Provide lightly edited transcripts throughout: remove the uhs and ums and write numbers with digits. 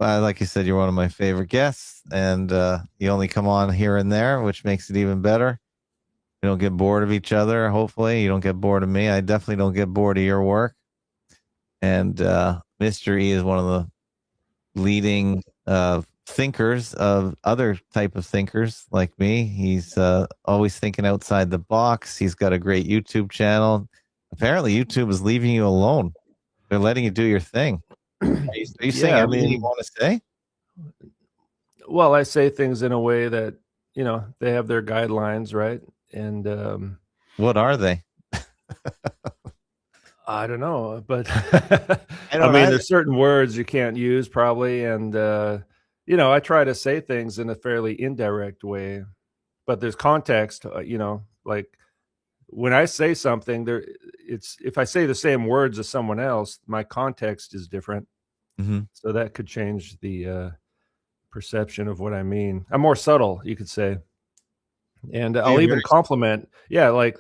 like you said, you're one of my favorite guests, and you only come on here and there, which makes it even better. We don't get bored of each other. Hopefully, you don't get bored of me. I definitely don't get bored of your work. And Mr. E is one of the leading thinkers of other type of thinkers like me. He's always thinking outside the box. He's got a great YouTube channel. Apparently, YouTube is leaving you alone. They're letting you do your thing. Are you saying Yeah, I everything you mean, want to say? well, I say things in a way that, they have their guidelines, right? And What are they? I don't know, but I I don't mean, either. there's certain words you can't use probably, and I try to say things in a fairly indirect way, but there's context. Like when I say something, it's if I say the same words as someone else, my context is different, Hmm. so that could change the perception of what I mean. I'm more subtle, you could say, and So you're I'll very. even compliment. Yeah, like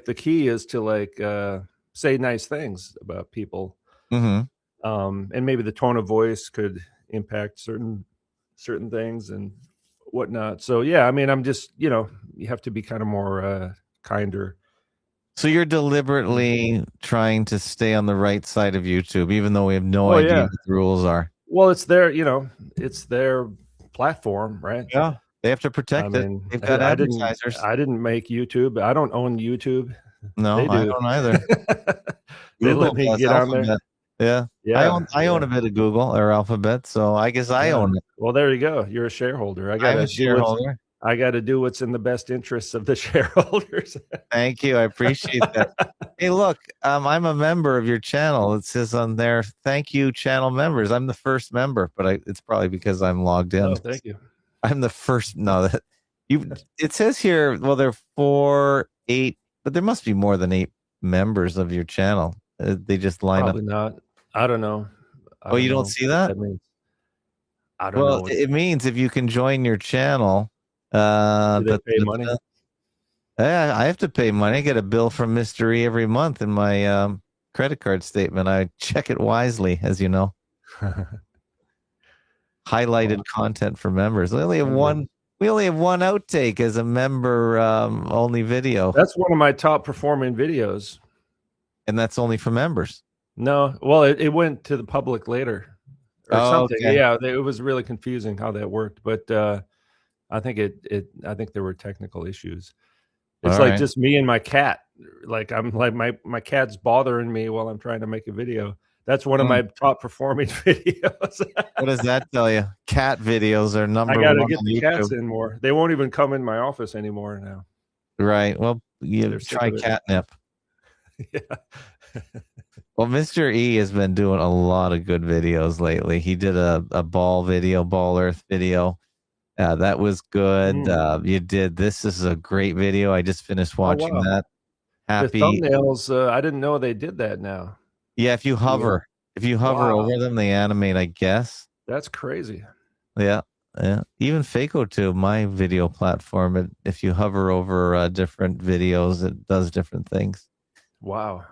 the key is to say nice things about people, Hmm. and maybe the tone of voice could impact certain things and whatnot. So yeah, I mean, I'm just you have to be kind of more kinder. So you're deliberately trying to stay on the right side of YouTube, even though we have no Oh idea yeah, what the rules are. well, it's their platform, right? Yeah, they have to I protect it. mean, They've got I didn't advertisers. I didn't make YouTube. I don't own YouTube. No, They I do. don't either. They let Google me does, get on there. Alphabet. Yeah, Yeah, I own yeah, a bit of Google or Alphabet, so I guess I yeah. own it. Well, there you go. You're a shareholder. I'm a shareholder. I gotta do what's in the best interests of the shareholders. Thank you. I appreciate that. Hey, look, I'm a member of your channel. It says on there, thank you, channel members. I'm the first member, but it's probably because I'm logged in. Oh, thank you. I'm the first. No, that you. It says here. Well, there are 4, 8, but there must be more than 8 members of your channel. They just line up. Probably not. I don't know. I Oh, don't you don't know see what that? that means. I don't know Well, what it means if you can join your channel, do they da, pay da, money? da, yeah, I have to pay money. I get a bill from MrE every month in my credit card statement. I check it wisely, as you know. Highlighted Well, content for members. We only have member. one. We only have one outtake as a member only video, That's one of my top performing videos. and that's only for members. No, well, it went to the public later or Oh, something. okay. Yeah, it was really confusing how that worked, but I think I think there were technical issues. All It's like right. just me and my cat. Like I'm like my cat's bothering me while I'm trying to make a video. That's one of Hmm. my top performing videos. What does that tell you? Cat videos are I number got to one get on the cats YouTube. in more. They won't even come in my office anymore now. Right. Well, you They're sick try of it. catnip. Yeah. Well, Mr. E has been doing a lot of good videos lately. He did a ball video, ball earth video. That was good. Mm. You did This is a great video. I just finished Oh watching wow. that. The Happy. thumbnails, I didn't know they did that now. Yeah, Yeah. if you hover Wow. over them, they animate, I guess. That's crazy. Yeah. Yeah. Even Fakeologist, my video platform, if you hover over different videos, it does different things. Wow.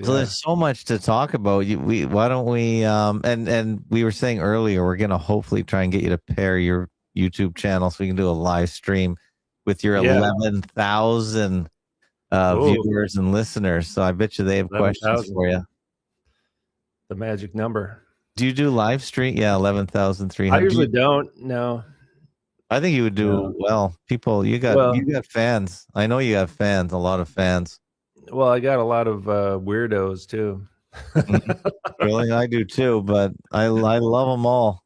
So Yeah. there's so much to talk about. Why don't we and we were saying earlier we're gonna hopefully try and get you to pair your YouTube channel so we can do a live stream with your Yeah. 11,000 Oh, viewers and listeners. So I bet you they have questions 11,000. for you. The magic number. Do you do live stream? Yeah, I 11,300. usually don't. No. I think you would do No. well. People, Well, you got fans. I know you have fans, a lot of fans. I got a lot of weirdos too. Mhm. Really, I do too, but I love them all.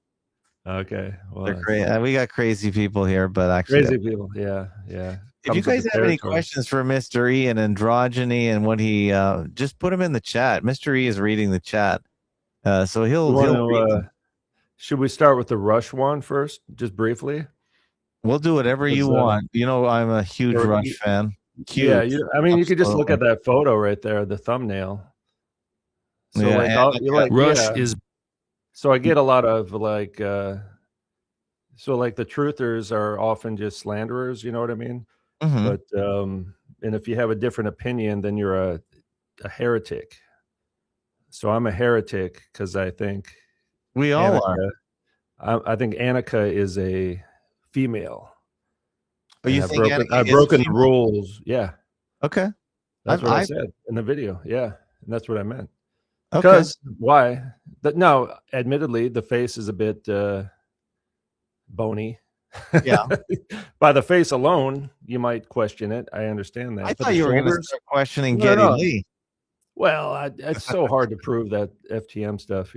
Okay. They're Well, great. We got crazy people here, but actually, crazy people. Yeah. Yeah. if you Comes with guys the have any territory. questions for Mr. E and androgyny and what he just put them in the chat. Mr. E is reading the chat, so You want he'll read to them. should we start with the Rush one first, just briefly? We'll do whatever you 'Cause, want. You know, I'm a huge or Rush fan. yeah, Huge, I mean, you could just look absolutely. at that photo right there, the thumbnail. So Yeah, like and I'll, the you cat. like Rush yeah. is So I get a lot of so like the truthers are often just slanderers, you know what I mean? Hmm. But and if you have a different opinion, then you're a heretic. So I'm a heretic because I think We all are. Hanukkah I think Annika is a female, Oh, and you think Annika I've is a broken the female? rules. Yeah, Okay. that's what I I said in the video. Yeah, and that's what I meant. okay. Because why? That no, admittedly, the face is a bit bony. Yeah. By the face alone, you might question it. I understand I that, but thought the you were going to shoulders, start questioning no, Geddy no. Lee. Well, it's so hard to prove that FTM stuff.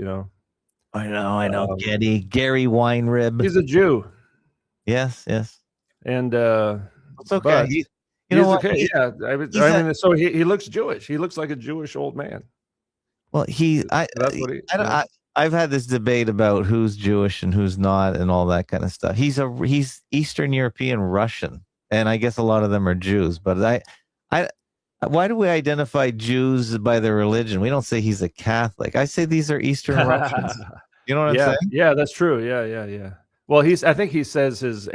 I know. Um, Gary Weinrib. he's a Jew, Yes, yes. and It's okay. but You know he's what? okay. Yeah, He's I a mean, so he looks Jewish. He looks like a Jewish old man. well. That's what he. I've had this debate about who's Jewish and who's not, and all that kind of stuff. He's Eastern European Russian, and I guess a lot of them are Jews. But I, why do we identify Jews by their religion? We don't say he's a Catholic. I say these are Eastern Russians. You know what I'm Yeah, saying? yeah, that's true. Yeah. Well, I think he says his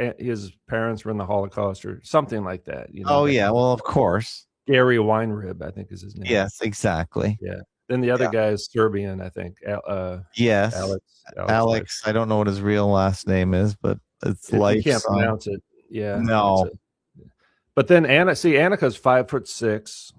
parents were in the Holocaust or something like that. Oh That yeah. kind Well, of of stuff. course. Gary Weinrib, I think is his name. Yes, exactly. Yeah. Then the other Yeah. guy is Serbian, I think. Yes. Alex Life. Alex. I don't know what his real last name is, but it's You Life can't some. pronounce it. Yeah. No. But then Annika's 5'6"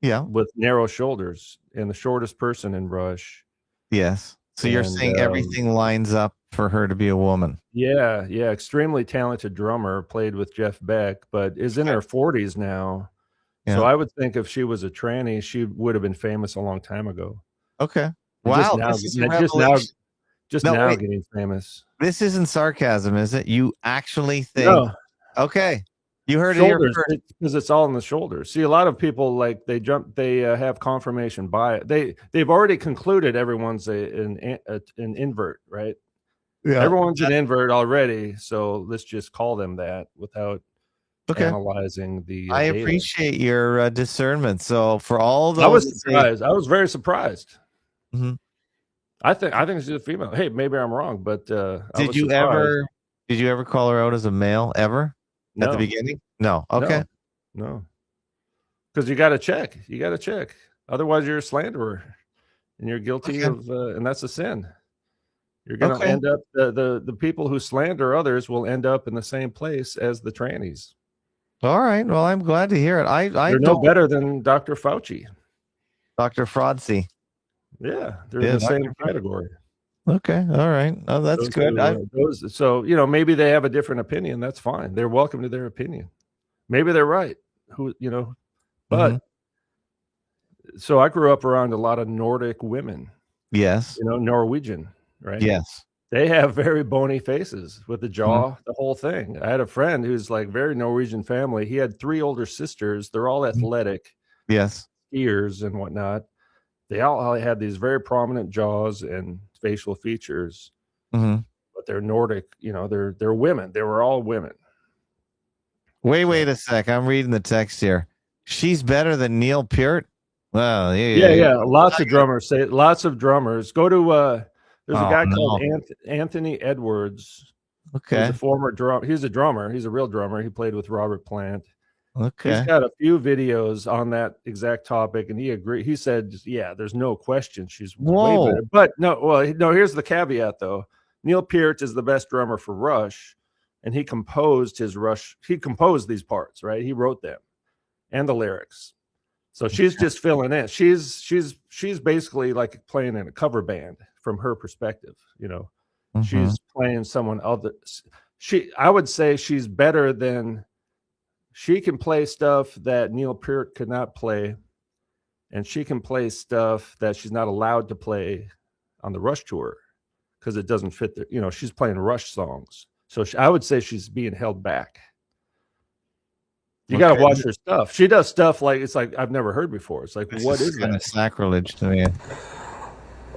Yeah. with narrow shoulders and the shortest person in Rush. Yes. So you're And saying everything lines up for her to be a woman. yeah, extremely talented drummer, played with Jeff Beck, but is in her 40s now. Yeah. So I would think if she was a tranny, she would have been famous a long time ago. Okay. And Wow. This is a revelation. now getting famous. This isn't sarcasm, is it? You actually think? No. Okay. You heard it here Shoulders, first. because it's all in the shoulders. See, a lot of people they have confirmation bias. They've already concluded everyone's an invert, right? Yeah. Everyone's an invert already, so let's just call them that without Okay. analyzing the I data. appreciate your discernment. So for all those, I was surprised. I was very surprised. Mhm. I think she's a female. Hey, maybe I'm wrong, but Did you ever call her out as a male ever? No. At the beginning? No. Okay. No. Because you got to check. You got to check. Otherwise, you're a slanderer, and you're guilty of, and that's a sin. You're going to end up the people who slander others will end up in the same place as the trannies. All right. Well, I'm glad to hear it. They're no better than Dr. Fauci. Dr. Fraudsy. Yeah, they're in the same category. Okay. All right. Oh, that's good. So, maybe they have a different opinion. That's fine. They're welcome to their opinion. Maybe they're right. But so I grew up around a lot of Nordic women. Yes. Norwegian, right? Yes. They have very bony faces with the jaw, the whole thing. I had a friend who's like very Norwegian family. He had 3 older sisters. They're all athletic. Yes. Skiers and whatnot. They all had these very prominent jaws and facial features, but they're Nordic. They're women. They were all women. Wait a sec. I'm reading the text here. She's better than Neil Peart. Well, yeah. Lots of drummers say. Lots of drummers go to. There's a guy called Anthony Edwards. Okay. He's a former drummer. He's a drummer. He's a real drummer. He played with Robert Plant. Okay. He's got a few videos on that exact topic, and he agreed. He said, "Yeah, there's no question she's way better." But no, here's the caveat though. Neil Peart is the best drummer for Rush, and he composed his Rush. He composed these parts, right? He wrote them and the lyrics. So she's just filling in. She's basically like playing in a cover band from her perspective. She's playing someone else. I would say she's better than. She can play stuff that Neil Peart could not play, and she can play stuff that she's not allowed to play on the Rush tour because it doesn't fit. She's playing Rush songs, so I would say she's being held back. You got to watch her stuff. She does stuff like it's like I've never heard before. It's like what is kind that? of sacrilege to me.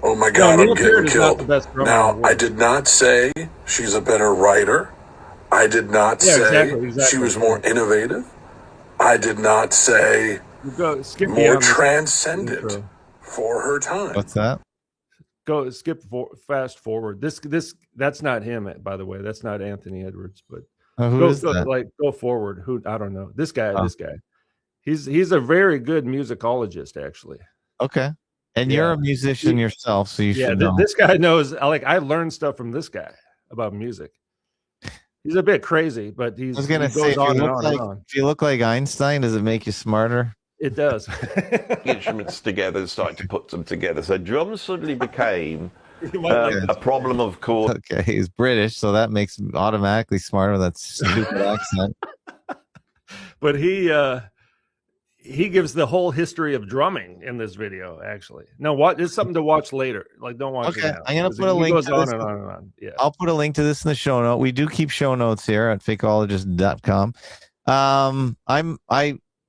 Oh my God, I'm getting killed. Now, I did not say she's a better writer. I did not say she was more innovative. I did not say more transcendent for her time. What's that? Go fast forward. That's not him, by the way. That's not Anthony Edwards. But who is that? Go forward. Who I don't know. This guy. He's a very good musicologist, actually. Okay. And you're a musician yourself, so you should know. This guy knows. I learned stuff from this guy. about music. He's a bit crazy, but he goes if on and on and on. If you look like Einstein, does it make you smarter? It does. Instruments together and started to put them together. So drums suddenly became a problem of course. Okay, he's British, so that makes him automatically smarter with that stupid accent. But he gives the whole history of drumming in this video. Actually, no, it's something to watch later. Like, don't watch it now. I'm gonna put a link. Goes on and on and on. Yeah, I'll put a link to this in the show note. We do keep show notes here at fakeologist.com.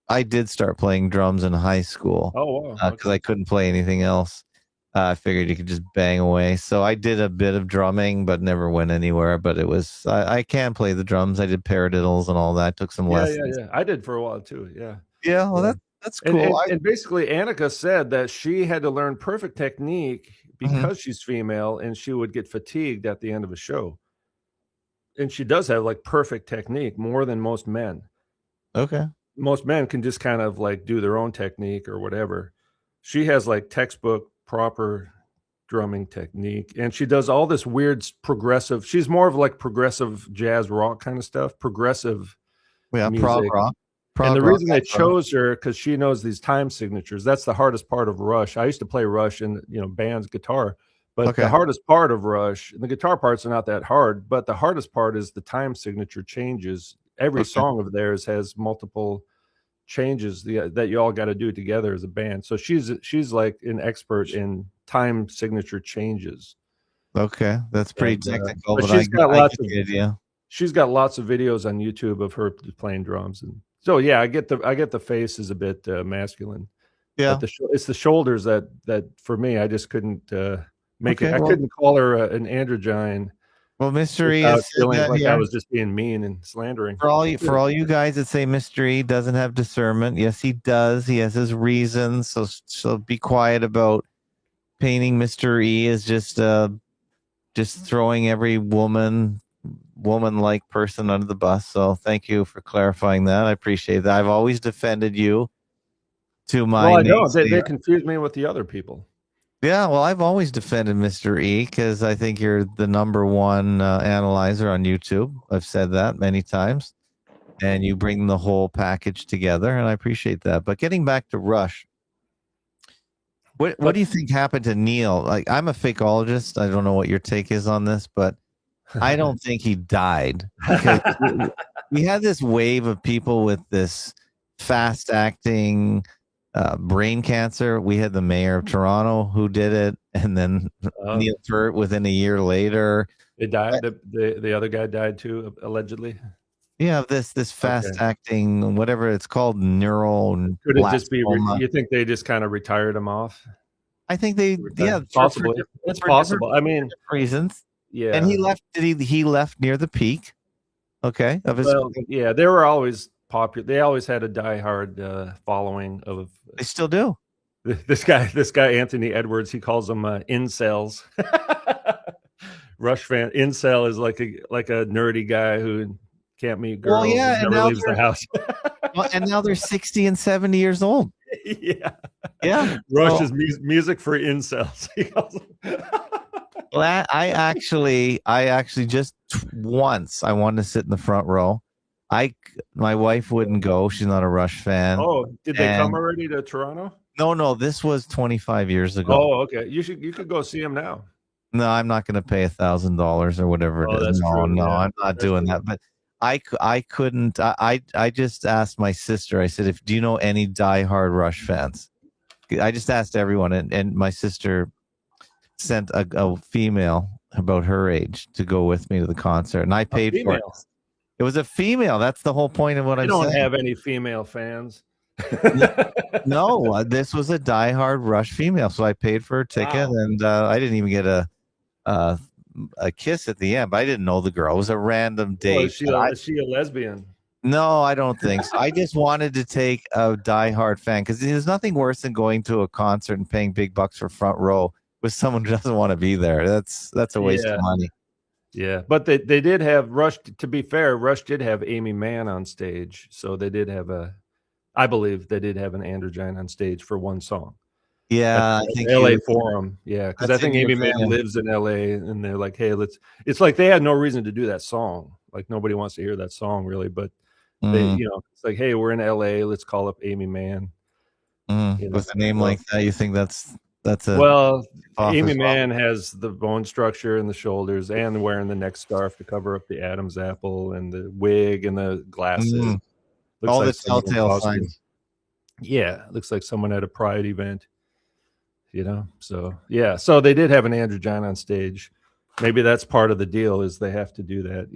I did start playing drums in high school. Oh wow! Because I couldn't play anything else. I figured you could just bang away. So I did a bit of drumming, but never went anywhere. But it was I can play the drums. I did paradiddles and all that. Took some lessons. Yeah. I did for a while too. Yeah. Yeah. Well, that's cool. And basically, Annika said that she had to learn perfect technique because she's female, and she would get fatigued at the end of a show. And she does have like perfect technique, more than most men. Okay. Most men can just kind of like do their own technique or whatever. She has like textbook proper drumming technique, and she does all this weird progressive. She's more of like progressive jazz rock kind of stuff, progressive music. Prog rock. And the reason I chose her because she knows these time signatures. That's the hardest part of Rush. I used to play Rush in bands guitar, but the hardest part of Rush, the guitar parts are not that hard, but the hardest part is the time signature changes. Every song of theirs has multiple changes that you all got to do together as a band. So she's like an expert in time signature changes. Okay, that's pretty technical. But she's got lots of videos on YouTube of her playing drums, and so yeah, I get the face is a bit masculine. Yeah, but it's the shoulders that for me, I just couldn't make it. I couldn't call her an androgyne. Well, MrE is feeling like I was just being mean and slandering. For all you guys that say MrE doesn't have discernment, yes, he does. He has his reasons. So be quiet about painting MrE as just throwing every woman-like person under the bus. So thank you for clarifying that. I appreciate that. I've always defended you to my. Well, I know they confuse me with the other people. Yeah, well, I've always defended MrE because I think you're the number one analyzer on YouTube. I've said that many times, and you bring the whole package together, and I appreciate that. But getting back to Rush, what do you think happened to Neil? Like, I'm a fakeologist. I don't know what your take is on this, but I don't think he died. Because we had this wave of people with this fast-acting brain cancer. We had the mayor of Toronto who did it, and then Neil Peart within a year later. They died. The other guy died too, allegedly. Yeah, this fast acting, whatever it's called, neural. Could it just be? You think they just kind of retired him off? I think they. Yeah, possibly. It's possible. I mean, reasons. Yeah, and he left. He left near the peak. Okay, of his. Well, yeah, they were always popular. They always had a diehard following of. They still do. This guy Anthony Edwards, he calls them incels. Rush fan. Incel is like a nerdy guy who can't meet girls. Well, yeah, and never leaves the house. Well, and now they're 60 and 70 years old. Yeah. Rush is music for incels. He calls them. Well, I actually just once I wanted to sit in the front row. My wife wouldn't go. She's not a Rush fan. Oh, did they come already to Toronto? No, this was 25 years ago. Oh, okay. You could go see him now. No, I'm not going to pay $1,000 or whatever it is. That's true. No, Yeah, I'm not doing that. But I couldn't. I just asked my sister. I said, do you know any diehard Rush fans? I just asked everyone, and my sister sent a female about her age to go with me to the concert, and I paid for it. It was a female. That's the whole point of what I'm saying. You don't have any female fans. No, this was a diehard Rush female, so I paid for her ticket, and I didn't even get a kiss at the end. But I didn't know the girl. It was a random date. Is she a lesbian? No, I don't think so. I just wanted to take a diehard fan because there's nothing worse than going to a concert and paying big bucks for front row with someone who doesn't want to be there. That's a waste of money. Yeah, but they did have Rush. To be fair, Rush did have Amy Mann on stage, so they did have I believe they did have an androgyne on stage for one song. Yeah, I think LA Forum. Yeah, because I think Amy Mann fan. lives in LA, and they're like, hey, let's. It's like they had no reason to do that song. Like nobody wants to hear that song really, but they, it's like, hey, we're in LA, let's call up Amy Mann. With a name like that, you think that's a well, Amy Mann has the bone structure and the shoulders, and wearing the neck scarf to cover up the Adam's apple, and the wig and the glasses. Looks all like the telltale signs. Yeah, looks like someone at a Pride event. So yeah, so they did have an Andrew John on stage. Maybe that's part of the deal, is they have to do that.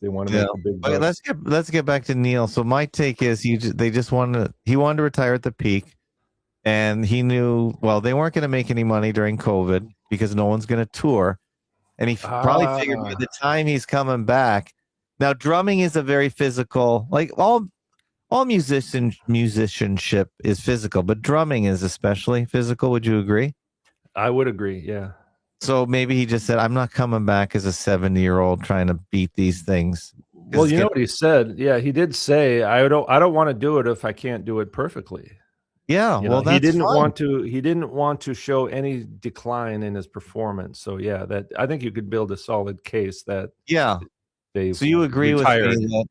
They want to make a big bucks. Let's get back to Neil. So my take is he wanted to retire at the peak, and he knew, well, they weren't going to make any money during COVID because no one's going to tour, and he probably figured by the time he's coming back. Now drumming is a very physical, like all musicianship is physical, but drumming is especially physical. Would you agree? I would agree. Yeah. So maybe he just said, I'm not coming back as a 70-year-old trying to beat these things. Well, you know what he said? Yeah, he did say, I don't want to do it if I can't do it perfectly. Yeah. Well, that's he didn't want to show any decline in his performance. So yeah, I think you could build a solid case that so you agree with me that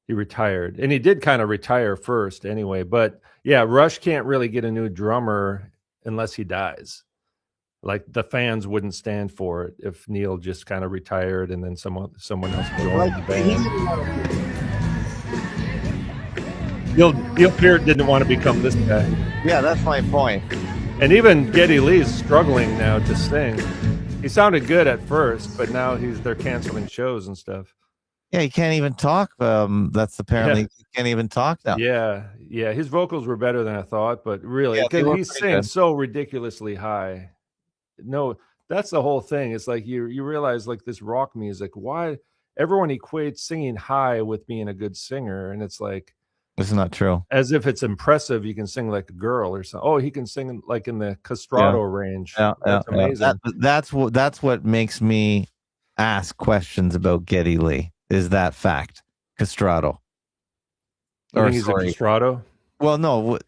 he retired, and he did kind of retire first anyway. But yeah, Rush can't really get a new drummer unless he dies. Like the fans wouldn't stand for it if Neil just kind of retired and then someone else joined the band. Neil Peart didn't want to become this guy. Yeah, that's my point. And even Geddy Lee's struggling now to sing. He sounded good at first, but now they're canceling shows and stuff. Yeah, he can't even talk. That's apparently he can't even talk now. Yeah. His vocals were better than I thought, but really, he sings so ridiculously high. No, that's the whole thing. It's like you realize, like, this rock music, why everyone equates singing high with being a good singer, and it's like, this is not true. As if it's impressive, you can sing like a girl or something. Oh, he can sing like in the castrato range. That's amazing. That's what makes me ask questions about Geddy Lee. Is that fact? Castrato. Or he's a castrato? Well, no,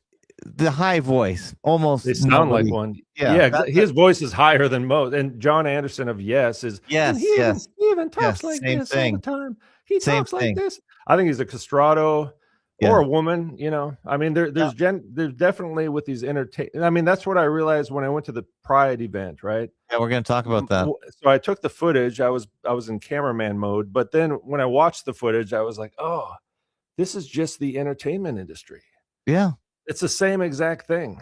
the high voice almost. They sound like one. Yeah, his voice is higher than most. And John Anderson of Yes is. He even talks like this all the time. He talks like this. I think he's a castrato. Or a woman, I mean, there's definitely with these I mean, that's what I realized when I went to the Pride event, right? Yeah, we're going to talk about that. So I took the footage. I was in cameraman mode, but then when I watched the footage, I was like, oh, this is just the entertainment industry. Yeah, it's the same exact thing.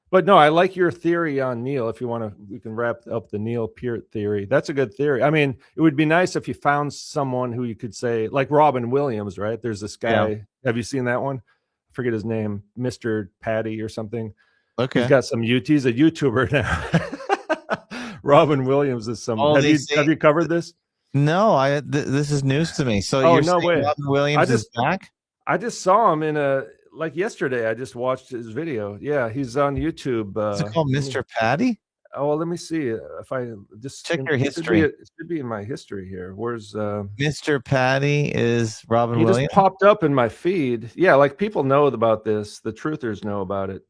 But no, I like your theory on Neil. If you want to, we can wrap up the Neil Peart theory. That's a good theory. I mean, it would be nice if you found someone who you could say, like Robin Williams, right? There's this guy. Yeah. Have you seen that one? I forget his name, Mr. Patty or something. Okay. He's got some he's a YouTuber now. Robin Williams is someone. Have you covered this? No, this is news to me. So you're saying Robin Williams is back? I just saw him like yesterday. I just watched his video. Yeah, he's on YouTube. Is it called Mr. Patty? Oh, well, let me see if I just check your history. It should be in my history here. Where's Mr. Patty is Robin Williams? He just popped up in my feed. Yeah, like people know about this. The truthers know about it.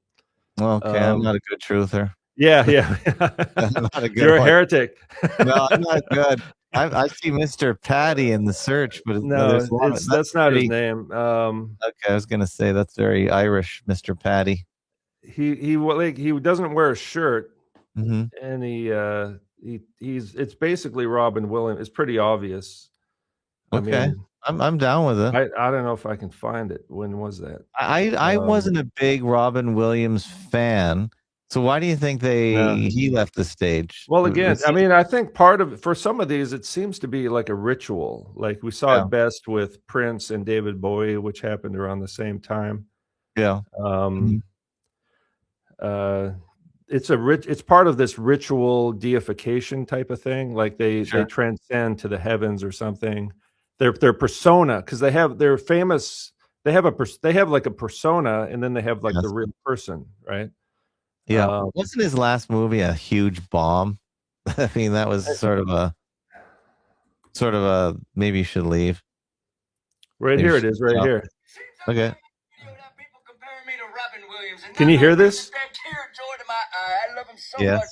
Okay, I'm not a good truther. Yeah. I'm not a good You're a heretic. No, I'm not good. I see Mr. Patty in the search, but no, that's not his name. Okay, I was gonna say that's very Irish, Mr. Patty. He doesn't wear a shirt, and it's basically Robin Williams. It's pretty obvious. Okay, I mean, I'm down with it. I don't know if I can find it. When was that? I wasn't a big Robin Williams fan. So why do you think he left the stage? Well, again, I mean, I think part of it, for some of these, it seems to be like a ritual. Like we saw it best with Prince and David Bowie, which happened around the same time. Yeah. It's part of this ritual deification type of thing. Like they transcend to the heavens or something. Their persona, because they're famous. They have like a persona, and then they have like the real person, right? Yeah, wasn't his last movie a huge bomb? I mean, that was sort of a maybe you should leave. Right here it is, right here. Okay. Can you hear this? I love him so much.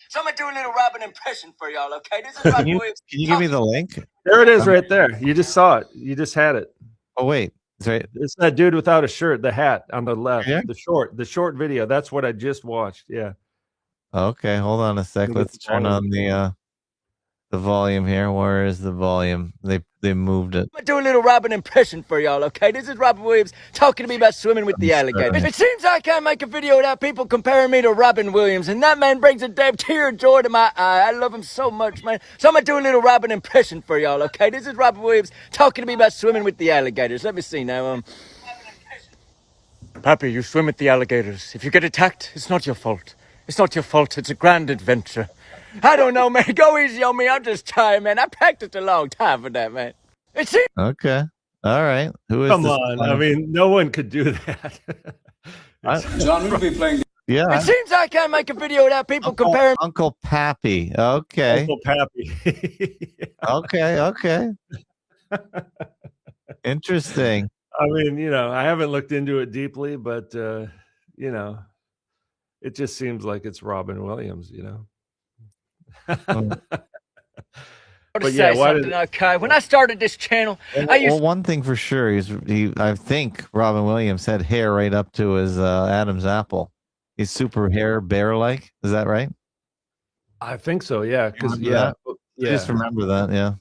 So I'm gonna do a little Robin impression for y'all, okay? This is Robin Williams. Can you give me the link? There it is, right there. You just saw it. You just had it. Oh wait, it's that dude without a shirt, the hat on the left, yeah? the short video. That's what I just watched. Yeah. Okay, hold on a sec. Let's turn on the volume here. Where is the volume? They moved it. I'm gonna do a little Robin impression for y'all, okay? This is Robin Williams talking to me about swimming with the alligators. It seems I can't make a video without people comparing me to Robin Williams, and that man brings a damn tear of joy to my eye. I love him so much, man. So I'm gonna do a little Robin impression for y'all, okay? This is Robin Williams talking to me about swimming with the alligators. Let me see now. Pappy, you swim with the alligators. If you get attacked, it's not your fault. It's not your fault. It's a grand adventure. I don't know, man. Go easy on me. I'm just tired, man. I practiced a long time for that, man. Okay. All right. Who is Come this on. I mean, no one could do that. John will be playing. Yeah. It seems I can't make a video without people comparing. Uncle Pappy. Okay. Uncle Pappy. Okay. Interesting. I mean, I haven't looked into it deeply, but it just seems like it's Robin Williams, But yeah, okay. When I started this channel, one thing for sure I think Robin Williams had hair right up to his Adam's apple. He's super hair bear like. Is that right? I think so. Yeah. Because I just remember that. Yeah.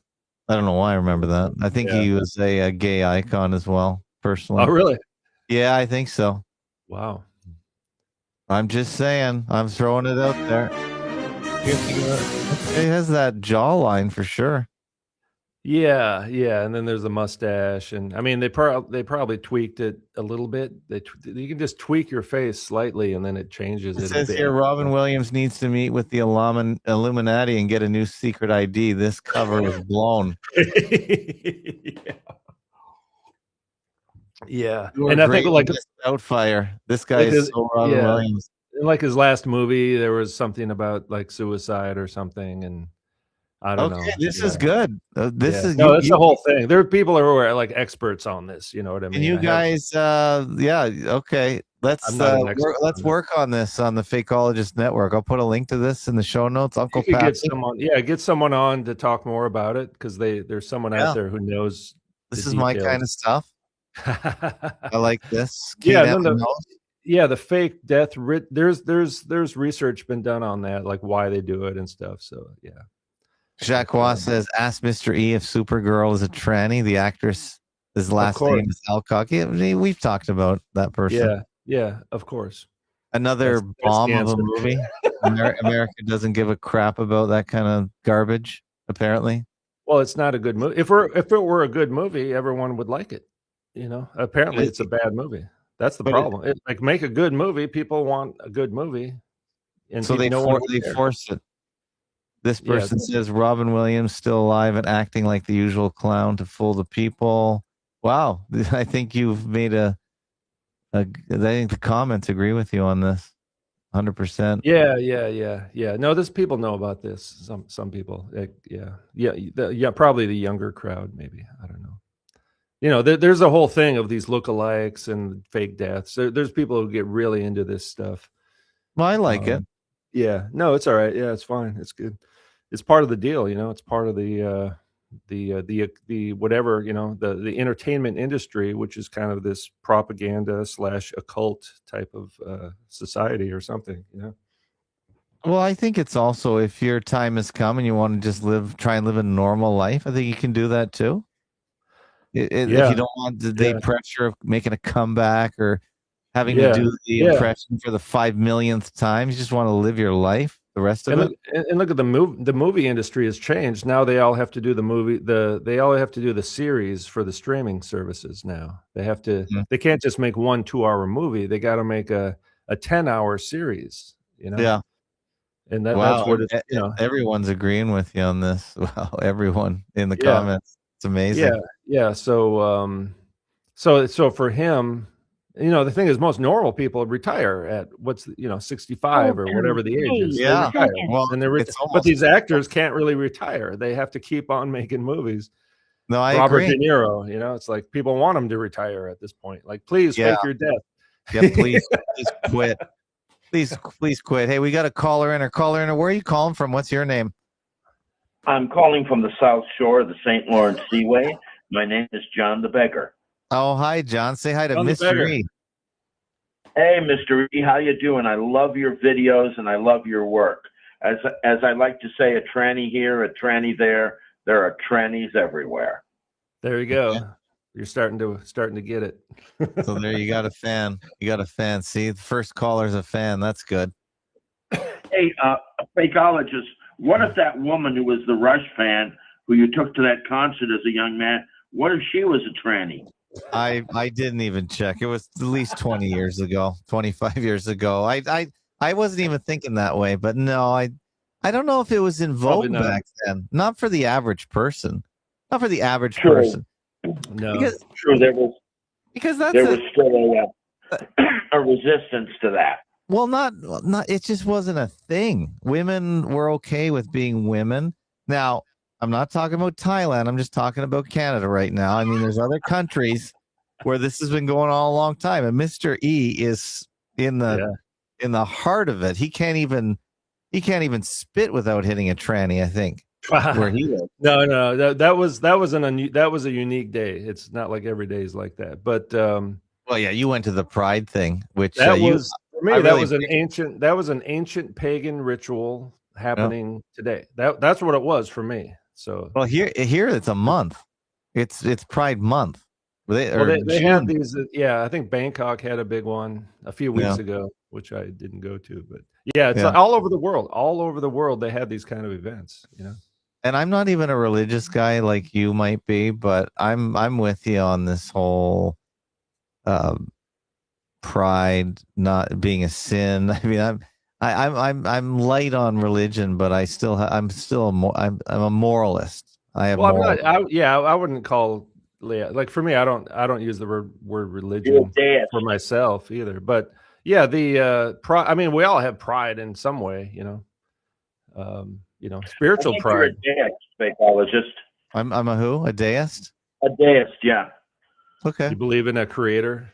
I don't know why I remember that. I think he was a gay icon as well, personally. Oh, really? Yeah, I think so. Wow. I'm just saying. I'm throwing it out there. He has that jawline for sure. Yeah, and then there's the mustache, and I mean they probably tweaked it a little bit. You can just tweak your face slightly, and then it changes. It says here Robin Williams needs to meet with the Illuminati and get a new secret ID. This cover is blown. Yeah. And I think like Outfire. This guy is so Robin Williams. Like his last movie, there was something about like suicide or something, and I don't know. This is good. This is that's the whole thing. There are people who are like experts on this. You know what I mean? And you guys, okay. Let's work on this on the Fakeologist Network. I'll put a link to this in the show notes. Uncle Pat, get someone on to talk more about it because there's someone out there who knows. This is my kind of stuff. I like this. The fake death. There's research been done on that, like why they do it and stuff. So yeah. Jacques says, "Ask MrE if Supergirl is a tranny." The actress, his last name is Alcock. We've talked about that person. Yeah, of course. Another bomb of a movie. America doesn't give a crap about that kind of garbage. Apparently. Well, it's not a good movie. If it were a good movie, everyone would like it. Apparently it's a bad movie. That's the problem. Make a good movie. People want a good movie, and so they force it. This person says Robin Williams still alive and acting like the usual clown to fool the people. Wow, I think you've made I think the comments agree with you on this, 100%. Yeah. No, people know about this. Some people, probably the younger crowd, maybe. I don't know. There's a whole thing of these lookalikes and fake deaths. There's people who get really into this stuff. Well, I like it. Yeah, no, it's all right. Yeah, it's fine. It's good. It's part of the deal, It's part of the whatever, the entertainment industry, which is kind of this propaganda / occult type of society or something, Well, I think it's also if your time has come and you want to just try and live a normal life, I think you can do that too. If you don't want the pressure of making a comeback or having to do the impression for the 5 millionth time, you just want to live your life. The rest of it, and look at the movie industry has changed. Now they all have to do they all have to do the series for the streaming services. Now they have to. They can't just make 1 2-hour movie. They got to make a 10-hour series. Yeah, and that's what it's. Everyone's agreeing with you on this. Wow, everyone in the comments. It's amazing. Yeah. So for him. The thing is, most normal people retire at 65 or whatever the age is. Yeah, well, and but these actors can't really retire. They have to keep on making movies. No, I Robert agree. De Niro, it's like people want him to retire at this point. Like, please fake your death. Yeah, please quit. Please quit. Hey, we got a caller in. Where are you calling from? What's your name? I'm calling from the South Shore of the St. Lawrence Seaway. My name is John the Beggar. Oh, hi, John. Say hi to Mr. E. Hey, Mr. E, how you doing? I love your videos and I love your work. As I like to say, a tranny here, a tranny there. There are trannies everywhere. There you go. Okay. You're starting to get it. So there you got a fan. See, the first caller's a fan. That's good. Hey, Fakeologist, what if that woman who was the Rush fan, who you took to that concert as a young man, what if she was a tranny? I didn't even check. It was at least 20 years ago, 25 years ago. I wasn't even thinking that way, but no, I don't know if it was in vogue back then. Not for the average person. Not for the average person. No, there was still a resistance to that. Well, not. It just wasn't a thing. Women were okay with being women. Now, I'm not talking about Thailand. I'm just talking about Canada right now. I mean, there's other countries where this has been going on a long time, and Mr. E is in the heart of it. He can't even spit without hitting a tranny, I think. Where he lives. No, that was a unique day. It's not like every day is like that. But well, yeah, you went to the Pride thing, which that was for me. That was an ancient pagan ritual happening today. That's what it was for me. So well, here it's a month. It's Pride month. They have these. I think Bangkok had a big one a few weeks ago, which I didn't go to. But it's all over the world. All over the world, they have these kind of events. And I'm not even a religious guy like you might be, but I'm with you on this whole pride not being a sin. I mean, I'm light on religion, but I'm a moralist. I wouldn't call like for me. I don't use the word religion for myself either. But pride. I mean, we all have pride in some way, spiritual pride. You're a deist, Fakeologist. I'm a who? A deist? A deist, yeah. Okay. You believe in a creator?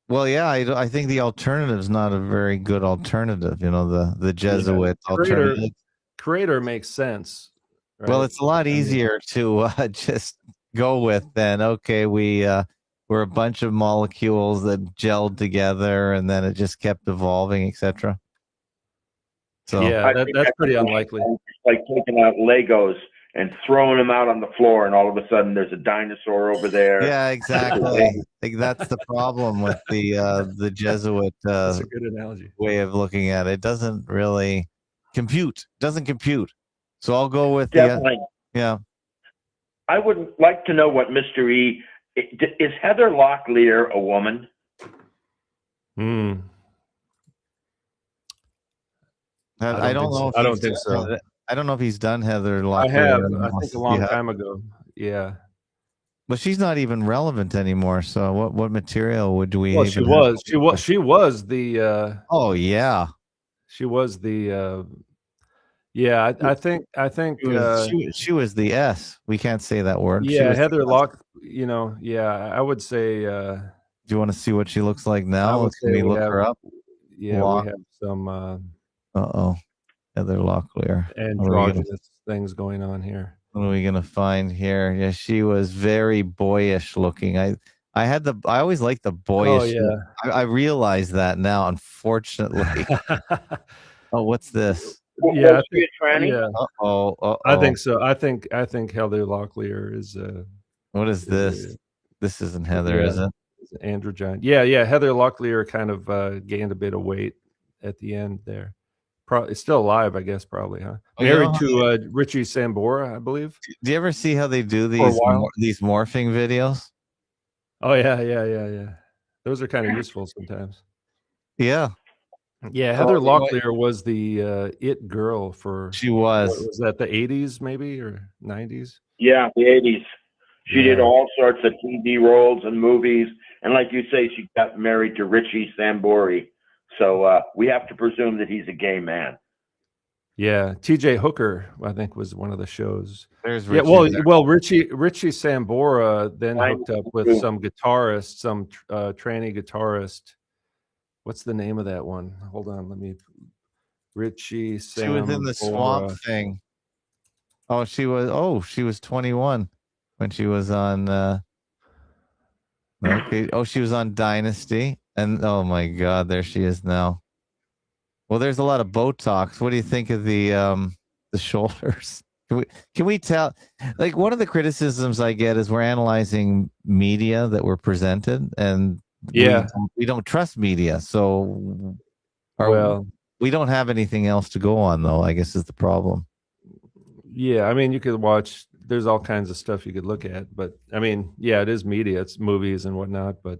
Well, yeah, I think the alternative is not a very good alternative. The Jesuit alternative. Creator makes sense. Right? Well, it's a lot easier to just go with than we're a bunch of molecules that gelled together and then it just kept evolving, etc. So that's pretty unlikely. It's like taking out Legos and throwing them out on the floor, and all of a sudden there's a dinosaur over there. Yeah, exactly. That's the problem with the Jesuit that's a good analogy. Way of looking at it. It doesn't really compute. Doesn't compute. So I'll go with definitely. I would like to know what Mr. E is. Heather Locklear a woman? I don't know. I don't think so. I don't know if he's done Heather Locklear. I have. I think a long time ago. Yeah. But she's not even relevant anymore. So what material would we? Well, she was the. Oh yeah. She was the. I think. She was the S. We can't say that word. Yeah, Heather Lock. I would say. Do you want to see what she looks like now? Can we look her up? Yeah, we have some. Heather Locklear. Androgynous things going on here. What are we gonna find here? Yeah, she was very boyish looking. I always liked the boyish. Oh, yeah. I realize that now, unfortunately. Oh, what's this? Yeah, I think so. I think Heather Locklear is. What is this? This isn't Heather, is it? It's an androgyne. Yeah. Heather Locklear kind of gained a bit of weight at the end there. Probably still alive, I guess. Probably, huh? Married to Richie Sambora, I believe. Do you ever see how they do these morphing videos? Oh yeah. Those are kind of useful sometimes. Yeah. Yeah, Heather Locklear was the it girl for. She was. Was that the 80s maybe or 90s? Yeah, the 80s. She did all sorts of TV roles and movies, and like you say, she got married to Richie Sambora. So we have to presume that he's a gay man. Yeah, T.J. Hooker, I think, was one of the shows. There's Richie. Richie Sambora then hooked up with some guitarist, some tranny guitarist. what's the name of that one? Hold on, let me. Richie, She was in the Swamp Thing. Oh, she was 21 when she was on. Okay. Oh, she was on Dynasty, and oh my God, there she is now. Well, there's a lot of Botox. What do you think of the shoulders? Can we tell? Like, one of the criticisms I get is we're analyzing media that we're presented, and we don't trust media. So, we don't have anything else to go on, though, I guess is the problem. Yeah, I mean, you could watch. There's all kinds of stuff you could look at, but I mean, yeah, it is media. It's movies and whatnot, but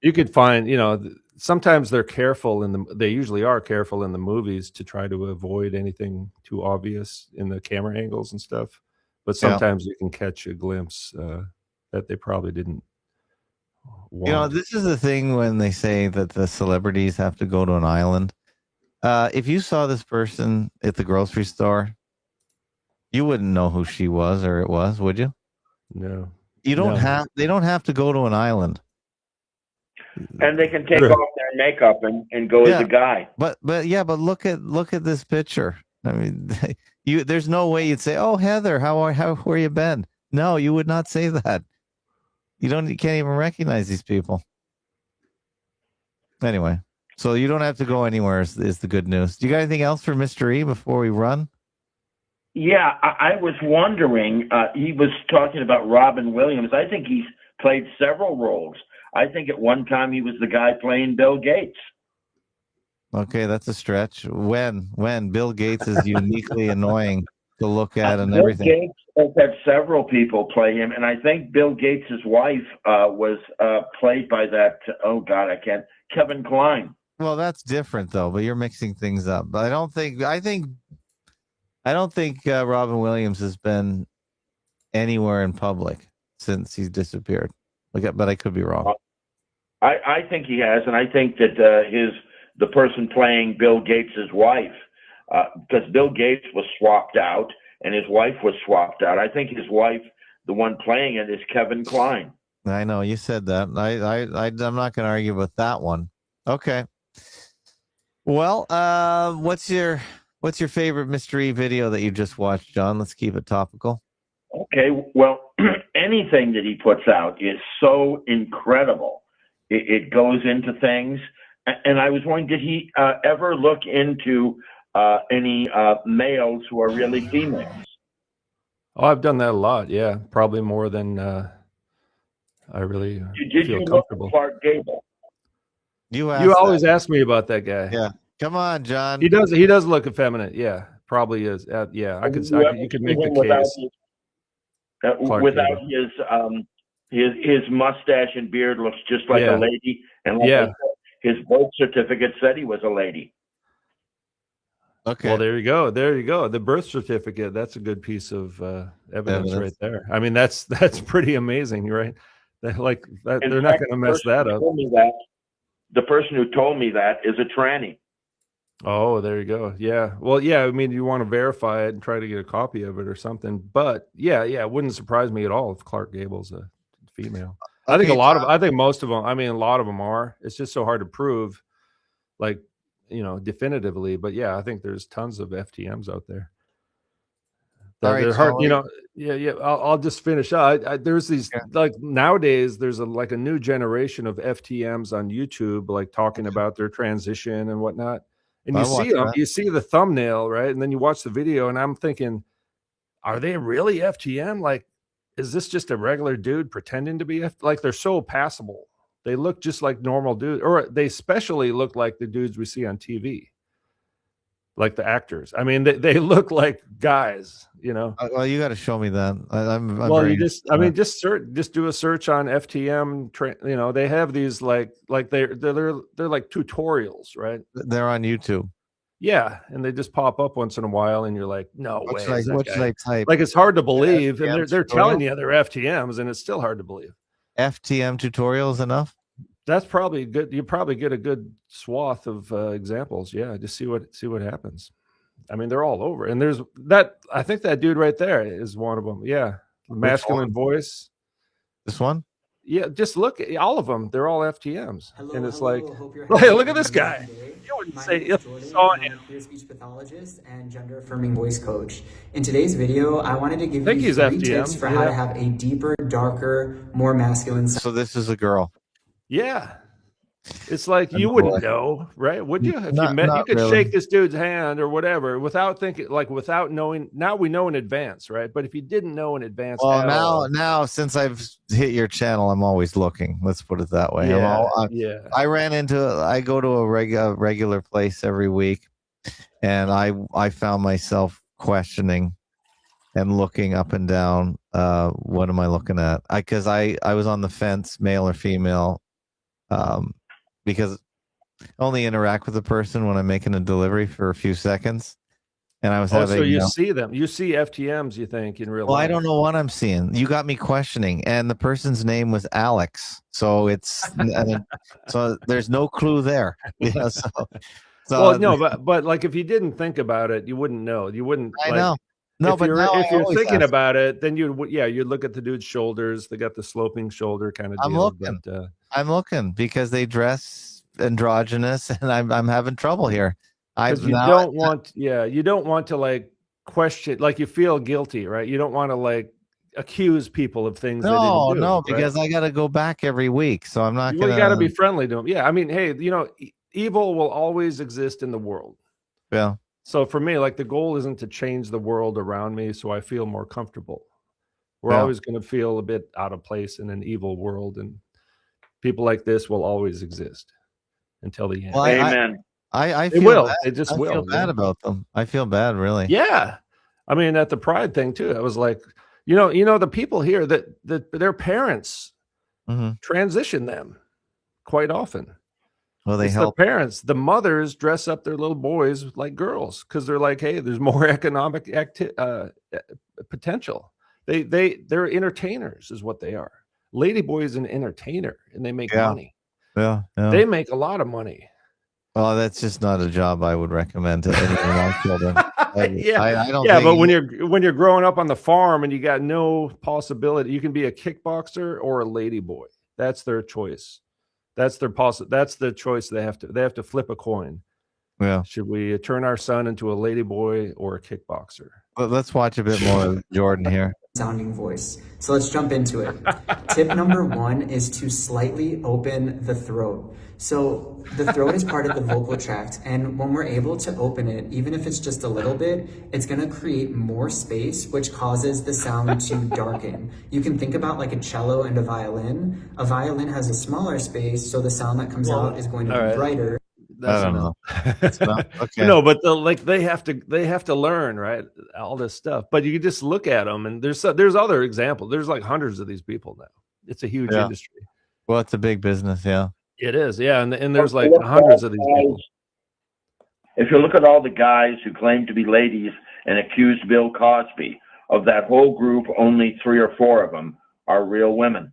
you could find, sometimes they're careful they usually are careful in the movies to try to avoid anything too obvious in the camera angles and stuff. But sometimes you can catch a glimpse that they probably didn't want. This is the thing when they say that the celebrities have to go to an island. If you saw this person at the grocery store, you wouldn't know who she was or it was, would you? No. They don't have to go to an island. And they can take off their makeup and go as a guy. But look at this picture. I mean, there's no way you'd say, "Oh, Heather, how where you been?" No, you would not say that. You can't even recognize these people. Anyway, so you don't have to go anywhere is the good news. Do you got anything else for MrE before we run? Yeah, I was wondering, he was talking about Robin Williams. I think he's played several roles. I think at one time he was the guy playing Bill Gates. Okay, that's a stretch. When Bill Gates is uniquely annoying to look at and Bill everything. Gates has had several people play him, and I think Bill Gates' wife was played by that, Kevin Kline. Well, that's different though, but you're mixing things up. But I don't think Robin Williams has been anywhere in public since he's disappeared. But I could be wrong. I think he has, and I think that the person playing Bill Gates' wife, because Bill Gates was swapped out and his wife was swapped out. I think his wife, the one playing it, is Kevin Kline. I know you said that. I'm not going to argue with that one. Okay. Well, what's your favorite MrE video that you just watched, John? Let's keep it topical. Okay. Well, anything that he puts out is so incredible. It goes into things. And I was wondering, did he ever look into any males who are really females? Oh, I've done that a lot. Yeah, probably more than I really feel comfortable. Look at Clark Gable? You always ask me about that guy. Yeah, come on, John. He does look effeminate. Yeah, probably is. Yeah, you could make the case. Without his mustache and beard, looks just like a lady, and his birth certificate said he was a lady. Okay. Well, there you go. The birth certificate. That's a good piece of evidence right there. I mean, that's pretty amazing, right? They're not going to mess that up. The person who told me that is a tranny. Oh, there you go. Yeah. Well, yeah. I mean, you want to verify it and try to get a copy of it or something. But yeah, it wouldn't surprise me at all if Clark Gable's a female. Okay, I think most of them. I mean, a lot of them are. It's just so hard to prove, definitively. But yeah, I think there's tons of FTMs out there. They're hard, Yeah. I'll just finish. There's these nowadays. There's a new generation of FTMs on YouTube, talking about their transition and whatnot. And you see the thumbnail, right? And then you watch the video, and I'm thinking, are they really FTM? Is this just a regular dude pretending to be they're so passable. They look just like normal dudes, or they especially look like the dudes we see on TV, like the actors. I mean, they look like guys, Well, you got to show me that. Just do a search on FTM. They have these they're like tutorials, right? They're on YouTube. Yeah, and they just pop up once in a while, and you're like, no way. What should I type? It's hard to believe, and they're telling you they're FTMs, and it's still hard to believe. FTM tutorials enough? That's probably good. You probably get a good swath of examples. Yeah, just see what happens. I mean, they're all over, and there's that. I think that dude right there is one of them. Yeah, masculine voice. This one? Yeah, just look at all of them. They're all FTMs. Hello, and it's hello. like, Hope you're hey, having look at an this guy. amazing day. You wouldn't My say name is if you Jordan, saw and I'm him. a queer speech pathologist and gender affirming voice coach. In today's video, I wanted to give I think you he's 3 FTM, tips for how to have a deeper, darker, more masculine side. So this is a girl. Yeah. It's like you wouldn't know, right? Would you? If you met, you could really shake this dude's hand or whatever without thinking, like without knowing. Now we know in advance, right? But if you didn't know in advance, well, now since I've hit your channel, I'm always looking. Let's put it that way. Yeah, I ran into. I go to a regular place every week, and I found myself questioning and looking up and down. What am I looking at? Because I was on the fence, male or female, because I only interact with the person when I'm making a delivery for a few seconds. And I was having. So you see them. You see FTMs. You think in real life? Well, I don't know what I'm seeing. You got me questioning, and the person's name was Alex. So so there's no clue there. Yeah. So well, no, but like if you didn't think about it, you wouldn't know. You wouldn't. I know. No, if you're thinking about it, then you'd look at the dude's shoulders. They got the sloping shoulder kind of deal. I'm looking. I'm looking because they dress androgynous, and I'm having trouble here. You don't want to like question, like you feel guilty, right? You don't want to like accuse people of things. No, because I got to go back every week, so I'm not. You got to be friendly to them. Yeah, I mean, hey, evil will always exist in the world. Yeah. So for me, like the goal isn't to change the world around me so I feel more comfortable. We're always going to feel a bit out of place in an evil world, and people like this will always exist until the end. Well, amen. I feel bad. They just will. I feel bad about them. I feel bad, really. Yeah. I mean, at the Pride thing too, I was like, the people here that their parents transition them quite often. Well, they help. The parents, the mothers dress up their little boys like girls because they're like, hey, there's more economic potential. They're entertainers, is what they are. Ladyboy is an entertainer, and they make money. Yeah, they make a lot of money. Well, that's just not a job I would recommend to any of my children. I don't. Yeah, but when you're growing up on the farm and you got no possibility, you can be a kickboxer or a ladyboy. That's their choice. That's the choice they have to flip a coin. Yeah. Should we turn our son into a ladyboy or a kickboxer? Well, let's watch a bit more of Jordan here. Sounding voice. So let's jump into it. Tip number 1 is to slightly open the throat. So the throat is part of the vocal tract, and when we're able to open it, even if it's just a little bit, it's going to create more space, which causes the sound to darken. You can think about like a cello and a violin. A violin has a smaller space, so the sound that comes out is going to be brighter. I don't know. It's not, okay. No, but they have to learn, right? All this stuff. But you can just look at them, and there's other examples. There's like hundreds of these people now. It's a huge industry. Well, it's a big business, yeah. It is, yeah, and there's like hundreds of these people. If you look at all the guys who claim to be ladies and accused Bill Cosby, of that whole group, only 3 or 4 of them are real women.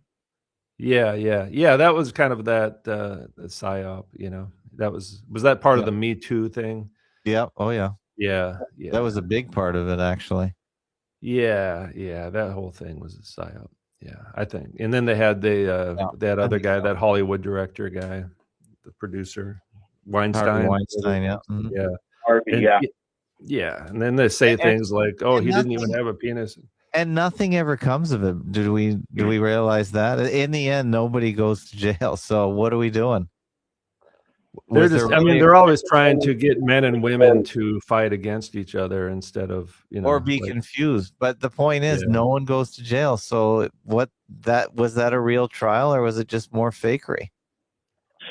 Yeah. That was kind of that psyop, That was that part of the Me Too thing? Yeah. Oh, yeah. Yeah. That was a big part of it, actually. Yeah. That whole thing was a psyop. Yeah, I think. And then they had that other guy, that Hollywood director guy, the producer, Weinstein. Yeah. Mm-hmm. Yeah. Harvey, yeah. And then they say things like, "Oh, he didn't even have a penis." And nothing ever comes of it. Do we realize that? In the end, nobody goes to jail. So what are we doing? They're always trying to get men and women to fight against each other instead of, or be confused. But the point is, no one goes to jail. So was that a real trial, or was it just more fakery?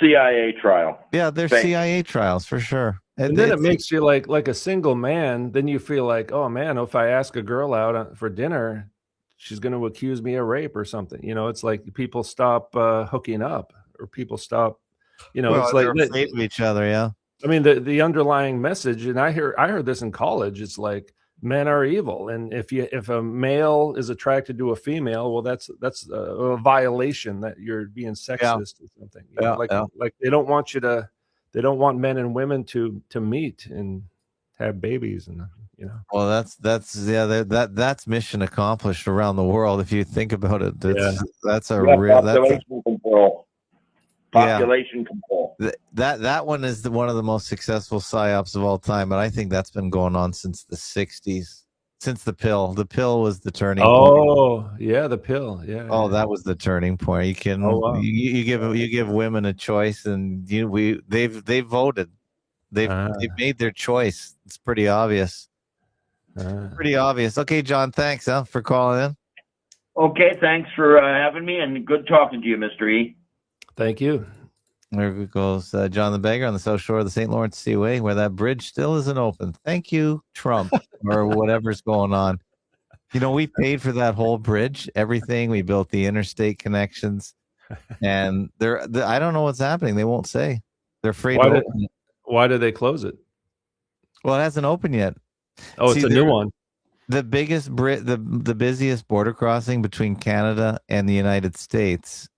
CIA trial. Yeah, there's CIA trials for sure. And then it makes you like a single man. Then you feel like, oh man, if I ask a girl out for dinner, she's going to accuse me of rape or something. It's like people stop hooking up, or people stop. It's like they're afraid of each other. Yeah. I mean, the underlying message, and I heard this in college. It's like men are evil, and if a male is attracted to a female, well, that's a violation, that you're being sexist or something. Like they don't want men and women to meet and have babies, and Well, that's mission accomplished around the world. If you think about it, that's a real population control. Population control. That one is one of the most successful psyops of all time, and I think that's been going on since the 60s, since the pill. The pill was the turning point. Oh, yeah, the pill. Yeah. Oh, that was the turning point. You can you give women a choice, and they've voted. They've made their choice. It's pretty obvious. Pretty obvious. Okay, John, thanks for calling in. Okay, thanks for having me, and good talking to you, Mr. E. Thank you. There goes John the Beggar on the south shore of the St. Lawrence Seaway, where that bridge still isn't open. Thank you, Trump, or whatever's going on. We paid for that whole bridge, everything. We built the interstate connections, and I don't know what's happening. They won't say. They're afraid to open it. Why did they close it? Well, it hasn't opened yet. Oh, it's a new one. The biggest the busiest border crossing between Canada and the United States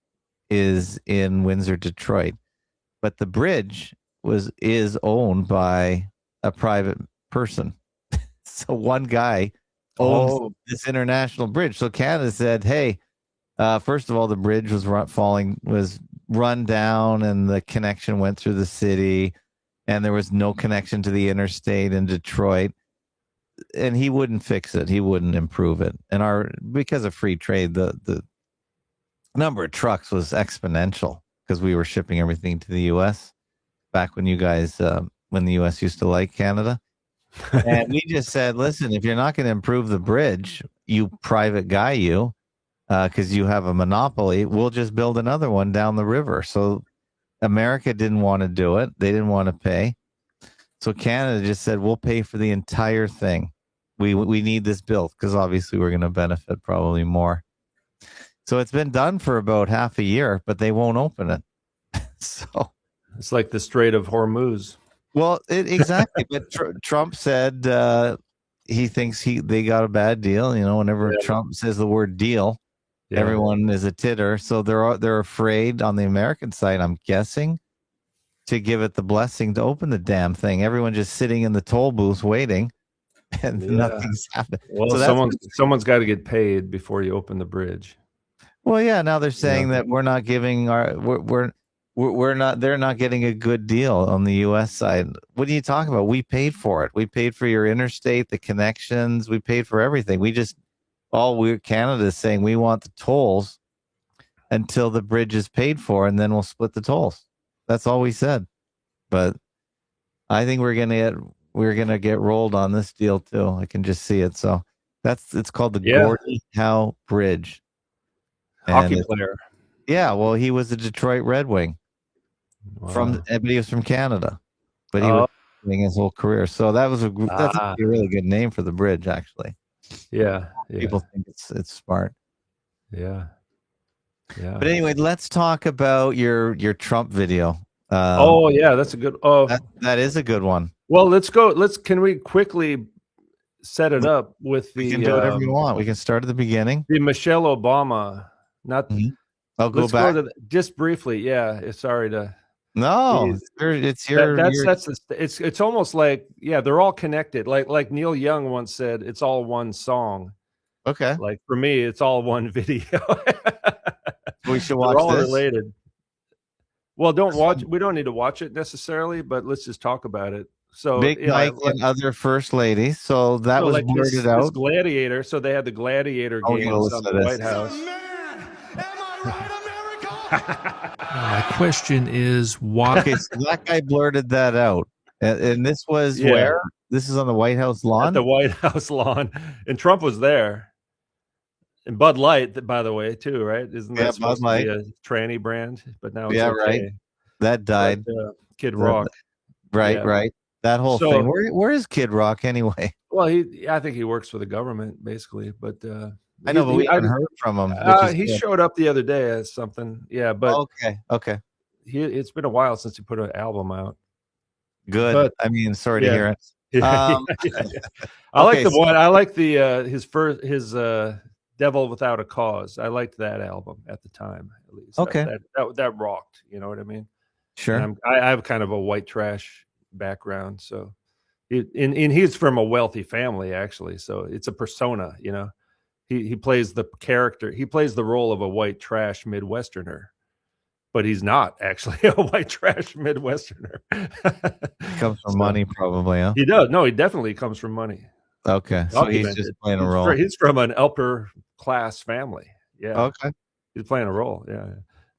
is in Windsor, Detroit, but the bridge is owned by a private person. So one guy owns this international bridge. So Canada said, "Hey, first of all, the bridge was run down, and the connection went through the city, and there was no connection to the interstate in Detroit." And he wouldn't fix it. He wouldn't improve it. And because of free trade, the number of trucks was exponential because we were shipping everything to the U.S. back when when the U.S. used to like Canada. And we just said, listen, if you're not going to improve the bridge, you private guy, because you have a monopoly, we'll just build another one down the river. So America didn't want to do it. They didn't want to pay. So Canada just said, we'll pay for the entire thing. We need this built because obviously we're going to benefit probably more. So it's been done for about half a year, but they won't open it. So it's like the Strait of Hormuz. Well, exactly. But Trump said he thinks they got a bad deal. Whenever Trump says the word deal, everyone is a titter. So they're afraid on the American side, I'm guessing, to give it the blessing to open the damn thing. Everyone just sitting in the toll booth waiting, and nothing's happening. Well, so someone's got to get paid before you open the bridge. Well, yeah. Now they're saying that we're not giving they're not getting a good deal on the U.S. side. What are you talking about? We paid for it. We paid for your interstate, the connections. We paid for everything. Canada is saying we want the tolls until the bridge is paid for, and then we'll split the tolls. That's all we said. But I think we're gonna get rolled on this deal too. I can just see it. So it's called the Gordie Howe Bridge. Hockey player. Yeah, well, he was a Detroit Red Wing. But he was from Canada. But he was playing his whole career. So that's a really good name for the bridge, actually. Yeah. People think it's smart. Yeah. But anyway, let's talk about your Trump video. That's a good. That is a good one. Well, let's go. Can we quickly set it up with the? We can do whatever you want. We can start at the beginning. The Michelle Obama. Not. Mm-hmm. I'll go back just briefly. Yeah, sorry to. No, it's your. It's almost like they're all connected. Like Neil Young once said, it's all one song. Okay. Like for me, it's all one video. We should watch They're all this. related. Well, we don't need to watch it necessarily, but let's just talk about it. So Big Mike and other first lady. So that was blurted out. This Gladiator. So they had the Gladiator games on the White House. My question is why? Okay, so that guy blurted that out, and this was where? This is on the White House lawn. At the White House lawn, and Trump was there. And Bud Light, by the way, too, right? Isn't that supposed to be a tranny brand? But now it's okay. Right. That died. But, Kid Rock. Right. That whole thing. Where is Kid Rock anyway? Well, I think he works for the government, basically. But I know, but we haven't heard from him. He showed up the other day as something. Yeah, but okay. It's been a while since he put an album out. Good. But, I mean, sorry to hear it. I like the one. I like his Devil Without a Cause. I liked that album at the time, at least. Okay, that rocked. You know what I mean? Sure. I have kind of a white trash background, so And he's from a wealthy family, actually. So it's a persona, you know. He plays the character. He plays the role of a white trash Midwesterner, but he's not actually a white trash Midwesterner. He comes from money, probably, huh? He does. No, he definitely comes from money. Okay, so he's just playing a role. He's from an upper class family. Yeah. Okay. He's playing a role. Yeah.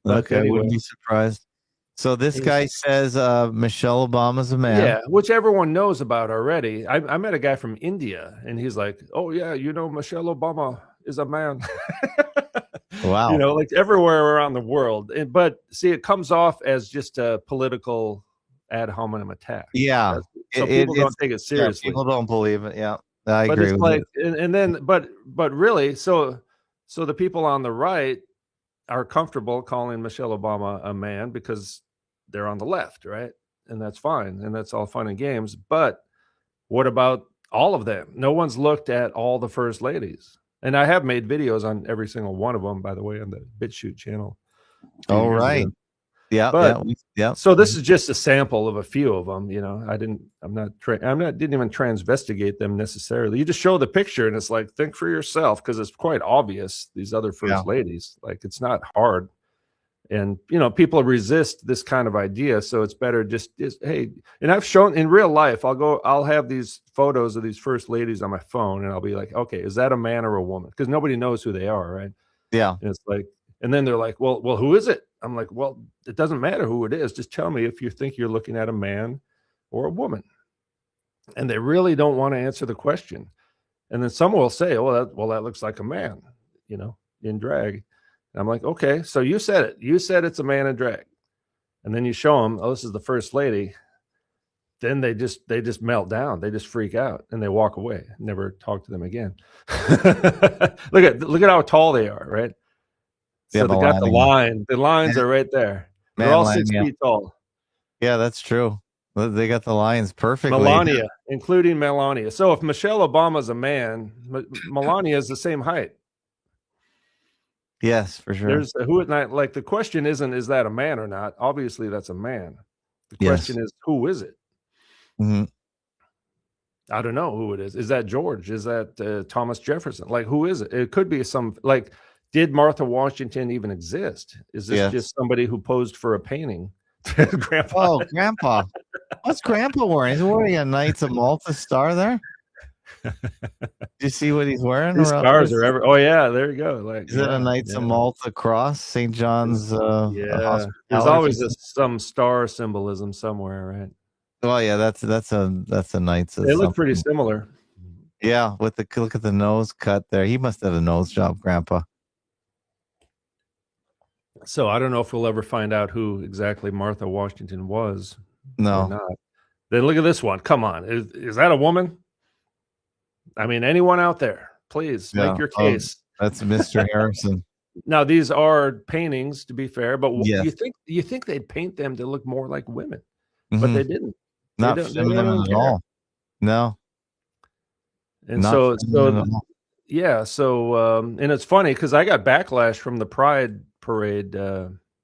But okay, anyway. Wouldn't be surprised. So this guy says Michelle Obama's a man. Yeah, which everyone knows about already. I met a guy from India, and he's like, "Oh yeah, you know, Michelle Obama is a man." Wow. You know, like everywhere around the world. But see, it comes off as just a political ad hominem attack. Yeah. So people don't take it seriously. Yeah, people don't believe it. Yeah. I agree with like, and then, but really, so the people on the right are comfortable calling Michelle Obama a man because they're on the left, right? And that's fine, and that's all fun and games. But what about all of them? No one's looked at all the first ladies, and I have made videos on every single one of them, by the way, on the BitChute channel. All right. Yeah, but yeah. So this is just a sample of a few of them. You know, didn't even transvestigate them necessarily. You just show the picture, and it's like, think for yourself, because it's quite obvious. These other first ladies, like, it's not hard, and you know, people resist this kind of idea. So it's better just hey. And I've shown in real life. I'll have these photos of these first ladies on my phone, and I'll be like, okay, is that a man or a woman? Because nobody knows who they are, right? Yeah. And it's like, and then they're like, well, who is it? I'm like, well, it doesn't matter who it is. Just tell me if you think you're looking at a man or a woman. And they really don't want to answer the question. And then someone will say, that looks like a man, you know, in drag. And I'm like, okay, so you said it. You said it's a man in drag. And then you show them, this is the first lady. Then they just melt down. They just freak out and they walk away. Never talk to them again. Look at how tall they are, right? So they got the line. The lines are right there. They're all 6 feet tall. Yeah, that's true. They got the lines perfectly. Melania, including Melania. So if Michelle Obama's a man, Melania is the same height. Yes, for sure. There's like the question isn't, is that a man or not? Obviously, that's a man. The question is, who is it? Mm-hmm. I don't know who it is. Is that George? Is that Thomas Jefferson? Like, who is it? It could be some like. Did Martha Washington even exist? Is this just somebody who posed for a painting? Grandpa. Oh, Grandpa. What's Grandpa wearing? Is he wearing a Knights of Malta star there? Do you see what he's wearing? These stars are ever. Oh, yeah, there you go. Like, is it a Knights of Malta cross? St. John's? There's always some star symbolism somewhere, right? Well, yeah, that's a Knights. They look pretty similar. Yeah, with look at the nose cut there. He must have a nose job, Grandpa. So I don't know if we'll ever find out who exactly Martha Washington was. No. Or not. Then look at this one. Come on. Is that a woman? I mean, anyone out there, please make your case. That's Mr. Harrison. Now, these are paintings, to be fair, but you think they'd paint them to look more like women, but they didn't. Not feminine at all. No. And so and it's funny because I got backlash from the Pride Parade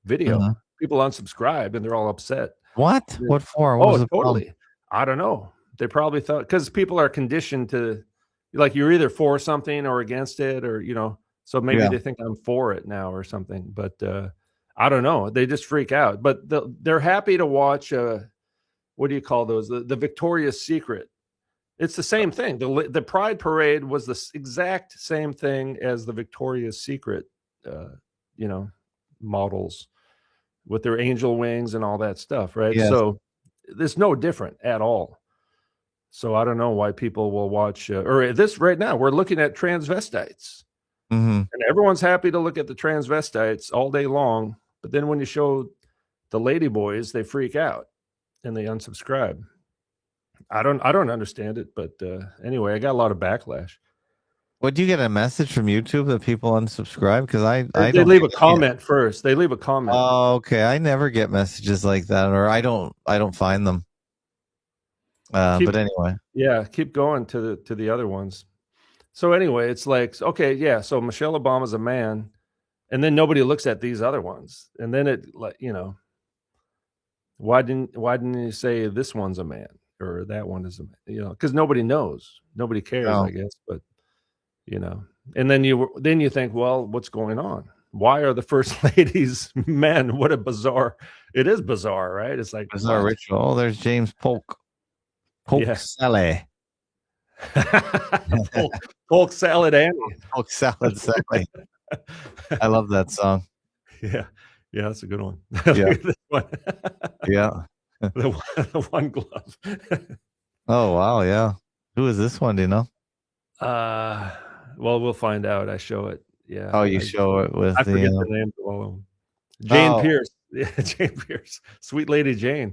video. People unsubscribe and they're all upset. What? What for? What was the totally. problem? I don't know. They probably thought, because people are conditioned to, like, you're either for something or against it, or, you know, so maybe they think I'm for it now or something. But I don't know. They just freak out. But they're happy to watch. What do you call those? The Victoria's Secret. It's the same thing. The Pride Parade was the exact same thing as the Victoria's Secret, models with their angel wings and all that stuff, right? Yes. So there's no different at all. So I don't know why people will watch or this right now. We're looking at transvestites, and everyone's happy to look at the transvestites all day long. But then when you show the lady boys, they freak out and they unsubscribe. I don't understand it, but anyway, I got a lot of backlash. Would you get a message from YouTube that people unsubscribe? Because they leave a comment first. They leave a comment. Oh, okay. I never get messages like that, or I don't find them. But anyway, keep going to the other ones. So anyway, it's like, okay, yeah. So Michelle Obama's a man, and then nobody looks at these other ones, and then it, like, why didn't you say this one's a man? or that one is, because nobody knows, nobody cares, I guess. But and then you think, well, what's going on? Why are the first ladies men? What a bizarre! It is bizarre, right? It's like bizarre ritual. Oh, there's James Polk. Polk Sally. Polk Salad Annie. Polk Salad Sally. I love that song. Yeah, that's a good one. Yeah, yeah. The one glove. Oh wow, yeah. Who is this one? Do you know? Well, we'll find out. I show it. Yeah. Oh, you show it with I forget the names of all of them. Jane Pierce. Yeah, Jane Pierce. Sweet Lady Jane.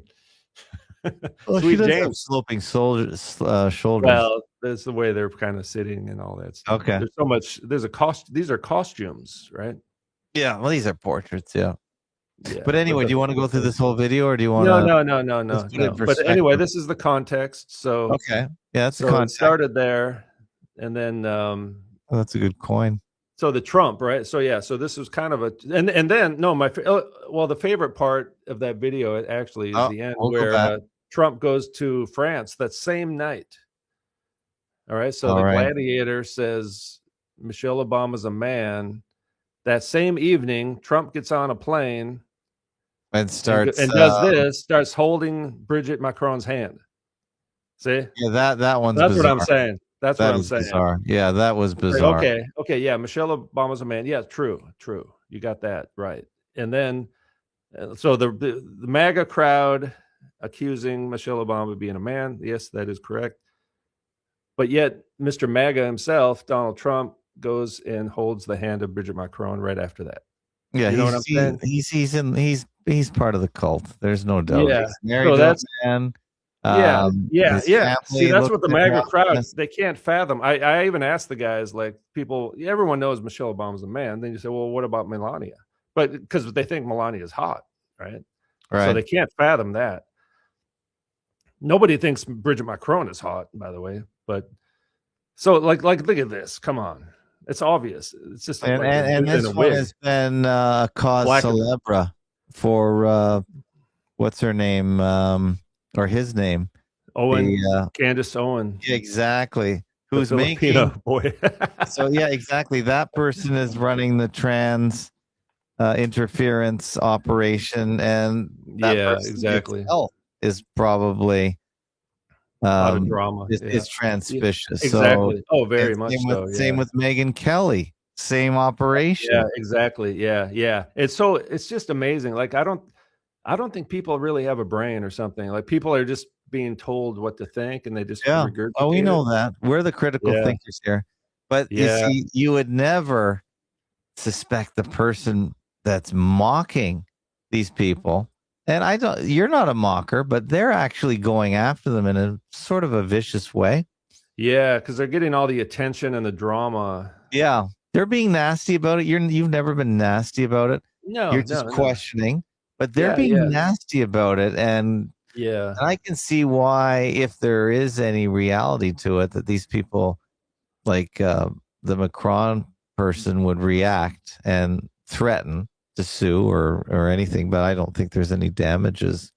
Well, Sweet she does Jane. have sloping shoulders. Well, that's the way they're kind of sitting and all that stuff. Okay. There's so much. These are costumes, right? Yeah. Well, these are portraits. Yeah. Yeah. But anyway, do you want to go through this whole video, or do you want to? No. But anyway, this is the context. So okay. Yeah, that's the so it context. started there, and then oh, that's a good coin. So the Trump, right? So yeah, so this was kind of a, and then no, the favorite part of that video actually is the end where Trump goes to France that same night. All right, so Gladiator says Michelle Obama's a man. That same evening, Trump gets on a plane and starts starts holding Brigitte Macron's hand. See? Yeah, that one's that's bizarre. What I'm saying. That's what I'm saying. Bizarre. Yeah, that was bizarre. Okay, yeah. Michelle Obama's a man. Yeah, true. You got that right. And then, so the MAGA crowd accusing Michelle Obama of being a man. Yes, that is correct. But yet, Mr. MAGA himself, Donald Trump, goes and holds the hand of Brigitte Macron right after that. Yeah, you know what I'm saying? He's part of the cult. There's no doubt. Yeah, he's married to a man. Yeah. See, that's what the MAGA crowd, they can't fathom. I even asked the guys, like, people, everyone knows Michelle Obama's a man. Then you say, well, what about Melania? But because they think Melania is hot, right? So they can't fathom that. Nobody thinks Brigitte Macron is hot, by the way. But so, like, look at this. Come on, it's obvious. It's just and this one has been cause célèbre for what's her name? Or his name, Owen, Candace Owen. Exactly. Who's making boy? So yeah, exactly. That person is running the trans interference operation, and that exactly itself is probably a lot of drama. It's transpicious. Exactly. So, very much so. Same with Megyn Kelly. Same operation. Yeah, exactly. Yeah. It's just amazing. Like I don't think people really have a brain or something. Like people are just being told what to think, and they just regurgitate. Oh, we know that. We're the critical thinkers here. But you see, you would never suspect the person that's mocking these people. And you're not a mocker, but they're actually going after them in a sort of a vicious way. Yeah, because they're getting all the attention and the drama. Yeah, they're being nasty about it. You've never been nasty about it. No, you're just questioning. But they're being nasty about it, and I can see why, if there is any reality to it, that these people, like the Macron person, would react and threaten to sue or anything. But I don't think there's any damages.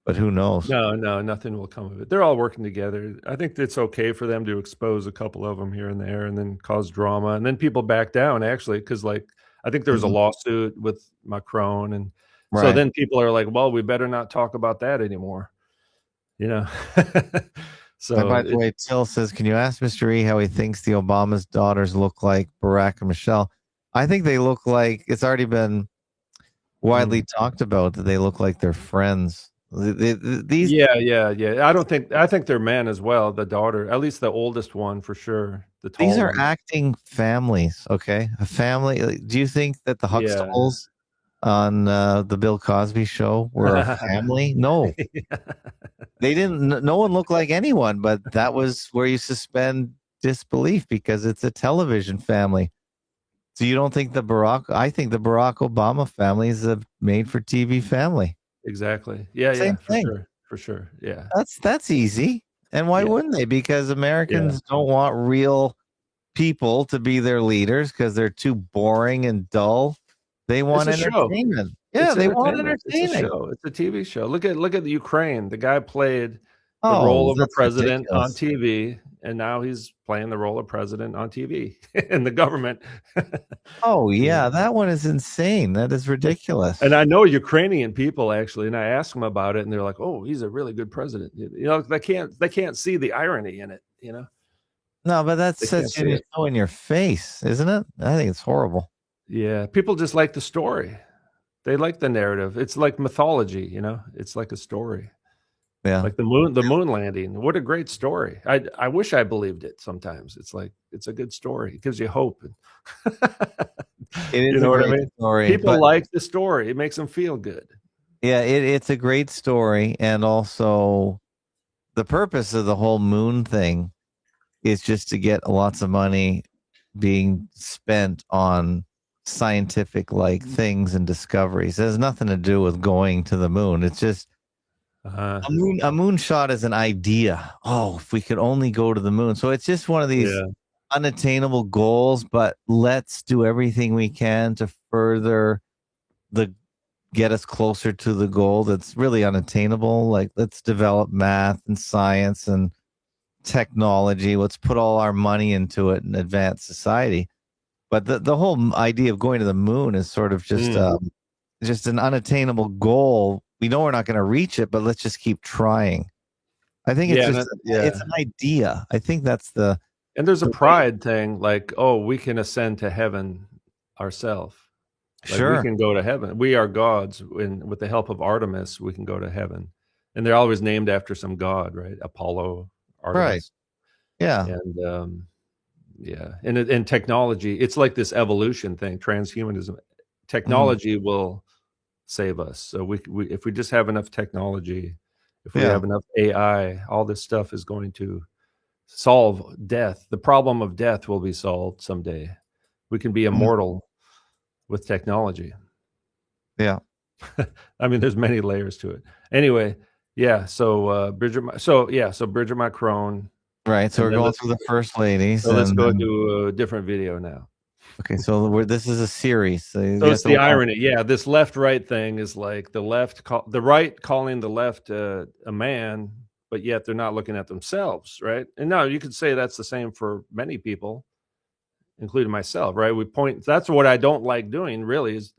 But who knows? No, nothing will come of it. They're all working together. I think it's okay for them to expose a couple of them here and there, and then cause drama, and then people back down. Actually, because like I think there was a lawsuit with Macron and. So then people are like, well, we better not talk about that anymore. So and by the way, Till says, can you ask MrE how he thinks the Obama's daughters look like Barack and Michelle? I think they look like, it's already been widely talked about, that they look like they're friends. These I think they're men as well. The daughter, at least the oldest one for sure. These are acting families. Okay. A family. Do you think that the Huxtables on the Bill Cosby show were a family? No. They didn't. No one looked like anyone, but that was where you suspend disbelief, because it's a television family. So you don't think I think the Barack Obama family is a made for TV family. Exactly. Yeah. Same thing. For sure. Yeah. That's easy. And why wouldn't they? Because Americans don't want real people to be their leaders, because they're too boring and dull. They want entertainment. Yeah, they want entertainment. It's a TV show. Look at the Ukraine. The guy played the role of a president ridiculous. on TV, and now he's playing the role of president on TV in the government. Oh yeah, that one is insane. That is ridiculous. And I know Ukrainian people actually, and I asked them about it, and they're like, "Oh, he's a really good president." They can't see the irony in it. No, but that's such so in your face, isn't it? I think it's horrible. Yeah, people just like the story. They like the narrative. It's like mythology, It's like a story. Yeah, like the moon landing. What a great story. I wish I believed it sometimes. It's like, it's a good story. It gives you hope. it is a great story. People like the story. It makes them feel good. Yeah, it's a great story. And also the purpose of the whole moon thing is just to get lots of money being spent on scientific things and discoveries. It has nothing to do with going to the moon. It's just a moon shot is an idea. Oh, if we could only go to the moon. So it's just one of these unattainable goals, but let's do everything we can to further get us closer to the goal that's really unattainable. Like, let's develop math and science and technology. Let's put all our money into it and advance society. But the whole idea of going to the moon is sort of just an unattainable goal. We know we're not going to reach it, but let's just keep trying. I think it's it's an idea. I think that's and there's a pride thing, like, oh, we can ascend to heaven ourselves. Sure, we can go to heaven. We are gods, and with the help of Artemis, we can go to heaven. And they're always named after some god, right? Apollo, Artemis. Right. Yeah. And and technology, it's like this evolution thing, transhumanism. Technology will save us. So we if we just have enough technology, if we have enough AI, all this stuff is going to solve death. The problem of death will be solved someday. We can be immortal with technology. Yeah. I mean, there's many layers to it. Anyway, yeah. So Bridget Macron. Right. So we're going through the first ladies. So let's go to a different video now. Okay. So this is a series. So it's the irony. Yeah. This left-right thing is like the right calling the left a man, but yet they're not looking at themselves. Right. And now you could say that's the same for many people, including myself. Right. That's what I don't like doing, really, is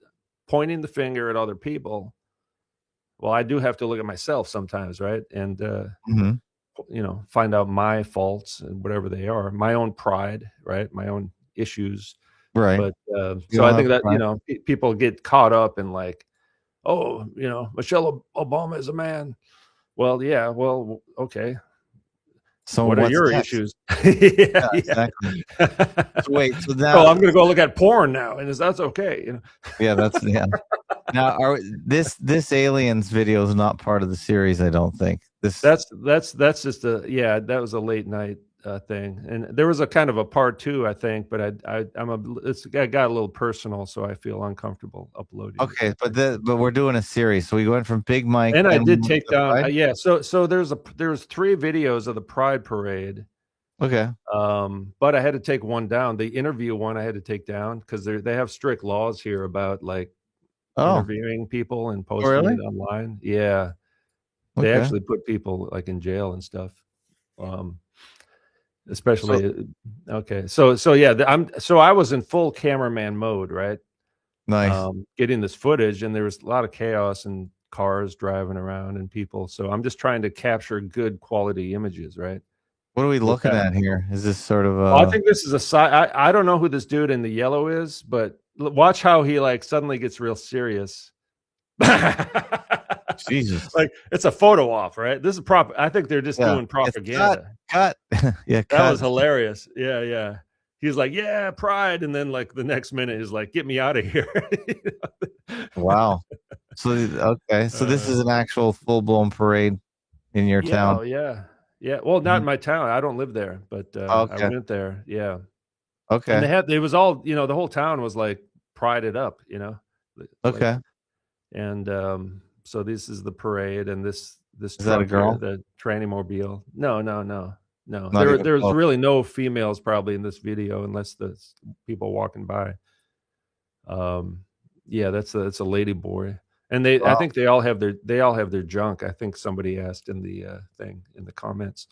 pointing the finger at other people. Well, I do have to look at myself sometimes. Right. And, find out my faults and whatever they are, my own pride, right? My own issues. Right. But so I think that, people get caught up in like, oh, Michelle Obama is a man. Well, yeah. Well, okay. So what are your issues? Exactly. So wait, so now I'm going to go look at porn now, and that's okay. Yeah, that's Now, this aliens video is not part of the series, I don't think. That's just that was a late night thing, and there was a kind of a part 2, I think, but I got a little personal, so I feel uncomfortable uploading. Okay, but we're doing a series, so we went from Big Mike, and I did take down. So there's 3 videos of the Pride Parade. Okay. But I had to take one down. The interview one I had to take down because they have strict laws here about like interviewing people and posting it online. Yeah. They actually put people like in jail and stuff. Especially So I was in full cameraman mode, right? Nice. Getting this footage, and there was a lot of chaos and cars driving around and people. So I'm just trying to capture good quality images, right? What are we looking at here? Is this sort of I think this is a side. I don't know who this dude in the yellow is, but watch how he like suddenly gets real serious. Jesus. Like it's a photo op, right? This is I think they're just doing propaganda. Cut. That was hilarious. Yeah. He's like, yeah, pride. And then like the next minute he's like, get me out of here. Wow. So, okay. So this is an actual full-blown parade in your town. Yeah. Well, not in my town. I don't live there, but I went there. Yeah. Okay. And it was all, the whole town was like prided up, Okay. And so this is the parade, and this is that a girl? Here, the tranny mobile. No. There's really no females probably in this video unless the people walking by. That's a lady boy. And I think they all have their junk. I think somebody asked in the thing in the comments.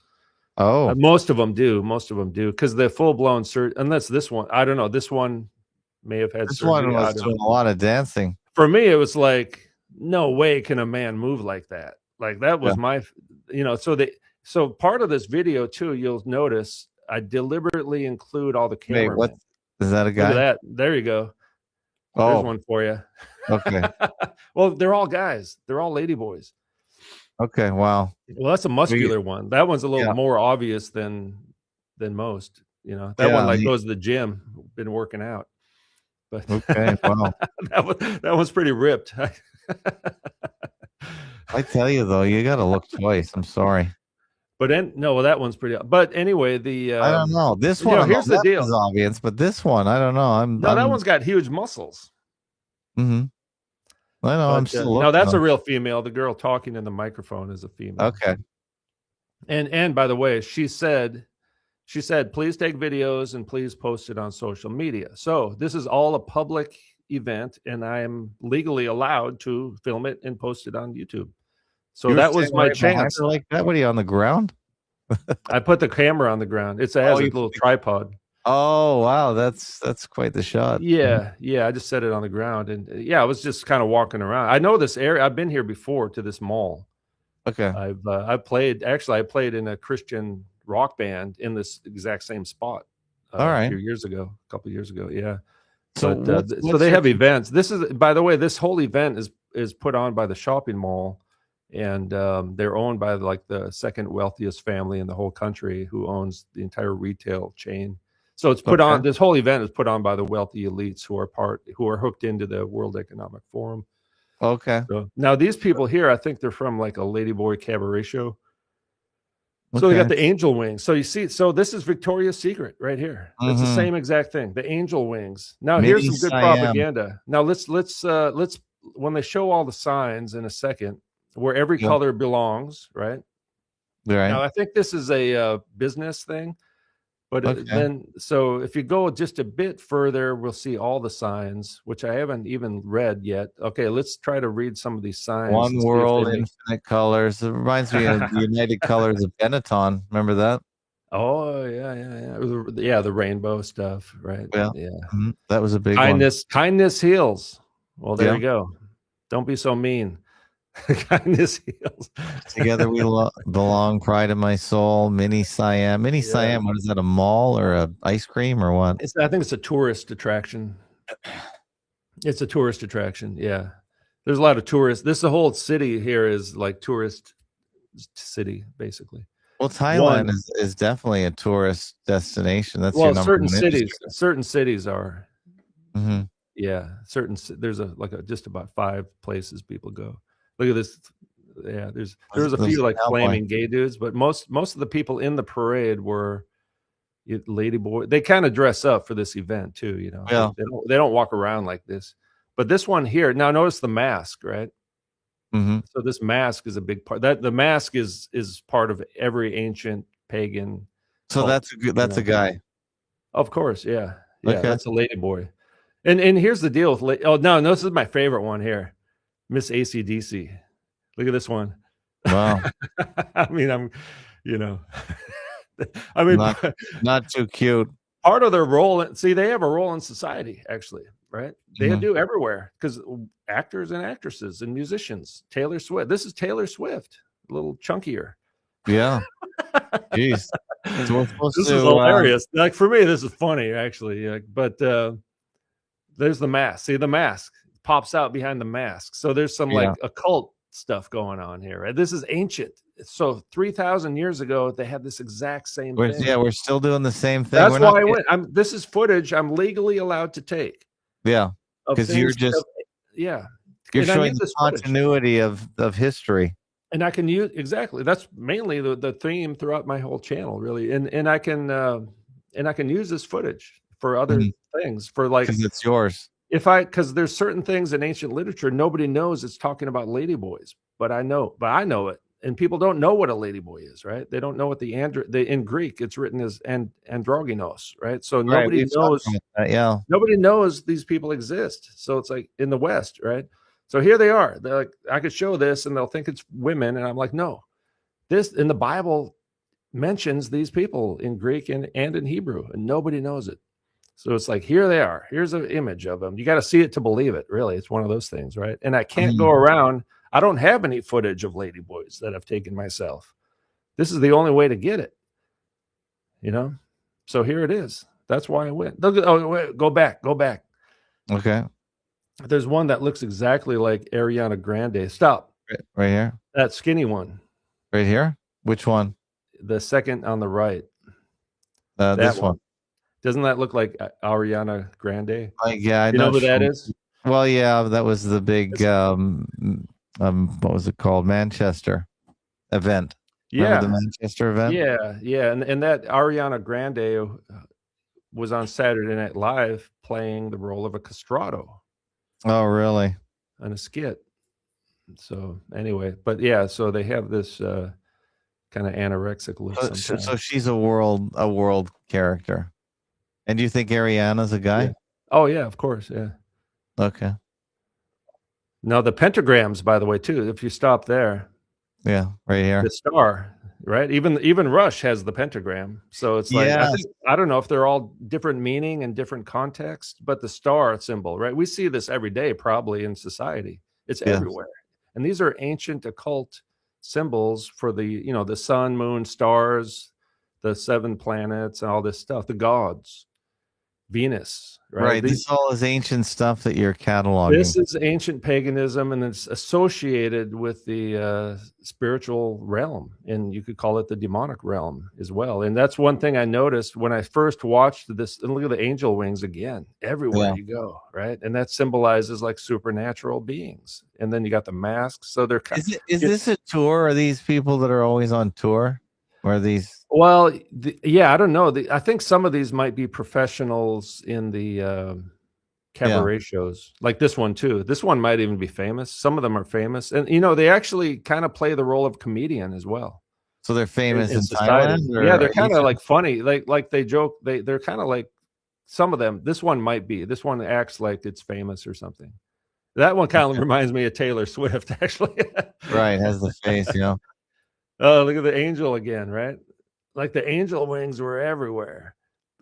Oh, most of them do. Because the full blown surgery, unless this one, I don't know. This one may have had this surgery. one was doing a lot of dancing. For me, it was like, no way can a man move like that. Like that was my, so part of this video too, you'll notice I deliberately include all the cameramen. Wait, what is that? A guy? Look at that. There you go. Oh, there's one for you. Okay. Well, they're all guys. They're all lady boys. Okay. Wow. Well, that's a muscular one. That one's a little more obvious than most. That one like goes to the gym, been working out. But okay, wow. that one's pretty ripped. I tell you though, you got to look twice. I'm sorry. But that one's pretty. But anyway, I don't know. This one, here's the deal. Is obvious, but this one, I don't know. That one's got huge muscles. Mm-hmm. I know. I'm still looking. No, that's a real female. The girl talking in the microphone is a female. Okay. And by the way, she said, please take videos and please post it on social media. So this is all a public event, and I am legally allowed to film it and post it on YouTube. So that was my chance. Like that? What are you on the ground? I put the camera on the ground. It has a little tripod. Oh wow, that's quite the shot. Yeah, I just set it on the ground, and I was just kind of walking around. I know this area. I've been here before to this mall. Okay. I played in a Christian rock band in this exact same spot. All right. A couple of years ago. Yeah. So they have events. This is, by the way, this whole event is put on by the shopping mall, and they're owned by like the second wealthiest family in the whole country, who owns the entire retail chain. So it's put on. This whole event is put on by the wealthy elites who are hooked into the World Economic Forum. Okay. So now these people here, I think they're from like a Ladyboy cabaret show. So they got the angel wings. So you see, this is Victoria's Secret right here. It's the same exact thing. The angel wings. Now here's some good propaganda. Now let's when they show all the signs in a second, where every color belongs, right? Right. Now I think this is a business thing. But then, so if you go just a bit further, we'll see all the signs, which I haven't even read yet. Okay, let's try to read some of these signs. One world, infinite colors. It reminds me of the United Colors of Benetton. Remember that? Oh yeah. The rainbow stuff, right? Yeah. Mm-hmm. That was a big one. Kindness heals. Well, there you go. Don't be so mean. Kindness heals. Together we belong. Pride of my soul. Mini Siam. Siam. What is that? A mall or a ice cream or what? I think it's a tourist attraction. It's a tourist attraction. Yeah, there's a lot of tourists. The whole city here is like tourist city, basically. Well, Thailand is definitely a tourist destination. That's your number certain one cities. industry. Certain cities are. Mm-hmm. Yeah, there's just about 5 places people go. Look at this. Yeah, there's a few like flaming gay dudes, but most of the people in the parade were ladyboy. They kind of dress up for this event too, Yeah. They don't walk around like this. But this one here, now notice the mask, right? Mm-hmm. So this mask is a big part. That the mask is part of every ancient pagan. So cult, that's a guy. Of course, yeah. Okay. That's a ladyboy. And here's the deal with no, this is my favorite one here. Miss AC/DC. Look at this one. Wow. I mean, not too cute. Part of their role, they have a role in society, actually, right? They do everywhere, because actors and actresses and musicians. Taylor Swift. This is Taylor Swift, a little chunkier. Yeah. Jeez. So this is hilarious. Like for me, this is funny, actually. But there's the mask. See, the mask pops out behind the mask. So there's some like occult stuff going on here. Right? This is ancient. So 3,000 years ago, they had this exact same thing. Yeah, we're still doing the same thing. That's why I went. This is footage I'm legally allowed to take. Yeah, because you're just you're showing the continuity of history. And I can use that's mainly the theme throughout my whole channel, really. And I can use this footage for other things, for like, because it's yours. Because there's certain things in ancient literature nobody knows it's talking about ladyboys, but I know it, and people don't know what a ladyboy is, right? They don't know what in Greek it's written as androgynos, right? So nobody knows. Nobody knows these people exist. So it's like in the West, right? So here they are. They're like, I could show this and they'll think it's women. And I'm like, no, this in the Bible mentions these people in Greek and in Hebrew, and nobody knows it. So it's like, here they are. Here's an image of them. You got to see it to believe it. Really, it's one of those things, right? And I can't go around. I don't have any footage of ladyboys that I've taken myself. This is the only way to get it, you know? So here it is. That's why I went. Oh, wait, go back. Okay. There's one that looks exactly like Ariana Grande. Stop. Right here. That skinny one. Right here. Which one? The second on the right. This one. Doesn't that look like Ariana Grande? Yeah, I know who that is. Well, yeah, that was the big what was it called? Manchester event. Remember the Manchester event? Yeah, and that Ariana Grande was on Saturday Night Live playing the role of a castrato. Oh, really? On a skit. So anyway, but yeah, so they have this kind of anorexic look. So she's a world character. And do you think Ariana's a guy? Yeah. Oh yeah, of course, yeah. Okay. Now the pentagrams, by the way, too. If you stop there, yeah, right here, the star, right? Even Rush has the pentagram. So it's like I don't know if they're all different meaning and different context, but the star symbol, right? We see this every day, probably in society. It's everywhere, and these are ancient occult symbols for the sun, moon, stars, the 7 planets, and all this stuff. The gods. Venus, right? This all is ancient stuff that you're cataloging. This is ancient paganism, and it's associated with the spiritual realm, and you could call it the demonic realm as well. And that's one thing I noticed when I first watched this. And look at the angel wings again, everywhere you go, right? And that symbolizes like supernatural beings. And then you got the masks. So they're is this a tour? Are these people that are always on tour? Or are these? Well, I don't know. I think some of these might be professionals in the cabaret shows, like this one too. This one might even be famous. Some of them are famous, and they actually kind of play the role of comedian as well. So they're famous in society. Thailand? Yeah, they're kind of like funny. Like they joke. They're kind of like some of them. This one might be. This one acts like it's famous or something. That one kind of reminds me of Taylor Swift, actually. Right, has the face, Oh, look at the angel again, right? Like the angel wings were everywhere.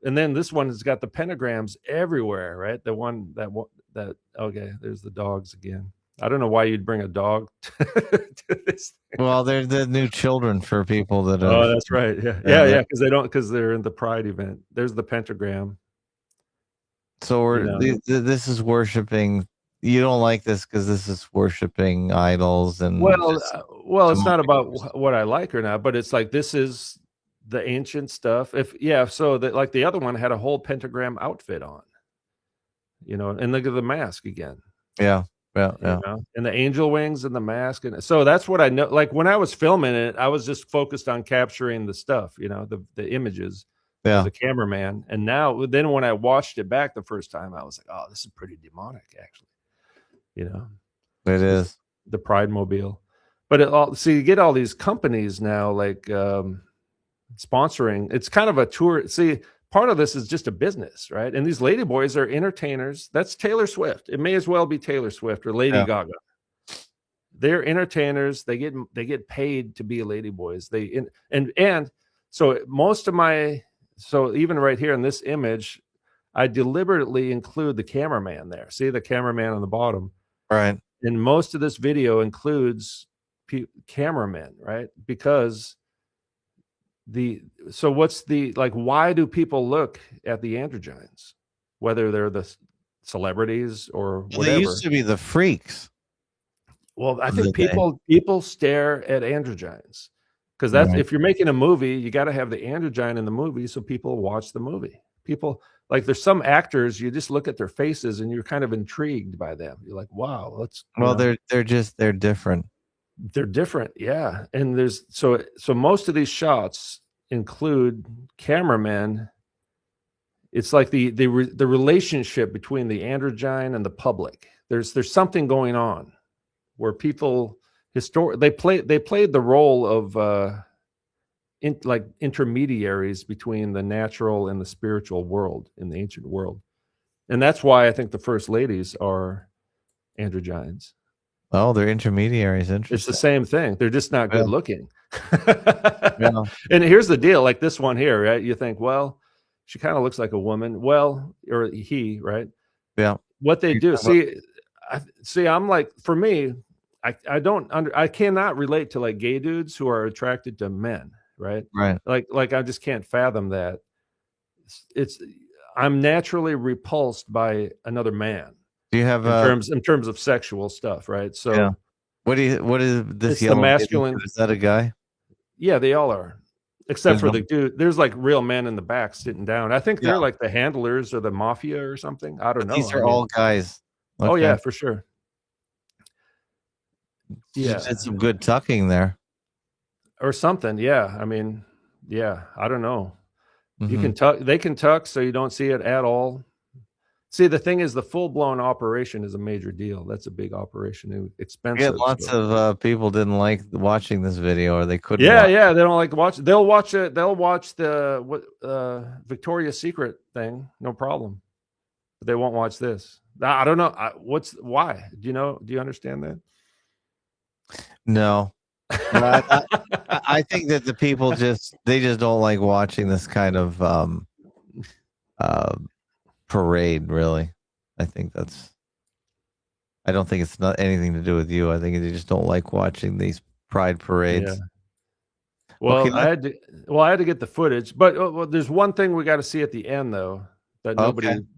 And then this one has got the pentagrams everywhere, right? The one that okay, there's the dogs again. I don't know why you'd bring a dog to this thing. Well, they're the new children for people that are. Oh, that's right. Yeah, because they're in the Pride event. There's the pentagram. So this is worshiping. You don't like this because this is worshiping idols and well, it's not about what I like or not, but it's like this is the ancient stuff. So that like the other one had a whole pentagram outfit on, and look at the mask again. Yeah. And the angel wings and the mask, and so that's what I know. Like when I was filming it, I was just focused on capturing the stuff, the images. As a cameraman, and then when I watched it back the first time, I was like, oh, this is pretty demonic, actually. It is the Pride Mobile, but you get all these companies now like sponsoring. It's kind of a tour. See, part of this is just a business, right? And these ladyboys are entertainers. That's Taylor Swift. It may as well be Taylor Swift or Lady Gaga. They're entertainers. They get paid to be ladyboys. And so most of so even right here in this image, I deliberately include the cameraman there. See the cameraman on the bottom. Right. And most of this video includes cameramen, right? Because why do people look at the androgynes, whether they're the celebrities or whatever? They used to be the freaks. Well, I think people stare at androgynes because that's if you're making a movie, you got to have the androgyne in the movie so people watch the movie. People. Like there's some actors, you just look at their faces and you're kind of intrigued by them. You're like, wow, they're different. They're different, yeah. And there's so most of these shots include cameramen. It's like the relationship between the androgyne and the public. There's something going on where people they played the role of intermediaries between the natural and the spiritual world in the ancient world. And that's why I think the first ladies are androgynes. Oh, they're intermediaries. Interesting. It's the same thing. They're just not good looking. And here's the deal, like this one here, right? You think, well, she kind of looks like a woman. Well, or he, right? Yeah. What they do, I'm like, for me, I cannot relate to like gay dudes who are attracted to men, right? Right. Like I just can't fathom that. I'm naturally repulsed by another man. Do you have in terms of sexual stuff, right? So yeah. What is this yellow? The masculine. Is that a guy? Yeah, they all are, except for the dude. There's like real men in the back sitting down. I think they're like the handlers or the mafia or something. I don't know. These are all guys. Okay. Oh yeah, for sure. Yeah, you did some good tucking there, or something. Yeah, I mean, yeah, I don't know. You can tuck. They can tuck, so you don't see it at all. See, the thing is, the full-blown operation is a major deal. That's a big operation, expensive. Yeah, lots of people didn't like watching this video, or they couldn't. Yeah, they don't like to watch it. They'll watch it. They'll watch the Victoria's Secret thing, no problem. But they won't watch this. I don't know why. Do you understand that? No. I think that the people just don't like watching this kind of parade, really. I don't think it's not anything to do with you. I think they just don't like watching these pride parades. Yeah. Well, I had to get the footage, but there's one thing we got to see at the end though, that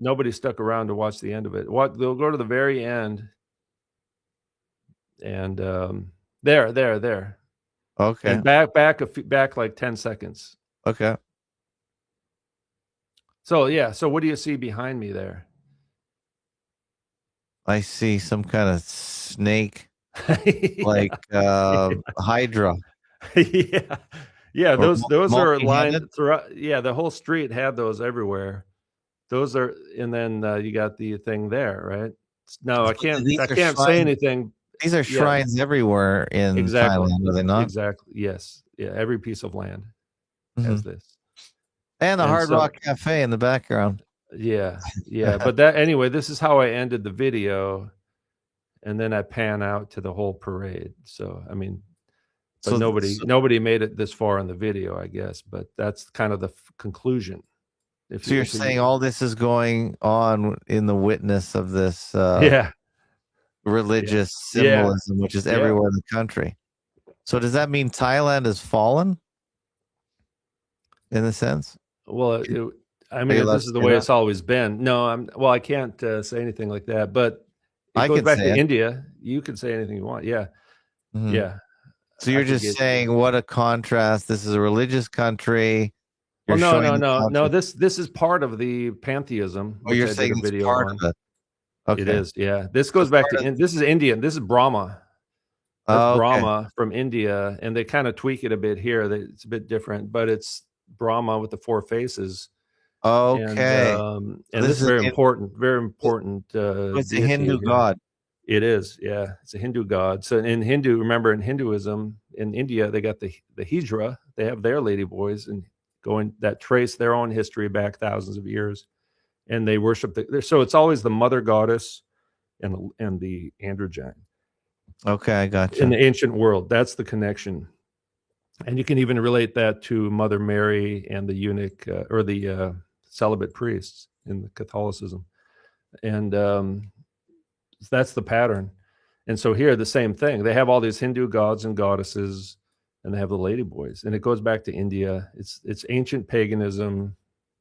nobody stuck around to watch the end of it. They'll go to the very end, and there. Okay. And back like 10 seconds. Okay. So yeah, so what do you see behind me there? I see some kind of snake, like Hydra. Yeah. Those are lined throughout. Yeah, the whole street had those everywhere. Those are, and then you got the thing there, right? No, I can't say anything. These are shrines everywhere in Thailand, are they not? Exactly. Yes. Yeah. Every piece of land has this. And the Hard Rock Cafe in the background. Yeah. But anyway, this is how I ended the video. And then I pan out to the whole parade. So, I mean, but nobody made it this far in the video, I guess. But that's kind of the conclusion. So you're saying all this is going on in the witness of this religious symbolism, which is everywhere in the country. So does that mean Thailand has fallen in a sense? Well, I mean, this is the way it's always been. No, I can't say anything like that, but it goes back to India. You can say anything you want. Yeah. Mm-hmm. Yeah. So you're just saying what a contrast. This is a religious country. Well, no. This is part of the pantheism. Oh, you're saying it's part of it. Okay. It is, yeah. This goes back to this is Indian. This is Brahma. That's Brahma from India, and they kind of tweak it a bit here. It's a bit different, but it's Brahma with the four faces. Okay. And this is very important. Very important. It's a Hindu god. It is, yeah. It's a Hindu god. So in Hinduism, in India, they got the Hijra. They have their ladyboys and that trace their own history back thousands of years. And they worship so it's always the mother goddess and the androgyne. Okay, I got you. In the ancient world, that's the connection, and you can even relate that to Mother Mary and the eunuch or the celibate priests in the Catholicism, and that's the pattern. And so here, the same thing. They have all these Hindu gods and goddesses, and they have the ladyboys, and it goes back to India. It's ancient paganism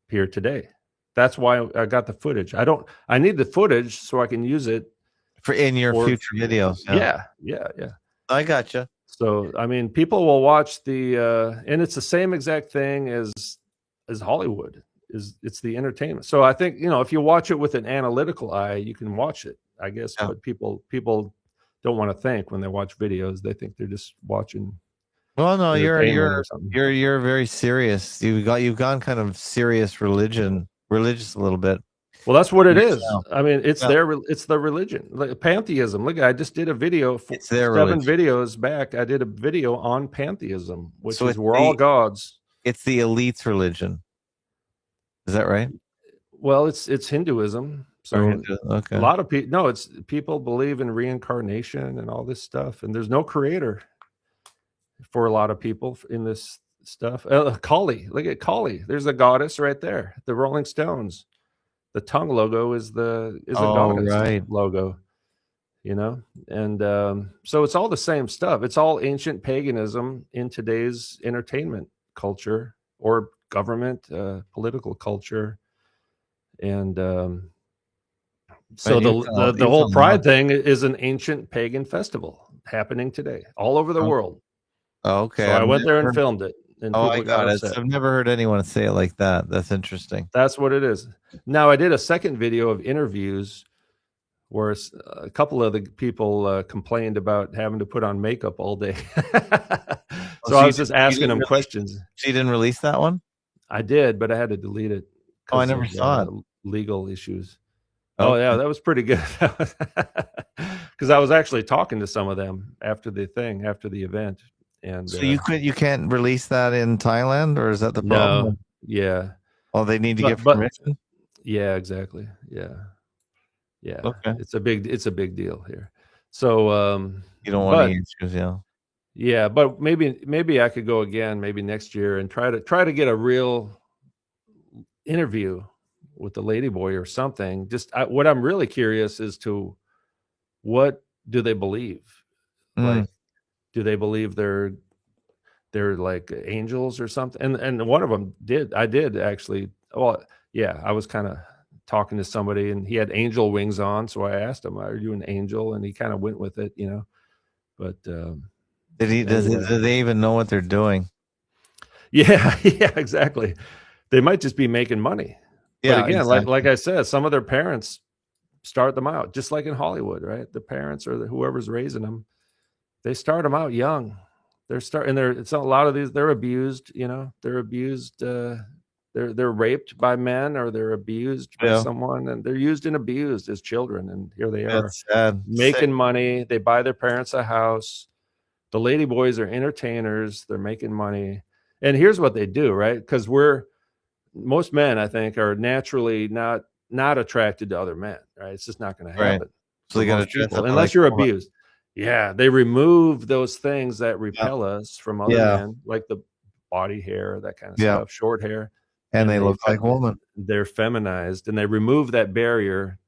here today. That's why I got the footage. I need the footage so I can use it in your future videos. Yeah. I gotcha. So, I mean, people will watch and it's the same exact thing as Hollywood. It's the entertainment. So I think, if you watch it with an analytical eye, you can watch it, I guess. Yeah. But people don't want to think when they watch videos. They think they're just watching. Well, no, you're very serious. You've gone kind of serious religious a little bit. Well, that's what it is. I mean, it's the religion, like pantheism. Look, I just did a video. It's their 7 videos back. I did a video on pantheism, which is we're all gods. It's the elite's religion. Is that right? Well, it's Hinduism. So okay. a lot of people, no, it's people believe in reincarnation and all this stuff, and there's no creator for a lot of people in this stuff. Kali, look at Kali. There's a goddess right there. The Rolling Stones. The tongue logo is a goddess logo, you know, and so it's all the same stuff. It's all ancient paganism in today's entertainment culture or government, political culture, and so the whole Pride thing is an ancient pagan festival happening today all over the world. Okay. So I went there and filmed it. And I got it. I've never heard anyone say it like that. That's interesting. That's what it is. Now, I did a second video of interviews where a couple of the people complained about having to put on makeup all day. So I was just asking them questions. So you didn't release that one? I did, but I had to delete it. Oh, I never saw it. Legal issues. Oh, yeah, that was pretty good. Because I was actually talking to some of them after the event. And so you can't release that in Thailand, or is that the problem? No, yeah. Oh, they need to get permission. Yeah, exactly. Yeah. Okay. It's a big deal here. So you don't want any issues, yeah. Yeah, but maybe I could go again, maybe next year, and try to get a real interview with the ladyboy or something. Just what I'm really curious as to what do they believe? Like, do they believe they're like angels or something? And one of them I did actually. Well, yeah, I was kind of talking to somebody and he had angel wings on, so I asked him, "Are you an angel?" And he kind of went with it, you know. But do they even know what they're doing? Yeah, yeah, exactly. They might just be making money. Yeah, but again, exactly. like I said, some of their parents start them out, just like in Hollywood, right? The parents or whoever's raising them, they start them out young. It's a lot of these, they're abused, you know, they're abused, they're raped by men, or they're abused by someone, and they're used and abused as children. And here they are making money. They buy their parents a house. The lady boys are entertainers. They're making money. And here's what they do, right? Because most men, I think, are naturally not attracted to other men, right? It's just not going to happen. Right. So they got to dress up unless you're abused. Yeah, they remove those things that repel us from other men, like the body hair, that kind of stuff, short hair. And they look like women. They're feminized, and they remove that barrier.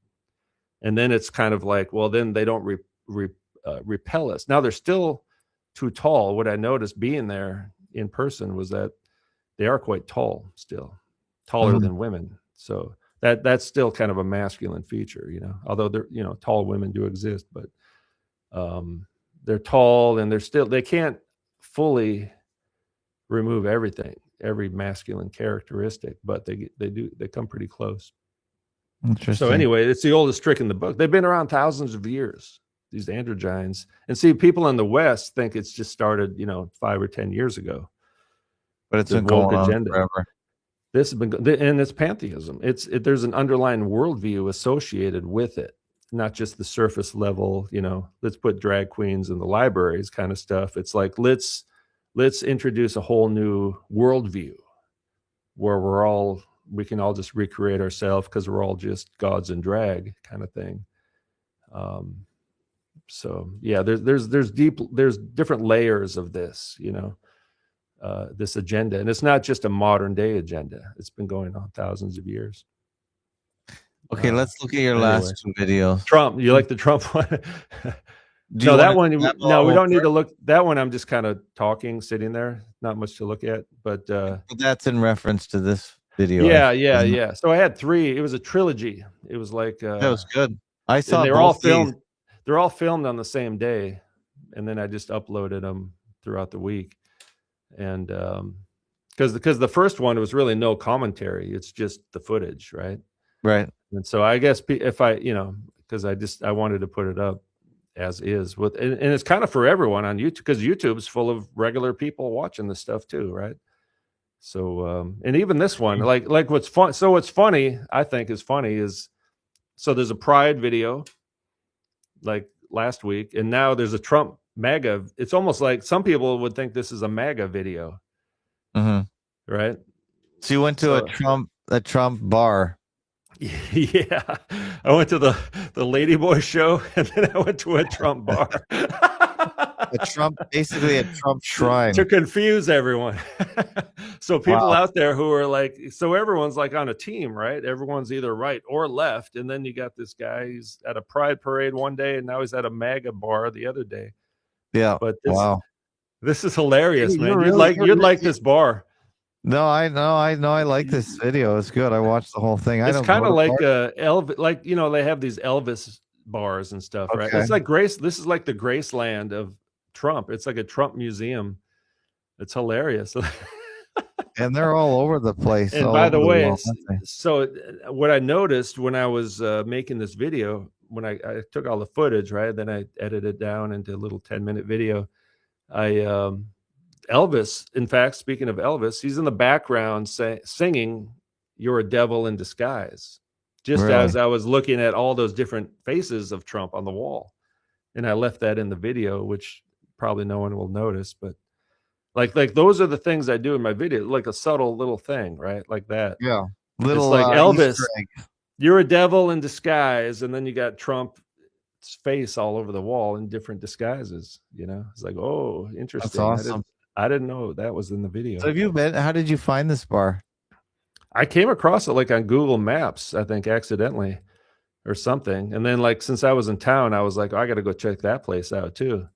And then it's kind of like, well, then they don't repel us. Now they're still too tall. What I noticed being there in person was that they are quite tall still, taller than women. So that's still kind of a masculine feature, you know, although tall women do exist, but they're tall and they can't fully remove every masculine characteristic, but they come pretty close. Interesting. So anyway, it's the oldest trick in the book. They've been around thousands of years, these androgynes. And see, people in the West think it's just started, 5 or 10 years ago. But it's been going on forever. This has been, and it's pantheism. There's an underlying worldview associated with it, not just the surface level, let's put drag queens in the libraries kind of stuff. It's like, let's introduce a whole new worldview where we can all just recreate ourselves because we're all just gods in drag kind of thing. So yeah, there's different layers of this, this agenda, and it's not just a modern day agenda. It's been going on thousands of years. Okay, let's look at your last two videos. Trump, you like the Trump one? No, that one. No, we don't need to look. That one, I'm just kind of talking, sitting there, not much to look at. But that's in reference to this video. Yeah. So I had 3. It was a trilogy. It was like that was good. I saw. They're all filmed. They're all filmed on the same day, and then I just uploaded them throughout the week. And because the first one was really no commentary, it's just the footage, right? And so I guess if I because I wanted to put it up as is and it's kind of for everyone on YouTube, because YouTube's full of regular people watching this stuff too, right? So and even this one, like what's fun, so what's funny, I think is funny is, so there's a Pride video like last week, and now there's a Trump MAGA. It's almost like some people would think this is a MAGA video, right? So you went to a Trump bar. Yeah, I went to the Ladyboy show, and then I went to a Trump bar. Basically a Trump shrine to confuse everyone. So people Wow. out there who are like, so everyone's like on a team, right? Everyone's either right or left, and then you got this guy. He's at a pride parade one day, and now he's at a MAGA bar the other day. Yeah. But Wow. this is hilarious, man. Really, You'd like this bar. No, I know. I like this video. It's good. I watched the whole thing. It's kind of like Elvis, like, you know, they have these Elvis bars and stuff, right? Okay. It's like this is like the Graceland of Trump. It's like a Trump museum. It's hilarious. And they're all over the place. And by the way, so what I noticed when I was making this video, when I took all the footage, right, then I edited it down into a little 10-minute video. Elvis, in fact, speaking of Elvis, he's in the background singing "You're a Devil in Disguise," just Really? as I was looking at all those different faces of Trump on the wall. And I left that in the video, which probably no one will notice, but like those are the things I do in my video, like a subtle little thing, right? Like that. Yeah. Little like Elvis, you're a devil in disguise, and then you got Trump's face all over the wall in different disguises. You know, it's like, oh, interesting. That's awesome. I didn't know that was in the video. So how did you find this bar? I came across it like on Google Maps, I think accidentally or something. And then like, since I was in town, I was like, oh, I got to go check that place out too.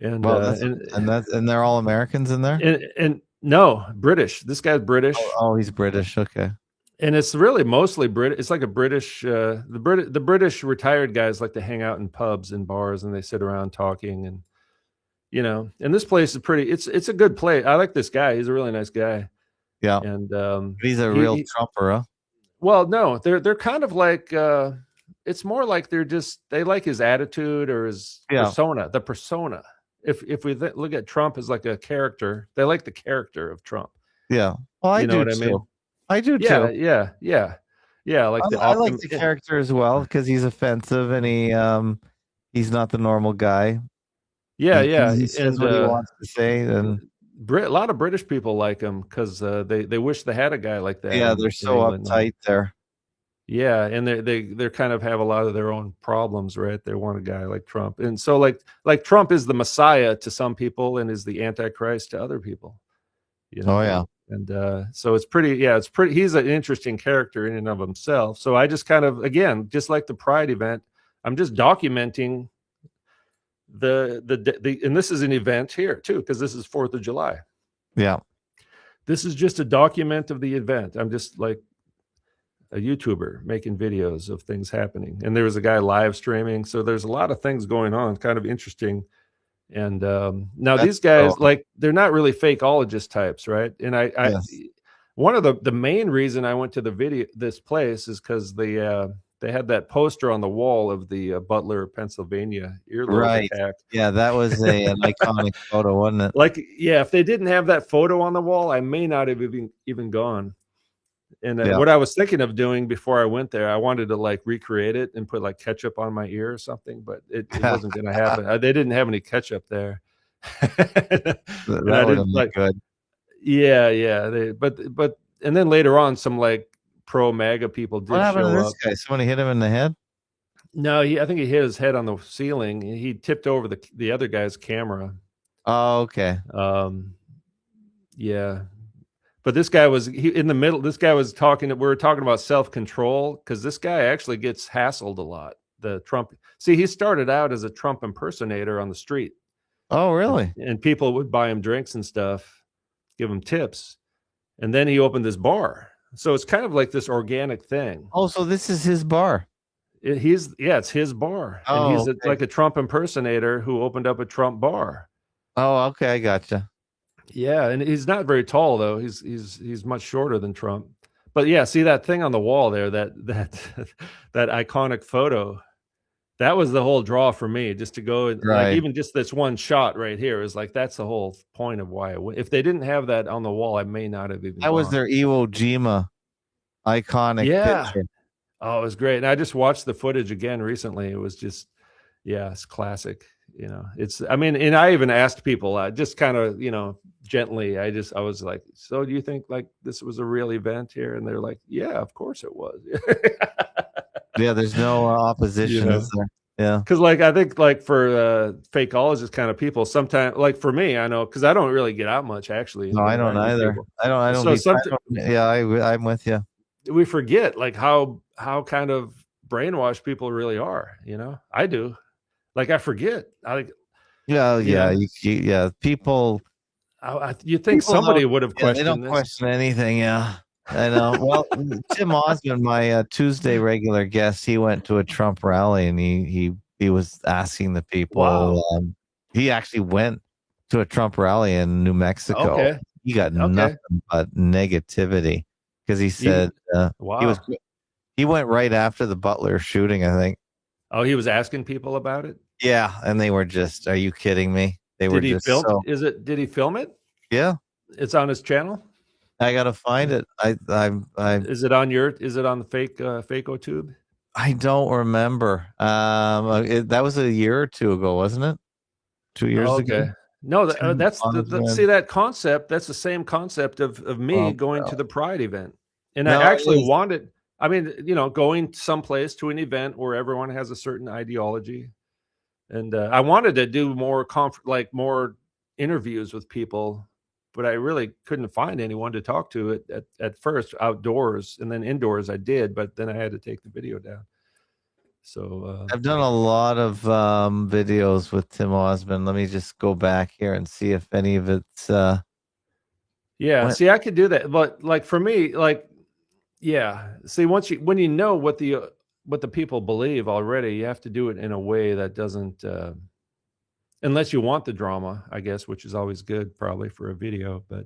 And, and they're all Americans in there? And no, British. This guy's British. Oh, he's British. Okay. And it's really mostly British. It's like a British, the British retired guys like to hang out in pubs and bars, and they sit around talking, and, you know, and this place is it's a good place. I like this guy. He's a really nice guy. Yeah. And he's a real Trumper, huh? Well, no, they're kind of like, it's more like they like his attitude or his persona, the persona. If we look at Trump as like a character, they like the character of Trump. Yeah. Well, I do too. I do too. Yeah. Like I like the character as well, because he's offensive and he's not the normal guy. Yeah. He says what he wants to say. And a lot of British people like him because they wish they had a guy like that. Yeah, they're so uptight there. Yeah, and they kind of have a lot of their own problems, right? They want a guy like Trump, and so like Trump is the Messiah to some people and is the Antichrist to other people. You know? Oh yeah, and so it's pretty. He's an interesting character in and of himself. So I just kind of, again, just like the Pride event, I'm just documenting the and this is an event here too, because this is 4th of July. Yeah, this is just a document of the event. I'm just like a YouTuber making videos of things happening, and there was a guy live streaming, so there's a lot of things going on, kind of interesting. And now these guys, like, they're not really fakeologist types, right? And I one of the main reason I went to this place is because they had that poster on the wall of the Butler, Pennsylvania earlobe attack. Yeah, that was an iconic photo, wasn't it? Like, yeah, if they didn't have that photo on the wall, I may not have even gone. And what I was thinking of doing before I went there, I wanted to like recreate it and put like ketchup on my ear or something, but it wasn't going to happen. They didn't have any ketchup there. That would have been good. Yeah. But and then later on, some like pro MAGA people did show up. What happened to this guy? Somebody hit him in the head? No, I think he hit his head on the ceiling. He tipped over the other guy's camera. Oh, okay. Yeah. But this guy was in the middle. This guy was talking. We were talking about self-control, because this guy actually gets hassled a lot. The Trump. See, he started out as a Trump impersonator on the street. Oh, really? And people would buy him drinks and stuff, give him tips, and then he opened this bar. So it's kind of like this organic thing. Oh, so this is his bar. It's his bar. Oh, and he's like a Trump impersonator who opened up a Trump bar. Oh, okay, I gotcha. Yeah, and he's not very tall though. He's much shorter than Trump. But yeah, see that thing on the wall there, that iconic photo. That was the whole draw for me, just to go and like, even just this one shot right here is like, that's the whole point of why I went. If they didn't have that on the wall, I may not have even. That was their Iwo Jima iconic picture. Oh, it was great. And I just watched the footage again recently. It was just, it's classic. You know, it's, I mean, and I even asked people, just kind of, you know, gently, I was like, so do you think like this was a real event here? And they're like, yeah, of course it was. Yeah, there's no opposition, You know? is there? Yeah. Because like I think like for fakeologist kind of people, sometimes like for me, I know because I don't really get out much actually. No, I don't either. People. I don't. So Yeah, I'm with you. We forget like how kind of brainwashed people really are. You know, I do. Like I forget. Yeah. People. You think people somebody would have questioned? They don't question anything. Yeah, I know. Well, Tim Osmond, my Tuesday regular guest, he went to a Trump rally and he was asking the people. Wow. He actually went to a Trump rally in New Mexico. Okay. He got nothing but negativity because he said wow. He went right after the Butler shooting, I think. Oh, he was asking people about it? Yeah, and they were just, are you kidding me? Did he film it? Yeah. It's on his channel? I gotta find it. I Is it on the fake Fakeotube? I don't remember. That was a year or two ago, wasn't it? 2 years ago. No, that's see that concept. That's the same concept of me going to the Pride event, and I actually wanted. I mean, you know, going someplace to an event where everyone has a certain ideology, and I wanted to do more more interviews with people, but I really couldn't find anyone to talk to at first outdoors, and then indoors I did, but then I had to take the video down. So I've done a lot of videos with Tim Osmond. Let me just go back here and see if any of it's see, I could do that, but like for me, like see, when you know what the people believe already, you have to do it in a way that doesn't unless you want the drama, I guess, which is always good probably for a video. But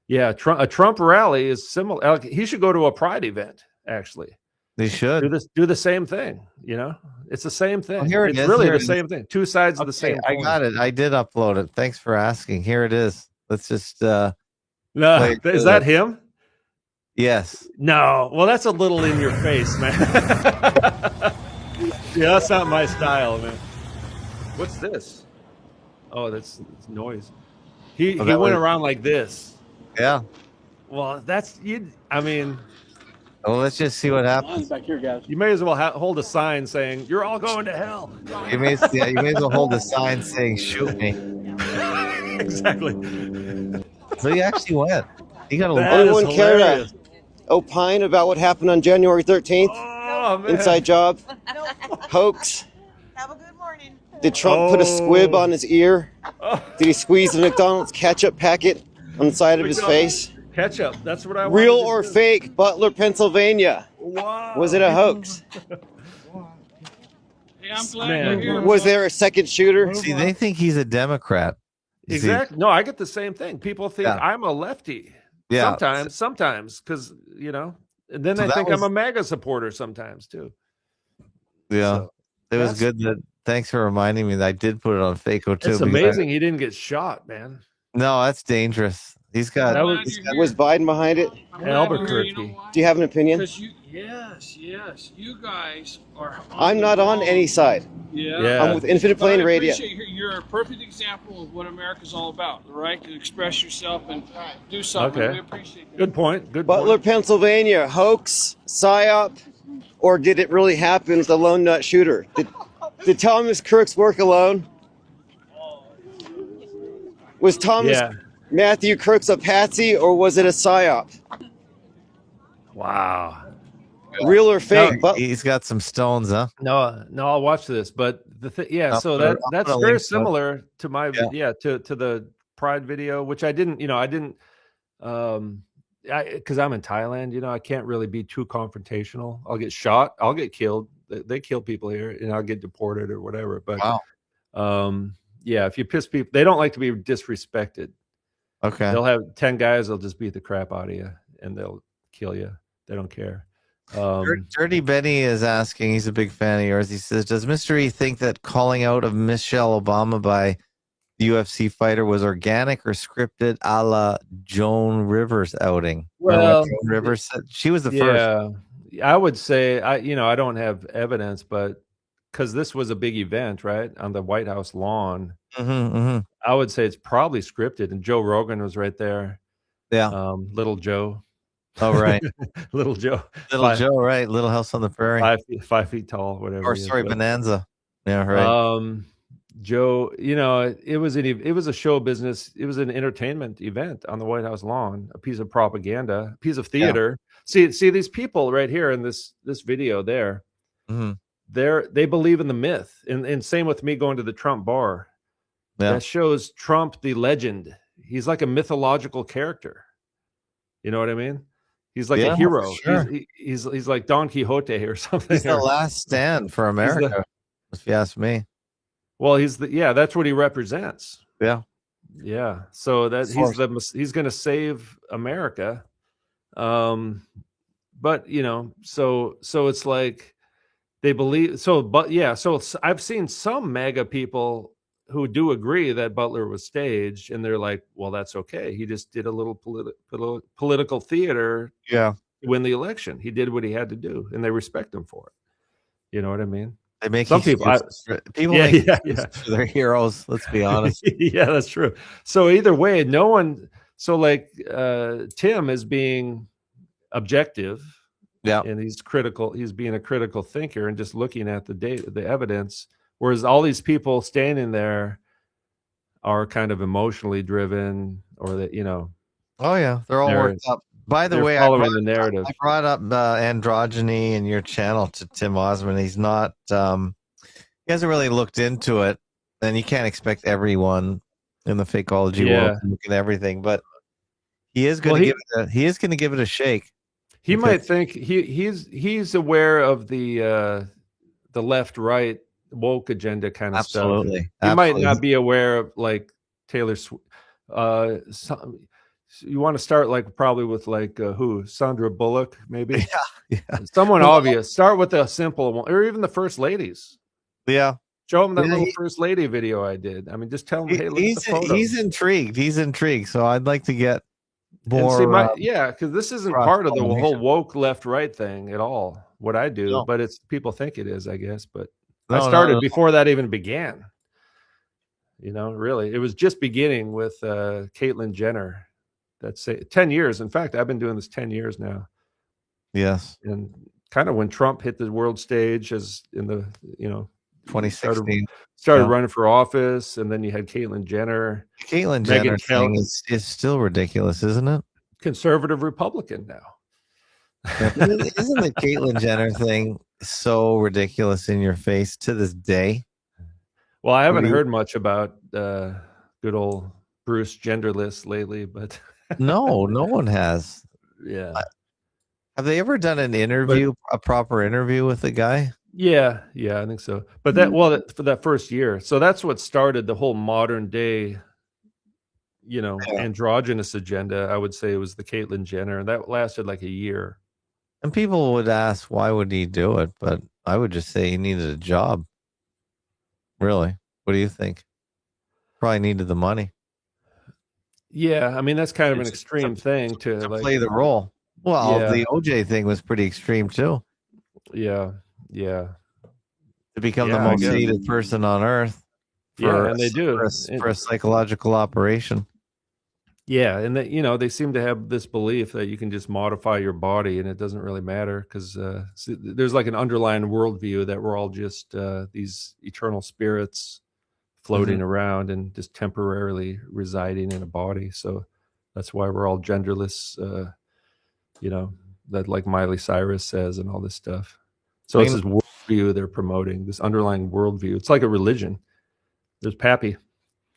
yeah, a Trump rally is similar. He should go to a Pride event, actually. They should do the same thing. You know, it's the same thing. It's really the same thing. Two sides of the same coin. I got it. I did upload it. Thanks for asking. Here it is. Let's just no, is that him? Yes. No. Well, that's a little in your face, man. Yeah, that's not my style, man. What's this? Oh, that's noise. He went around like this. Yeah. Well, that's you. I mean. Well, let's just see what happens. Back here, guys. You may as well hold a sign saying "You're all going to hell." You may as well hold a sign saying "Shoot me." Exactly. So he actually went. He got a lot. Anyone care to opine about what happened on January 13th? Oh, man. Inside job? Hoax? Have a good morning. Did Trump put a squib on his ear? Did he squeeze the McDonald's ketchup packet on the side of his face? Ketchup. That's what I want. Real or fake? Butler, Pennsylvania. Wow. Was it a hoax? Hey, I'm glad you're here. Was there a second shooter? See, they think he's a Democrat. Exactly. No, I get the same thing. People think I'm a lefty. Yeah. Sometimes, because you know, and then they think I'm a MAGA supporter sometimes too. Yeah, so it was good. Thanks for reminding me that I did put it on Fakeotube. It's amazing he didn't get shot, man. No, that's dangerous. He's got. Was Biden behind it? Albuquerque. You know do you have an opinion? Yes. You guys are. I'm not on any side. Yeah. I'm with Infinite Plane Radio. You're a perfect example of what America's all about. The right to express yourself and do something. Okay. We appreciate that. Good point. Butler, Pennsylvania, hoax, psyop, or did it really happen with the lone nut shooter? Did Thomas Crooks work alone? Was Matthew Crooks a patsy, or was it a psyop? Wow. Real or fake? No, he's got some stones, huh? No, I'll watch this. But so that's very similar to my to the Pride video, which I didn't because I'm in Thailand, you know, I can't really be too confrontational. I'll get shot, I'll get killed. They kill people here, and I'll get deported or whatever. But if you piss people, they don't like to be disrespected. Okay. They'll have 10 guys, they'll just beat the crap out of you and they'll kill you. They don't care. Dirty Benny is asking, he's a big fan of yours. He says, does MrE think that calling out of Michelle Obama by the UFC fighter was organic or scripted, a la Joan Rivers outing? Well, Joan Rivers said she was the first. I would say I don't have evidence, but because this was a big event, right, on the White House lawn. Mm-hmm. I would say it's probably scripted, and Joe Rogan was right there. Yeah. Little Joe. Oh, right. Little Joe. Joe, right? Little House on the Prairie. 5 feet tall, whatever. Or sorry, Bonanza. Yeah, right. Joe, it was a show business. It was an entertainment event on the White House lawn, a piece of propaganda, a piece of theater. Yeah. See these people right here in this video there. Mm-hmm. They believe in the myth, and same with me going to the Trump bar. Yeah. That shows Trump the legend. He's like a mythological character. You know what I mean? He's like a hero. Sure. He's like Don Quixote or something. He's the last stand for America, if you ask me. Well, that's what he represents. Yeah. Yeah. So that he's going to save America. But so it's like they believe so, but yeah, so I've seen some MAGA people who do agree that Butler was staged, and they're like, well, that's okay. He just did a little political theater to win the election. He did what he had to do, and they respect him for it. You know what I mean? They make some people make for their heroes. Let's be honest. Yeah, that's true. So either way, no one. So like Tim is being objective. Yeah, and he's critical. He's being a critical thinker and just looking at the data, the evidence. Whereas all these people standing there are kind of emotionally driven, or that Oh yeah, they're all worked up. By the way, following the narrative. I brought up androgyny in your channel to Tim Osmond. He's not. He hasn't really looked into it, and you can't expect everyone in the fakeology world to look at everything. But he is going to give it. He is going to give it a shake. He might think he's aware of the left-right woke agenda kind of stuff. Absolutely. He might not be aware of like Taylor Swift. You want to start probably with who? Sandra Bullock, maybe. Yeah. Someone obvious. Start with a simple one, or even the first ladies. Yeah. Show him that little first lady video I did. I mean, just tell him, hey, look at the photo. He's intrigued. So I'd like to get more. Because this isn't part of the whole woke left-right thing at all. What I do, but it's people think it is, I guess. But I started before that even began. Really, it was just beginning with Caitlyn Jenner. That's 10 years. In fact, I've been doing this 10 years now. Yes. And kind of when Trump hit the world stage, as in the 2016 started running for office, and then you had Caitlyn Jenner. Caitlyn Jenner thing is still ridiculous, isn't it? Conservative Republican now. Isn't the Caitlyn Jenner thing so ridiculous in your face to this day? Well, I haven't heard much about good old Bruce Genderless lately, but no one has. Yeah. Have they ever done an interview, a proper interview with the guy? Yeah, I think so. But for that first year, so that's what started the whole modern day, androgynous agenda. I would say it was the Caitlyn Jenner, and that lasted like a year. And people would ask, why would he do it? But I would just say he needed a job. Really? What do you think? Probably needed the money. Yeah, I mean, that's kind of an extreme thing to play the role. Well, the OJ thing was pretty extreme too. Yeah. To become the most hated person on earth. And they do for a psychological operation. Yeah, and they seem to have this belief that you can just modify your body and it doesn't really matter because there's like an underlying worldview that we're all just these eternal spirits floating around and just temporarily residing in a body. So that's why we're all genderless, that like Miley Cyrus says and all this stuff. So it's this worldview they're promoting, this underlying worldview. It's like a religion. There's Pappy.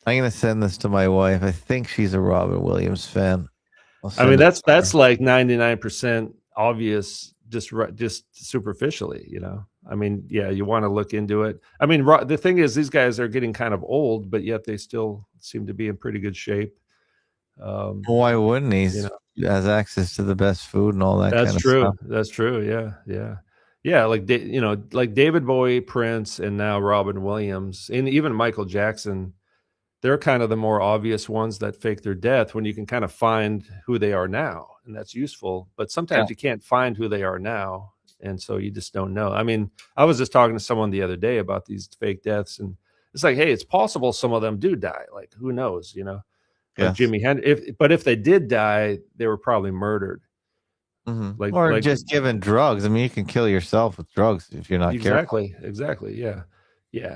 I'm going to send this to my wife. I think she's a Robin Williams fan. I mean, that's like 99% obvious, just superficially, I mean, yeah, you want to look into it. I mean, the thing is, these guys are getting kind of old, but yet they still seem to be in pretty good shape. Why wouldn't he? He has access to the best food and all that kind of stuff. That's true. Yeah. Like, like David Bowie, Prince, and now Robin Williams, and even Michael Jackson. They're kind of the more obvious ones that fake their death when you can kind of find who they are now, and that's useful. But sometimes you can't find who they are now, And so you just don't know. I mean, I was just talking to someone the other day about these fake deaths, and it's like, hey, it's possible some of them do die. Like, who knows, like Yes. Jimi Hendrix. But if they did die, they were probably murdered. Or just given drugs. I mean, you can kill yourself with drugs if you're not careful. Exactly. Yeah.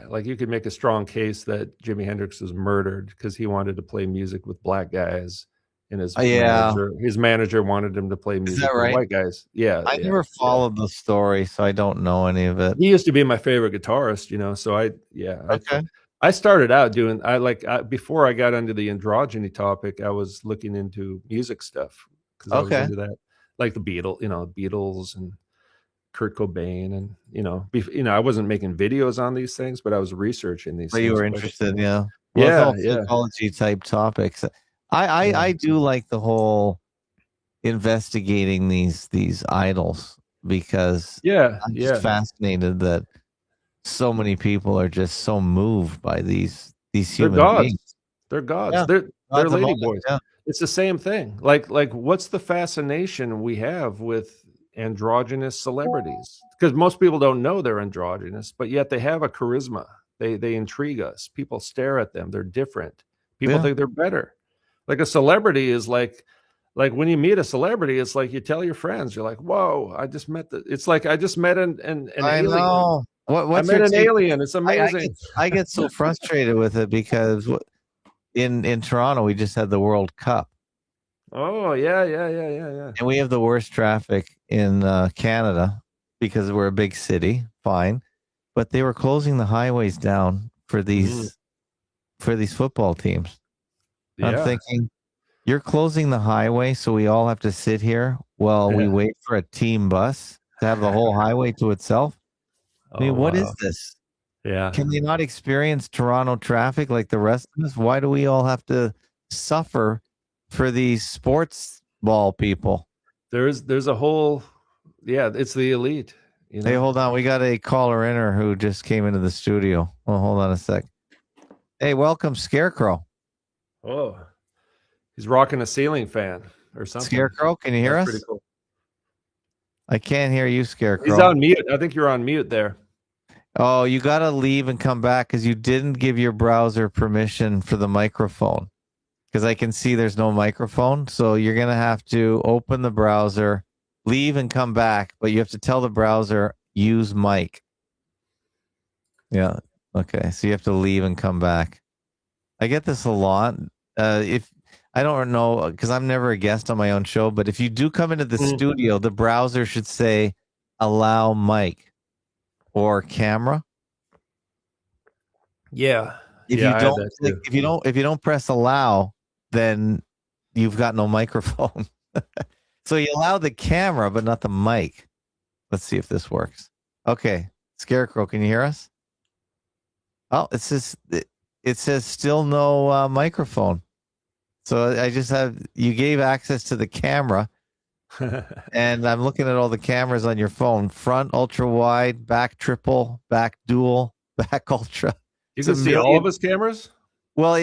Like you could make a strong case that Jimi Hendrix was murdered because he wanted to play music with black guys, and his manager wanted him to play music with white guys. Yeah. I never followed the story, so I don't know any of it. He used to be my favorite guitarist, so I started out doing, before I got into the androgyny topic, I was looking into music stuff because I was into that, like the Beatles and Kurt Cobain, and I wasn't making videos on these things, but I was researching these. But things. You were interested, yeah. Well, psychology type topics. I do like the whole investigating these idols because I'm just fascinated that so many people are just so moved by these human beings. They're gods. They're ladyboys. Yeah. It's the same thing. Like what's the fascination we have with androgynous celebrities? Because most people don't know they're androgynous, but yet they have a charisma. They intrigue us. People stare at them. They're different. People think they're better. Like a celebrity is like when you meet a celebrity, it's like you tell your friends, you're like, whoa, I just met it's like I just met an alien. Know. I met an alien. It's amazing. I get so frustrated with it because in Toronto, we just had the World Cup. Oh, yeah. And we have the worst traffic in Canada because we're a big city. Fine. But they were closing the highways down for these football teams. Yeah. I'm thinking, you're closing the highway so we all have to sit here while we wait for a team bus to have the whole highway to itself? I mean, what is this? Yeah. Can they not experience Toronto traffic like the rest of us? Why do we all have to suffer for these sports ball people? There's a whole, it's the elite. Hey, hold on. We got a caller in who just came into the studio. Well, hold on a sec. Hey, welcome, Scarecrow. Oh, he's rocking a ceiling fan or something. Scarecrow, can you hear us? Pretty cool. I can't hear you, Scarecrow. He's on mute. I think you're on mute there. Oh, you got to leave and come back because you didn't give your browser permission for the microphone. Because I can see there's no microphone. So you're going to have to open the browser, leave and come back. But you have to tell the browser, use mic. Yeah. Okay. So you have to leave and come back. I get this a lot. If I don't know, because I'm never a guest on my own show, but if you do come into the studio, the browser should say allow mic or camera. Yeah. If you don't press allow, then you've got no microphone. So you allow the camera, but not the mic. Let's see if this works. Okay. Scarecrow, can you hear us? Oh, it says still no microphone. So I just you gave access to the camera and I'm looking at all the cameras on your phone: front, ultra wide, back triple, back dual, back ultra. You can see all of his cameras? Well,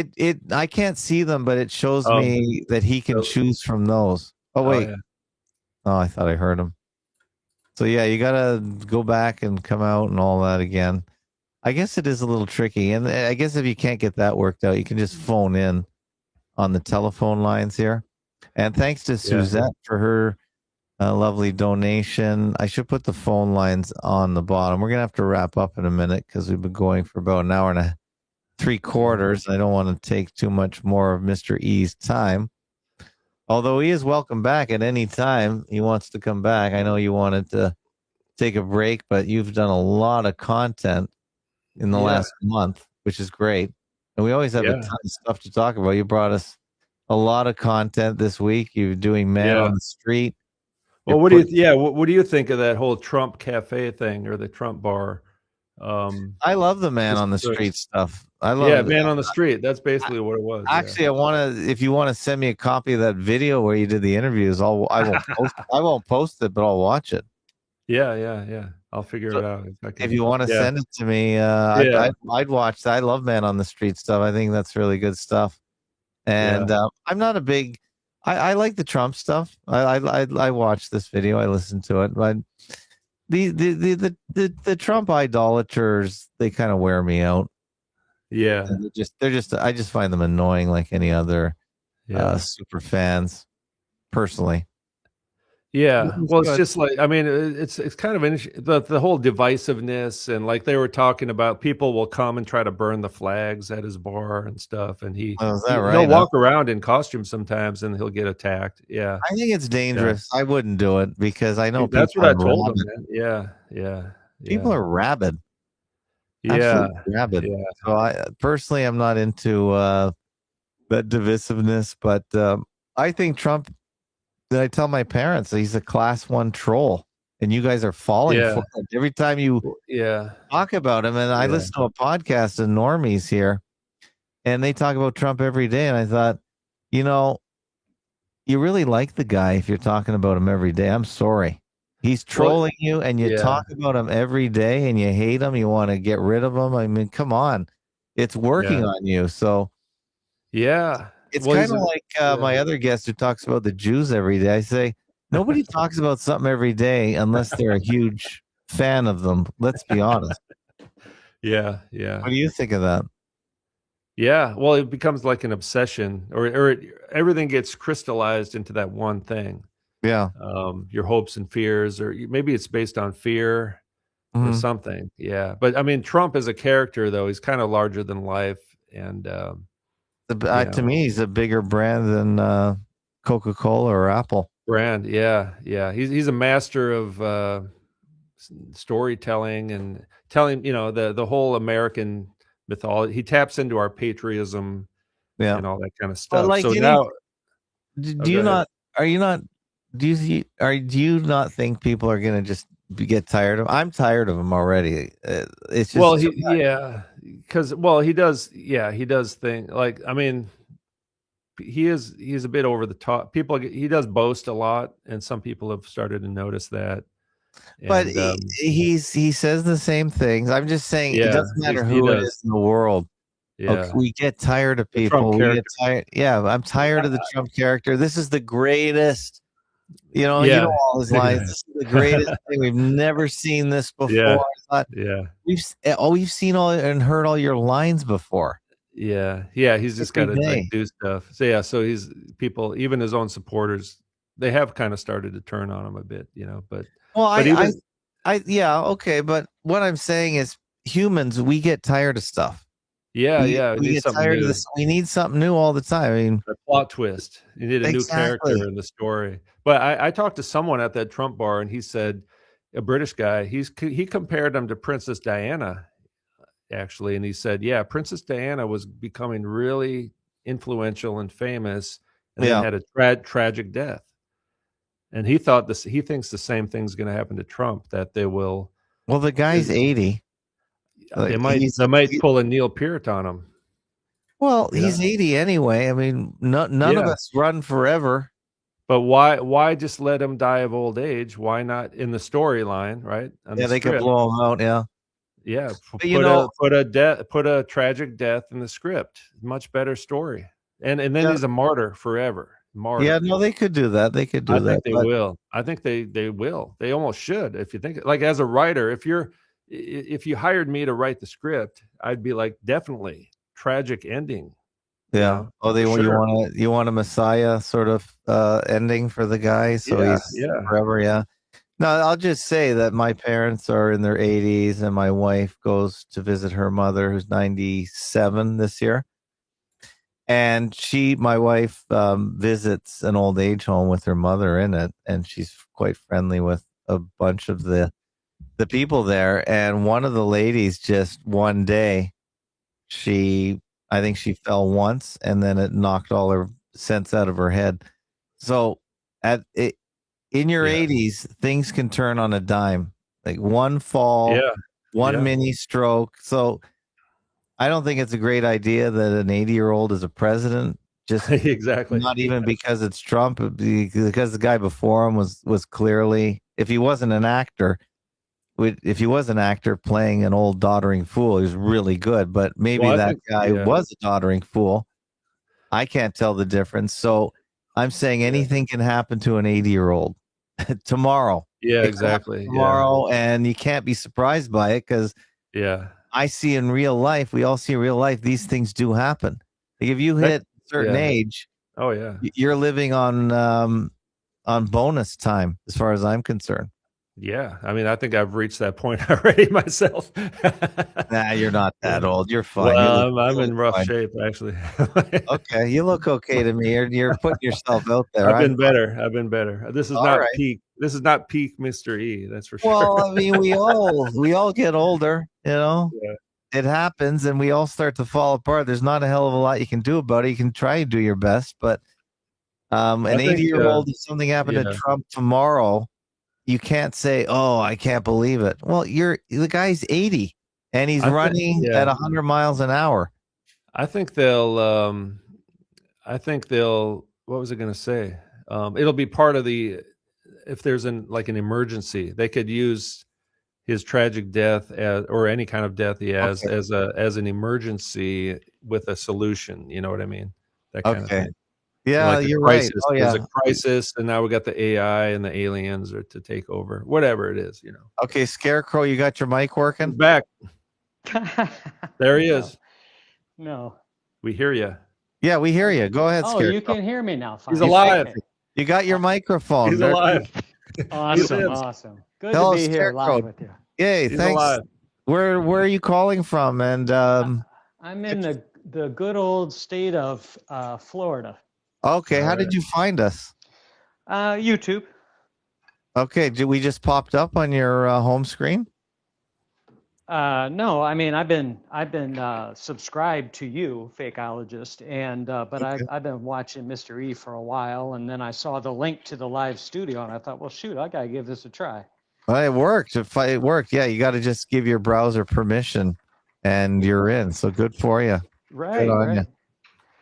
I can't see them, but it shows me that he can choose from those. Oh, wait. Oh, I thought I heard him. So yeah, you got to go back and come out and all that again. I guess it is a little tricky. And I guess if you can't get that worked out, you can just phone in on the telephone lines here. And thanks to Suzette for her lovely donation. I should put the phone lines on the bottom. We're going to have to wrap up in a minute because we've been going for about an hour and 3/4. I don't want to take too much more of Mr. E's time. Although he is welcome back at any time he wants to come back. I know you wanted to take a break, but you've done a lot of content in the last month, which is great. And we always have a ton of stuff to talk about. You brought us a lot of content this week. You're doing Man on the Street. Well, what do you think of that whole Trump cafe thing or the Trump bar? I love the Man on the Street stuff. I love it. Man on the Street. That's basically what it was. Actually, if you want to send me a copy of that video where you did the interviews, I won't post it, but I'll watch it. Yeah. I'll figure it out. If you want to send it to me, I'd watch that. I love Man on the Street stuff. I think that's really good stuff. And I'm not a big. I like the Trump stuff. I watched this video. I listened to it, but the Trump idolaters, they kind of wear me out. Yeah. I just find them annoying like any other super fans personally. Yeah, well, it's just like, I mean, it's kind of the whole divisiveness, and like they were talking about, people will come and try to burn the flags at his bar and stuff, and is that right? He'll walk around in costume sometimes, and he'll get attacked. Yeah, I think it's dangerous. I wouldn't do it because I know that's what I told him, man. Yeah. People are rabid. Yeah, rabid. Yeah. So I personally, I'm not into that divisiveness, but I think Trump. Did I tell my parents he's a class 1 troll, and you guys are falling for it every time you talk about him? And I listen to a podcast of normies here, and they talk about Trump every day. And I thought, you really like the guy if you're talking about him every day. I'm sorry. He's trolling you, and you talk about him every day, and you hate him. You want to get rid of him. I mean, come on. It's working on you. So, yeah. It's kind of like my other guest who talks about the Jews every day. I say, nobody talks about something every day unless they're a huge fan of them. Let's be honest. Yeah. What do you think of that? Yeah, well, it becomes like an obsession, or everything gets crystallized into that one thing. Yeah. Your hopes and fears, or maybe it's based on fear or something. Yeah. But I mean, Trump as a character, though, he's kind of larger than life. And to me, he's a bigger brand than Coca-Cola or Apple. Brand. Yeah. He's a master of storytelling and telling, the whole American mythology. He taps into our patriotism and all that kind of stuff. Well, like so now, do you not think people are going to just get tired of him? I'm tired of him already. It's just because he does things like, I mean, he's a bit over the top. He does boast a lot, and some people have started to notice that. But he says the same things. I'm just saying it doesn't matter who it is in the world. Yeah. Okay, we get tired of people. We get tired. Yeah, I'm tired of the Trump character. This is the greatest. You know all his lines. This is the greatest thing. We've never seen this before. We've seen all and heard all your lines before. Yeah. He's just got to do stuff. So he's people, even his own supporters, they have kind of started to turn on him a bit, But okay. But what I'm saying is, humans, we get tired of stuff. We get tired of this. We need something new all the time. I mean, a plot twist. You need a new character in the story. But I talked to someone at that Trump bar, and he said, a British guy, he compared him to Princess Diana, actually, and he said, Princess Diana was becoming really influential and famous, and then had a tragic death. And he thinks the same thing's going to happen to Trump, that they will. Well, the guy's 80. They might pull a Neil Peart on him. Well, he's 80 anyway. I mean, none of us run forever. But why just let him die of old age? Why not in the storyline, right? They could blow him out. Yeah. Put a tragic death in the script. Much better story. And then he's a martyr forever. Martyr. Yeah, no, they could do that. They could do that. I think they will. I think they will. They almost should. If you think, like, as a writer, if you hired me to write the script, I'd be like, definitely tragic ending. Yeah. You want a Messiah sort of ending for the guy, so he's forever. Yeah. No, I'll just say that my parents are in their 80s, and my wife goes to visit her mother, who's 97 this year. And my wife visits an old age home with her mother in it, and she's quite friendly with a bunch of the people there. And one of the ladies, just one day, I think she fell once, and then it knocked all her sense out of her head. So in your 80s, things can turn on a dime. Like one fall, one mini stroke. So I don't think it's a great idea that an 80-year-old is a president. Just exactly. Not even because it's Trump, because the guy before him was clearly, if he wasn't an actor playing an old doddering fool, he was really good. But maybe that guy was a doddering fool. I can't tell the difference. So I'm saying anything can happen to an 80-year-old. tomorrow. Yeah, It could happen exactly. tomorrow, and you can't be surprised by it because I see in real life, we all see in real life, these things do happen. Like if you hit a certain age, you're living on bonus time as far as I'm concerned. Yeah, I mean, I think I've reached that point already myself. Nah, you're not that old. You're fine. Well, I'm in rough shape, actually. Okay, you look okay to me. You're putting yourself out there. I've been better. This is not peak. This is not peak Mr. E. That's for sure. Well, I mean, we all get older. It happens, and we all start to fall apart. There's not a hell of a lot you can do about it. You can try to do your best, but an 80-year-old, if something happened to Trump tomorrow, you can't say, "Oh, I can't believe it." Well, the guy's 80 and he's running at 100 miles an hour. I think they'll. What was I going to say? It'll be part of the. If there's an emergency, they could use his tragic death or any kind of death he has as an emergency with a solution. You know what I mean? That kind of thing. Yeah, you're right. Oh, yeah. There's a crisis, and now we got the AI and the aliens are to take over. Whatever it is, Okay, Scarecrow, you got your mic working? He's back. There he is. No. We hear you. Yeah, we hear you. Go ahead, Scarecrow. Oh, you can hear me now. Fine. He's alive. You got your microphone. He's alive. Awesome. Good to be here live with you. Yay, He's thanks. alive. Where are you calling from? And I'm in the good old state of Florida. Okay, how did you find us? YouTube. Okay, did we just popped up on your home screen? No, I mean I've been subscribed to you, Fakeologist, and but I've been watching MrE for a while, and then I saw the link to the live studio, and I thought, well, shoot, I gotta give this a try. Well, it worked. It worked. Yeah, you got to just give your browser permission, and you're in. So good for you. Right.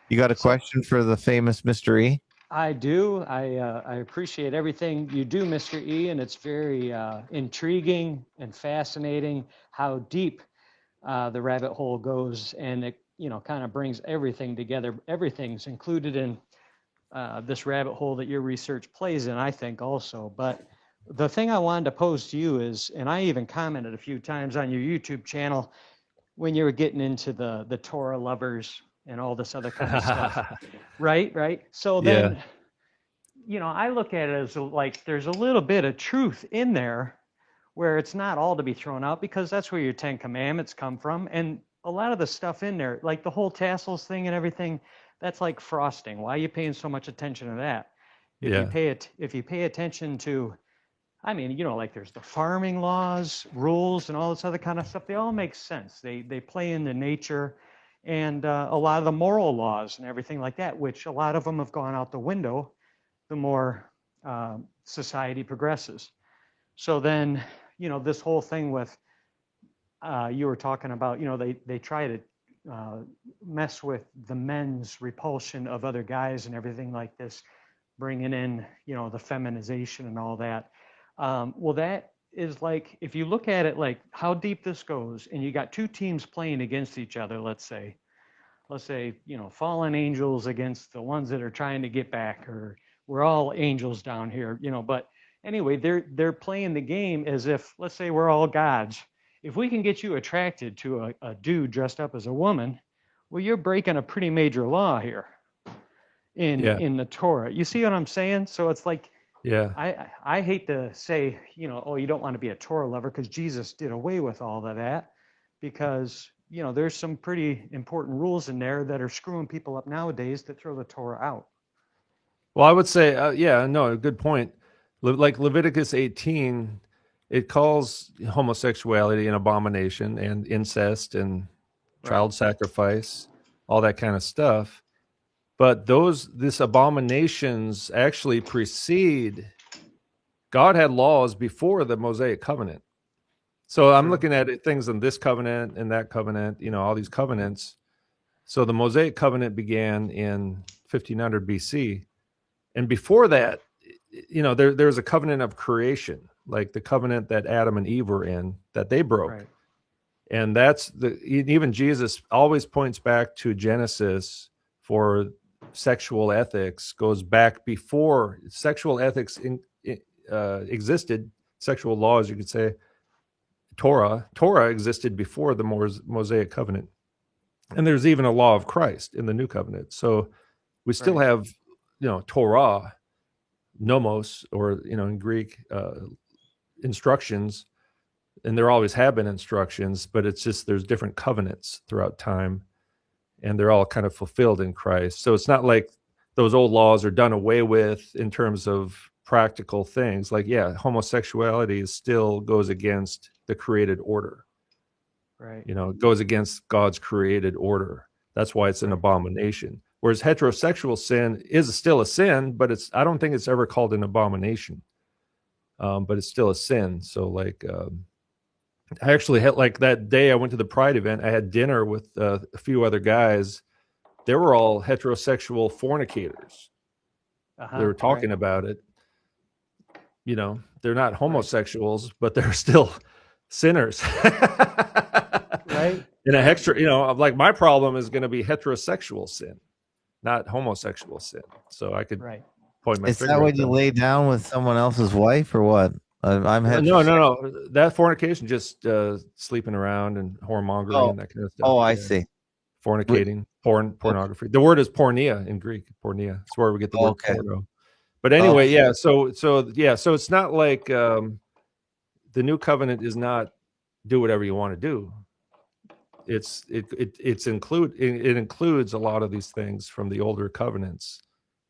You got a question for the famous MrE? I do. I appreciate everything you do, Mr. E, and it's very intriguing and fascinating how deep the rabbit hole goes, and it kind of brings everything together. Everything's included in this rabbit hole that your research plays in, I think, also. But the thing I wanted to pose to you is, and I even commented a few times on your YouTube channel when you were getting into the Torah lovers and all this other kind of stuff. Right. So then, I look at it as like there's a little bit of truth in there where it's not all to be thrown out, because that's where your 10 Commandments come from. And a lot of the stuff in there, like the whole tassels thing and everything, that's like frosting. Why are you paying so much attention to that? If you pay attention to, I mean, like there's the farming laws, rules, and all this other kind of stuff. They all make sense. They play into nature. And a lot of the moral laws and everything like that, which a lot of them have gone out the window the more society progresses. So then, this whole thing with, you were talking about, they try to mess with the men's repulsion of other guys and everything like this, bringing in, the feminization and all that. Well, that is like, if you look at it like how deep this goes, and you got two teams playing against each other, let's say, fallen angels against the ones that are trying to get back, or we're all angels down here, but anyway, they're playing the game as if, let's say we're all gods. If we can get you attracted to a dude dressed up as a woman, well, you're breaking a pretty major law here in the Torah. You see what I'm saying? So it's like, I hate to say, oh, you don't want to be a Torah lover, because Jesus did away with all of that, because there's some pretty important rules in there that are screwing people up nowadays that throw the Torah out. Well, I would say, good point. Like Leviticus 18, it calls homosexuality an abomination, and incest and child sacrifice, all that kind of stuff. But this abominations actually precede. God had laws before the Mosaic covenant. So I'm looking at things in this covenant and that covenant, all these covenants. So the Mosaic covenant began in 1500 BC. And before that, there's a covenant of creation, like the covenant that Adam and Eve were in, that they broke. Right. And that's even Jesus always points back to Genesis for sexual ethics, goes back before sexual ethics existed, sexual laws, you could say, Torah existed before the Mosaic covenant. And there's even a law of Christ in the new covenant. So we still have, Torah, nomos, or, in Greek, instructions, and there always have been instructions, but it's just there's different covenants throughout time, and they're all kind of fulfilled in Christ. So it's not like those old laws are done away with in terms of practical things. Like, homosexuality still goes against the created order. Right. It goes against God's created order. That's why it's an abomination. Whereas heterosexual sin is still a sin, but I don't think it's ever called an abomination. But it's still a sin. So I actually had, like, that day I went to the Pride event, I had dinner with a few other guys. They were all heterosexual fornicators. They were talking about it. They're not homosexuals, but they're still sinners. Right. And a extra, like, my problem is going to be heterosexual sin, not homosexual sin. So I could point my Is finger that at when you them. lay down with someone else's wife or what? I'm No. That fornication, just sleeping around and whoremongering and that kind of stuff. Oh, I see. Fornicating, pornography. The word is porneia in Greek. Porneia. It's where we get the word porno. But anyway, So it's not like the new covenant is not do whatever you want to do. It includes a lot of these things from the older covenants,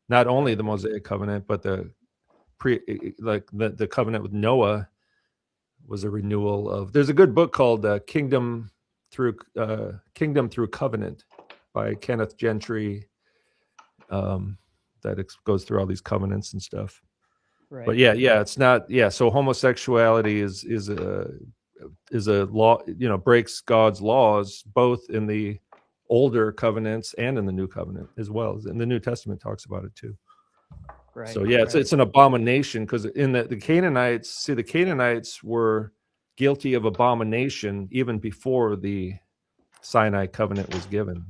not only the Mosaic covenant, but the covenant with Noah was a renewal of. There's a good book called Kingdom Through Covenant by Kenneth Gentry, that goes through all these covenants and stuff. Right. But it's not. So homosexuality is a law, breaks God's laws, both in the older covenants and in the new covenant as well. And the New Testament talks about it too. Right. So it's an abomination, because in the Canaanites were guilty of abomination even before the Sinai covenant was given.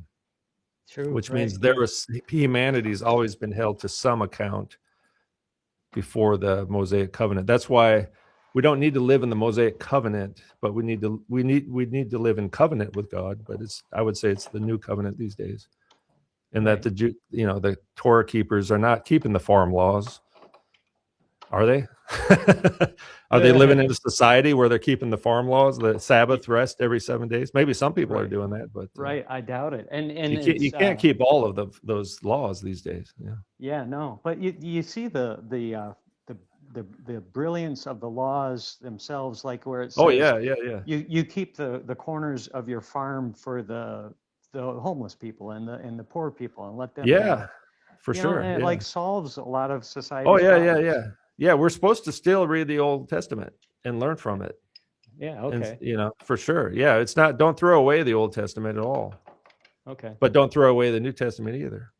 True. Which means humanity's always been held to some account before the Mosaic covenant. That's why we don't need to live in the Mosaic covenant, but we need to live in covenant with God. But I would say it's the new covenant these days, and that the Torah keepers are not keeping the farm laws, are they? Are they living in a society where they're keeping the farm laws, the Sabbath rest every 7 days? Maybe some people are doing that, but I doubt it. And you can't keep all of those laws these days. No. But you see the brilliance of the laws themselves, like where it says, you keep the corners of your farm for the homeless people and the poor people, and let them for sure. And it solves a lot of society. We're supposed to still read the Old Testament and learn from it. And, for sure. It's not, don't throw away the Old Testament at all. Okay. But don't throw away the New Testament either.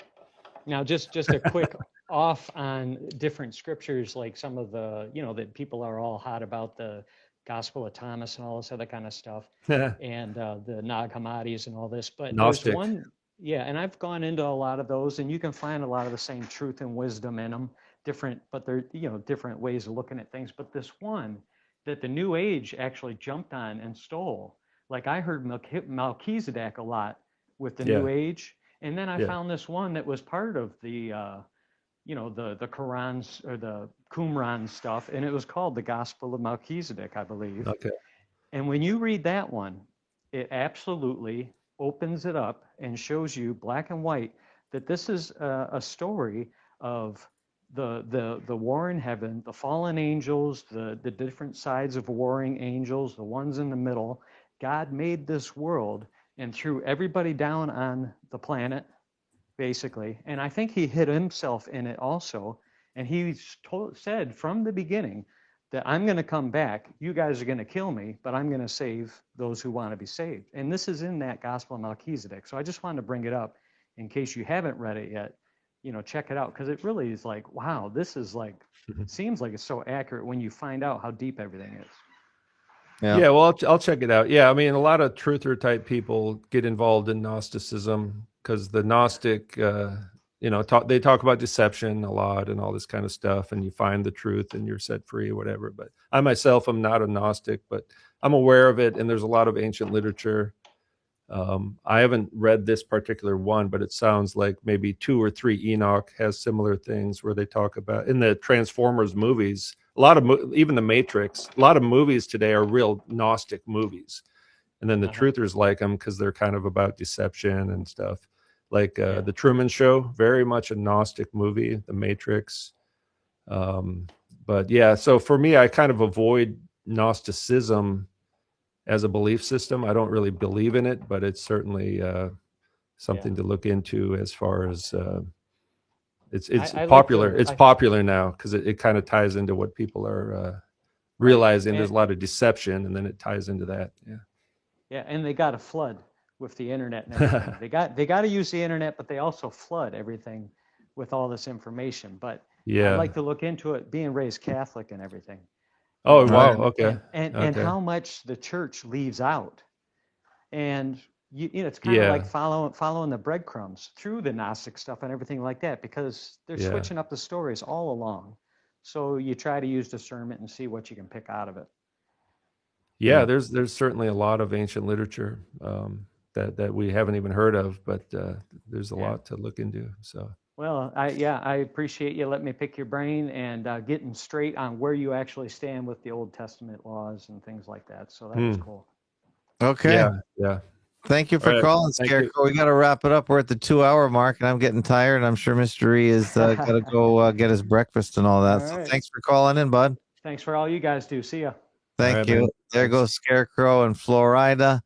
Now, just a quick off on different scriptures, like some of the, that people are all hot about, the Gospel of Thomas and all this other kind of stuff, and the Nag Hammadis and all this. But Gnostic. There's one, and I've gone into a lot of those, and you can find a lot of the same truth and wisdom in them. Different, but they're different ways of looking at things. But this one that the New Age actually jumped on and stole, like I heard Melchizedek a lot with the New Age, and then I found this one that was part of the the Qurans or the Qumran stuff, and it was called the Gospel of Melchizedek, I believe. Okay. And when you read that one, it absolutely opens it up and shows you black and white that this is a story of the war in heaven, the fallen angels, the different sides of warring angels, the ones in the middle. God made this world and threw everybody down on the planet, basically. And I think he hid himself in it also. And he said from the beginning that I'm going to come back. You guys are going to kill me, but I'm going to save those who want to be saved. And this is in that Gospel of Melchizedek. So I just wanted to bring it up in case you haven't read it yet. Check it out, because it really is like, wow, this is like, it seems like it's so accurate when you find out how deep everything is. Yeah, well, I'll check it out. Yeah, I mean, a lot of truther type people get involved in Gnosticism because the Gnostic they talk about deception a lot and all this kind of stuff, and you find the truth and you're set free or whatever. But I myself am not a Gnostic, but I'm aware of it, and there's a lot of ancient literature. I haven't read this particular one, but it sounds like maybe 2 or 3 Enoch has similar things where they talk about in the Transformers movies. A lot of even the Matrix, a lot of movies today are real Gnostic movies, and then the truthers like them because they're kind of about deception and stuff. Like the Truman Show, very much a Gnostic movie. The Matrix, but yeah. So for me, I kind of avoid Gnosticism as a belief system. I don't really believe in it, but it's certainly something to look into as far as it's popular. It's popular now because it kind of ties into what people are realizing. There's a lot of deception, and then it ties into that. Yeah, and they got a flood with the internet and everything. they got to use the internet, but they also flood everything with all this information. But I like to look into it, being raised Catholic and everything. Oh, wow. Okay. And how much the church leaves out. And it's kind of like following the breadcrumbs through the Gnostic stuff and everything like that, because they're switching up the stories all along. So you try to use discernment and see what you can pick out of it. Yeah, there's certainly a lot of ancient literature that we haven't even heard of, but there's a lot to look into. So. Well, I appreciate you letting me pick your brain and getting straight on where you actually stand with the Old Testament laws and things like that. So that was cool. Okay. Yeah. Thank you for calling, Scarecrow. We got to wrap it up. We're at the 2-hour mark, and I'm getting tired. I'm sure MrE is got to go get his breakfast and all that. So thanks for calling in, bud. Thanks for all you guys do. See ya. Thank you. Man. There goes Scarecrow and Florida.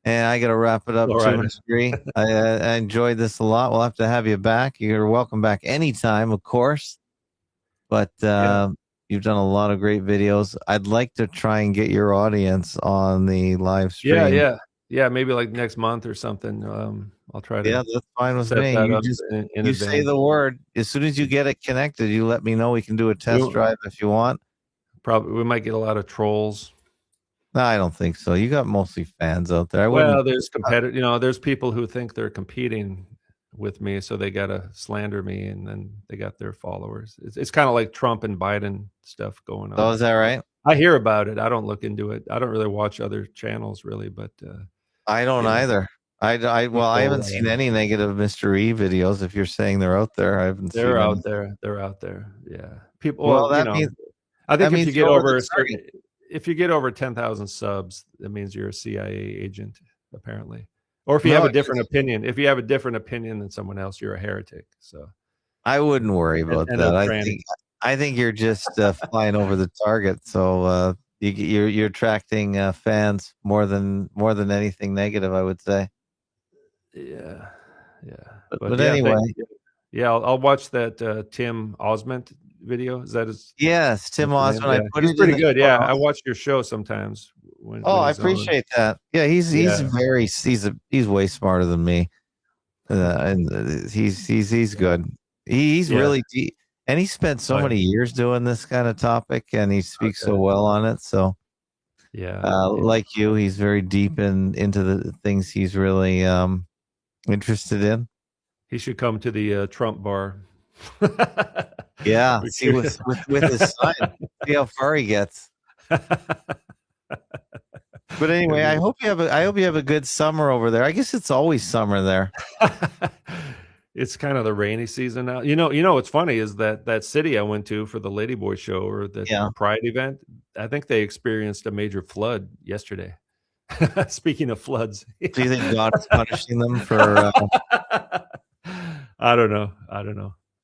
And I got to wrap it up too, MrE. I enjoyed this a lot. We'll have to have you back. You're welcome back anytime, of course. But you've done a lot of great videos. I'd like to try and get your audience on the live stream. Yeah. Maybe like next month or something. I'll try to. Yeah, that's fine with me. You say the word. As soon as you get it connected, you let me know. We can do a test drive if you want. Probably we might get a lot of trolls. No, I don't think so. You got mostly fans out there. There's competitive. There's people who think they're competing with me, so they gotta slander me, and then they got their followers. It's kind of like Trump and Biden stuff going on. Oh, is that right? I hear about it. I don't look into it. I don't really watch other channels, really, but I don't either. I haven't seen any negative MrE videos. If you're saying they're out there, I haven't seen. They're out there. They're out there. Yeah, people. Well, that means. I think if you get over if you get over 10,000 subs, that means you're a CIA agent, apparently. Or if you have a different opinion, than someone else, you're a heretic. So I wouldn't worry about that. I think you're just flying over the target. So you're attracting fans more than anything negative, I would say. Yeah. But anyway, I'll watch that Tim Osment video. Is that his? Yes, Tim Osment. He's pretty good. Yeah, I watch your show sometimes. When I appreciate that. Yeah, he's way smarter than me, and he's good. He's really deep, and he spent so many years doing this kind of topic, and he speaks so well on it. So like you, he's very deep into the things he's really interested in. He should come to the Trump bar. Yeah, see with his son, see how far he gets. But anyway, I hope you have a good summer over there. I guess it's always summer there. It's kind of the rainy season now. You know what's funny is that city I went to for the Ladyboy show or the Pride event. I think they experienced a major flood yesterday. Speaking of floods, do you think God is punishing them for? I don't know.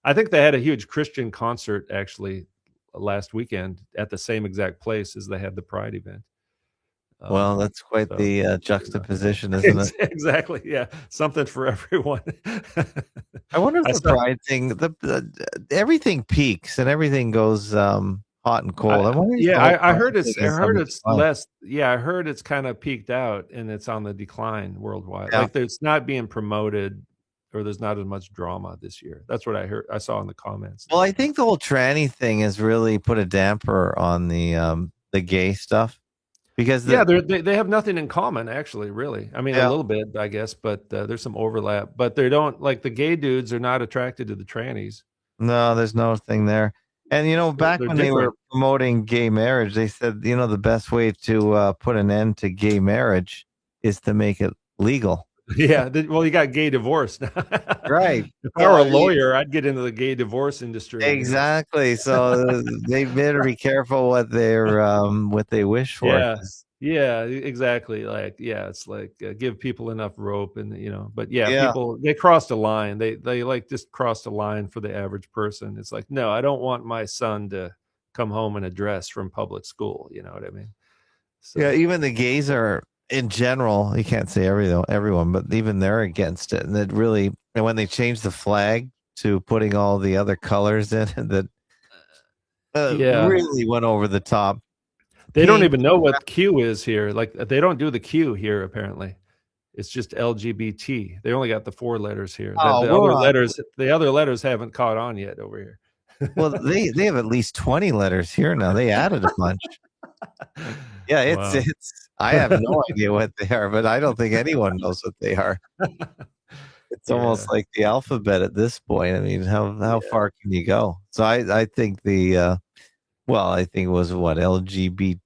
I think they had a huge Christian concert actually last weekend at the same exact place as they had the Pride event. Well, that's quite the juxtaposition, isn't it? Exactly. Yeah, something for everyone. I wonder if the Pride thing, everything peaks and everything goes hot and cold. I heard it's less. Yeah, I heard it's kind of peaked out and it's on the decline worldwide. Yeah. Like it's not being promoted. Or there's not as much drama this year. That's what I heard. I saw in the comments. Well, I think the whole tranny thing has really put a damper on the gay stuff. Because they have nothing in common, actually, really. I mean, a little bit, I guess, but there's some overlap. But they don't, like, the gay dudes are not attracted to the trannies. No, there's no thing there. And back They're when they were different. promoting gay marriage, they said, the best way to put an end to gay marriage is to make it legal. Yeah, well, you got gay divorce now. Right. If I were a lawyer, I'd get into the gay divorce industry. Exactly. So they better be careful what they wish for. Yeah, exactly. Like, it's like give people enough rope, and But Yeah. people, they crossed a line. They like just crossed a line for the average person. It's like, no, I don't want my son to come home in a dress from public school. You know what I mean? So. Yeah, even the gays are, in general, you can't say everyone, but even they're against it. And when they changed the flag to putting all the other colors in, that really went over the top. They don't even know what Q is here. Like, they don't do the Q here, apparently. It's just LGBT. They only got the 4 letters here. The other letters haven't caught on yet over here. Well, they have at least 20 letters here now. They added a bunch. Yeah, it's I have no idea what they are, but I don't think anyone knows what they are. It's almost like the alphabet at this point. I mean, how far can you go? So I think I think it was LGBTQ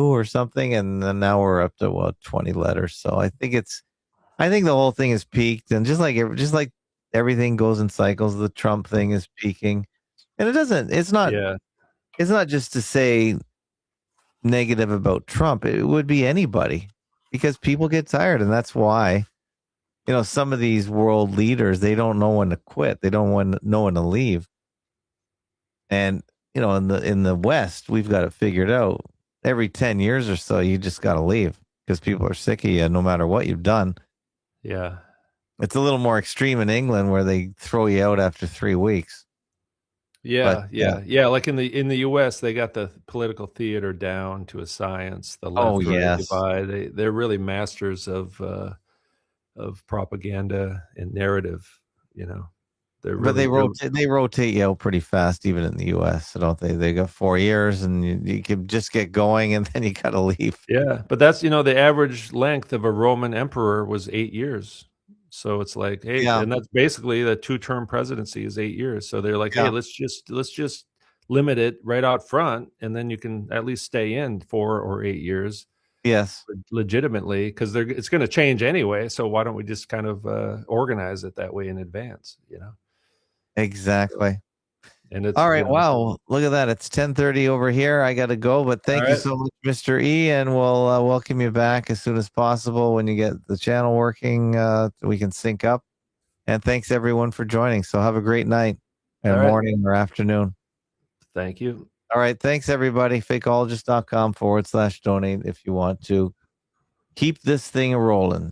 or something, and then now we're up to 20 letters. So I think the whole thing is peaked, and just like everything goes in cycles, the Trump thing is peaking, and it's not just to say negative about Trump. It would be anybody, because people get tired, and that's why some of these world leaders, they don't know when to quit. They don't know when to leave. And in the West, we've got it figured out. Every 10 years or so, you just got to leave because people are sick of you no matter what you've done. Yeah. It's a little more extreme in England, where they throw you out after 3 weeks. Yeah. Like in the U.S., they got the political theater down to a science. The left right divide. They're really masters of propaganda and narrative. But they rotate you out pretty fast, even in the U.S., don't they? They got 4 years, and you can just get going, and then you got to leave. Yeah, but that's the average length of a Roman emperor was 8 years. So it's like, hey, and that's basically the 2-term presidency is 8 years. So they're like, hey, let's just limit it right out front, and then you can at least stay in 4 or 8 years. Yes, legitimately, because it's going to change anyway. So why don't we just kind of organize it that way in advance? Exactly. And it's all right. Wow, look at that! It's 10:30 over here. I got to go, but thank you so much, MrE, and we'll welcome you back as soon as possible when you get the channel working. We can sync up. And thanks everyone for joining. So have a great night and morning or afternoon. Thank you. All right. Thanks everybody. Fakeologist.com/donate if you want to keep this thing rolling.